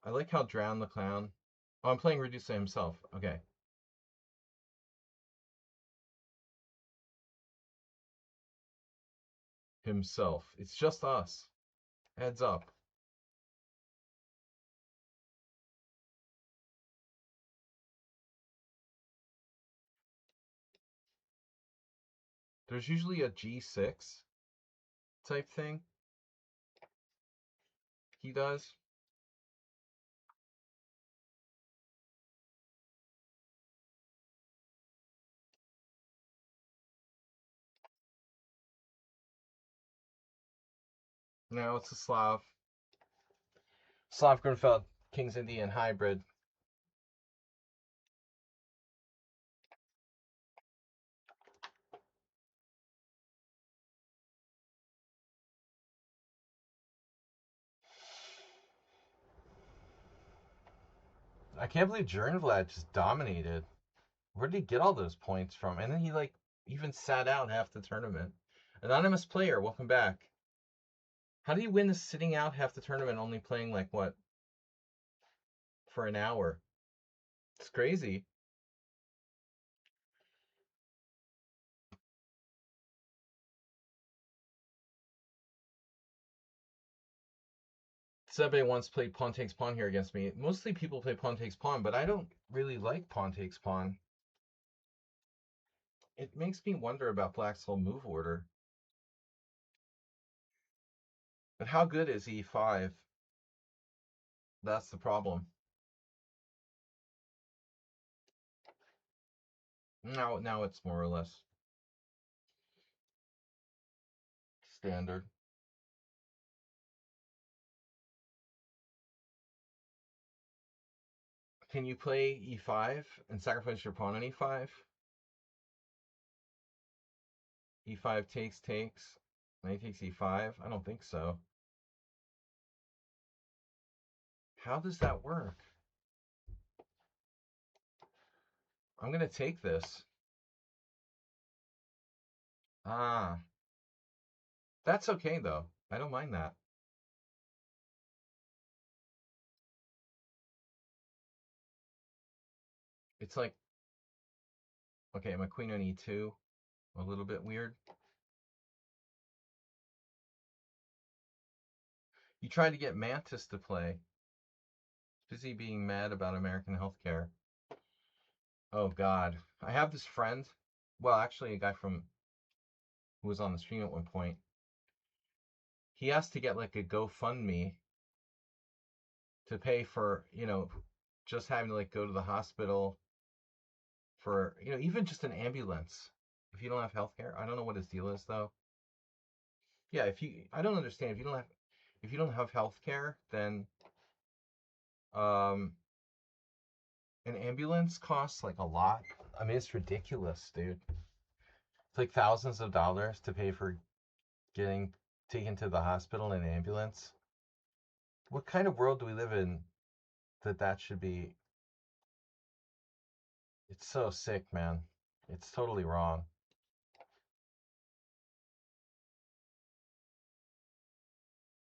I like how Drown the Clown. Oh, I'm playing Redusa himself. Okay. Himself. It's just us. Heads up. There's usually a G6 type thing. He does. No, it's a Slav. Slav Grunfeld, King's Indian hybrid. I can't believe Jernvlad just dominated. Where did he get all those points from? And then he, like, even sat out half the tournament. Anonymous player, welcome back. How do you win this sitting out half the tournament, only playing, like, what? For an hour. It's crazy. Somebody once played pawn takes pawn here against me. Mostly people play pawn takes pawn, but I don't really like pawn takes pawn. It makes me wonder about Black's whole move order. But how good is e5? That's the problem. Now it's more or less standard. Can you play e5 and sacrifice your pawn on e5? e5 takes. And he takes e5? I don't think so. How does that work? I'm going to take this. Ah. That's okay, though. I don't mind that. It's like, okay, my queen on e2. A little bit weird. You tried to get Mantis to play. Busy being mad about American healthcare. Oh, God. I have this friend. Well, actually, a guy from who was on the stream at one point. He has to get like a GoFundMe to pay for, just having to like go to the hospital for, even just an ambulance if you don't have healthcare. I don't know what his deal is though. Yeah, I don't understand if you don't have healthcare, then um an ambulance costs like a lot. I mean, it's ridiculous, dude. It's like thousands of dollars to pay for getting taken to the hospital in an ambulance. What kind of world do we live in that should be? It's so sick, man. It's totally wrong.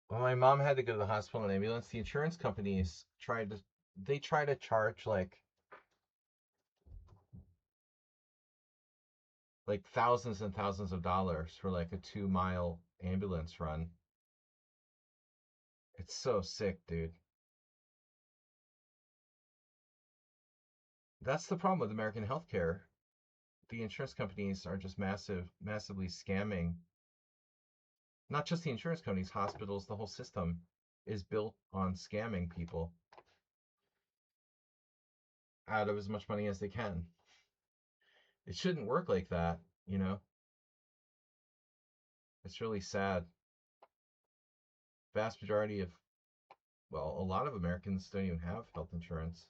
When my mom had to go to the hospital in an ambulance, the insurance companies try to charge like thousands and thousands of dollars for like a 2-mile ambulance run. It's so sick, dude. That's the problem with American healthcare. The insurance companies are just massively scamming. Not just the insurance companies, hospitals, the whole system is built on scamming people out of as much money as they can. It shouldn't work like that, you know? It's really sad. Vast majority of, well, a lot of Americans don't even have health insurance.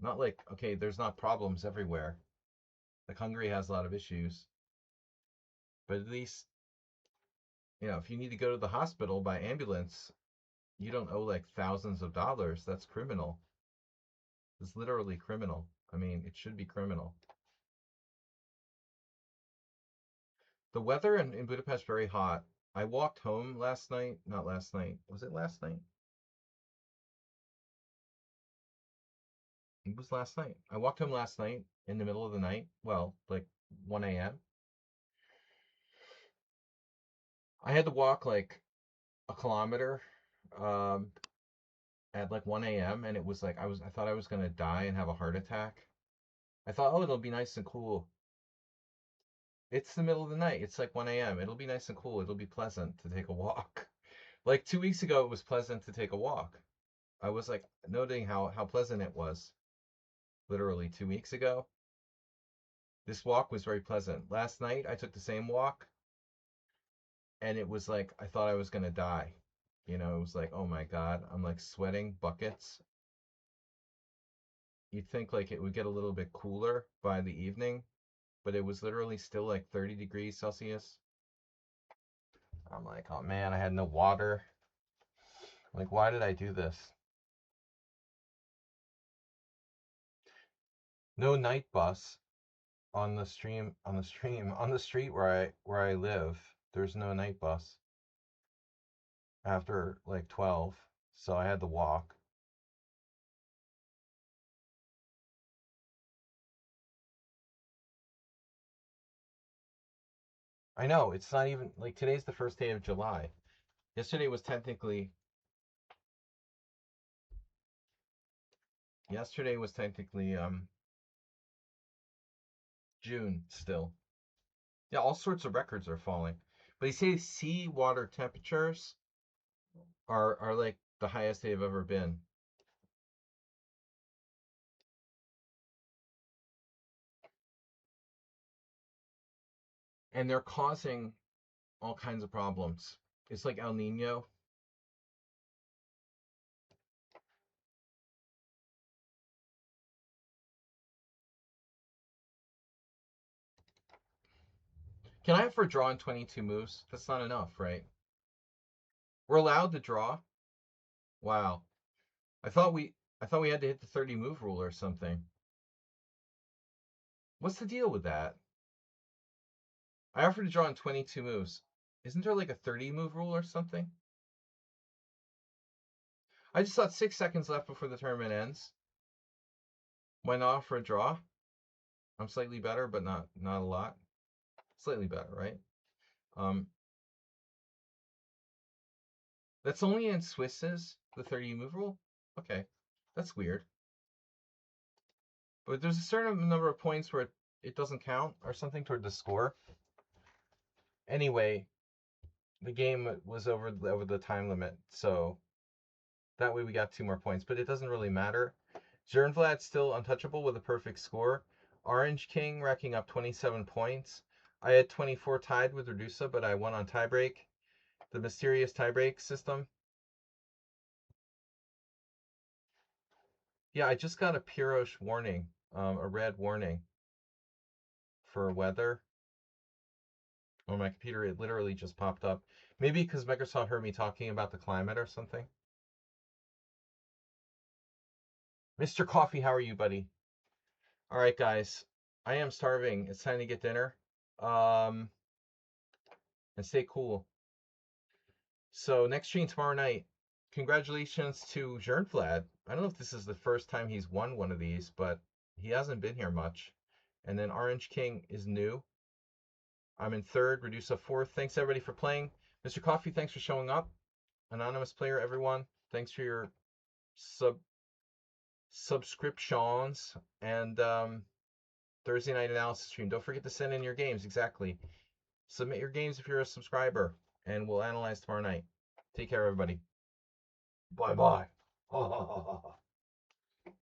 Not like, okay, there's not problems everywhere. Like Hungary has a lot of issues. But at least, if you need to go to the hospital by ambulance, you don't owe like thousands of dollars. That's criminal. It's literally criminal. I mean, it should be criminal. The weather in Budapest very hot. I walked home last night. Not last night. Was it last night? It was last night. I walked home last night in the middle of the night. Well, like 1 a.m. I had to walk like a kilometer um, at like 1 a.m. and it was like I thought I was gonna die and have a heart attack. I thought, oh, it'll be nice and cool. It's the middle of the night. It's like 1 a.m. It'll be nice and cool. It'll be pleasant to take a walk. Like 2 weeks ago, it was pleasant to take a walk. I was like noting how pleasant it was. Literally 2 weeks ago, this walk was very pleasant. Last night, I took the same walk, and it was like I thought I was gonna die. It was like, oh my God, I'm like sweating buckets. You'd think like it would get a little bit cooler by the evening, but it was literally still like 30 degrees Celsius. I'm like, oh man, I had no water. Like, why did I do this? No night bus on the street where I live. There's no night bus after like 12, so I had to walk. I know, it's not even like today's the first day of July. Yesterday was technically June still. Yeah, all sorts of records are falling. But you say sea water temperatures are like the highest they've ever been. And they're causing all kinds of problems. It's like El Nino. Can I have for draw in 22 moves? That's not enough, right? We're allowed to draw? Wow. I thought we had to hit the 30 move rule or something. What's the deal with that? I offered to draw in 22 moves. Isn't there like a 30 move rule or something? I just thought 6 seconds left before the tournament ends. Why not offer a draw? I'm slightly better, but not a lot. Slightly better, right? That's only in Swiss's, the 30 move rule? Okay. That's weird. But there's a certain number of points where it doesn't count or something toward the score. Anyway, the game was over the time limit, so that way we got 2 more points. But it doesn't really matter. Jernvlad's still untouchable with a perfect score. Orange King racking up 27 points. I had 24 tied with Redusa, but I won on tiebreak. The mysterious tiebreak system. Yeah, I just got a Pirosh warning, a red warning for weather. On my computer, it literally just popped up. Maybe because Microsoft heard me talking about the climate or something. Mr. Coffee, how are you, buddy? All right, guys. I am starving. It's time to get dinner. And stay cool. So next stream tomorrow night. Congratulations to Jernflad. I don't know if this is the first time he's won one of these, but he hasn't been here much. And then Orange King is new. I'm in third, Redusa fourth. Thanks everybody for playing. Mr. Coffee, thanks for showing up. Anonymous player, everyone, thanks for your subscriptions. And Thursday night analysis stream. Don't forget to send in your games. Exactly. Submit your games if you're a subscriber, and we'll analyze tomorrow night. Take care, everybody. Bye bye.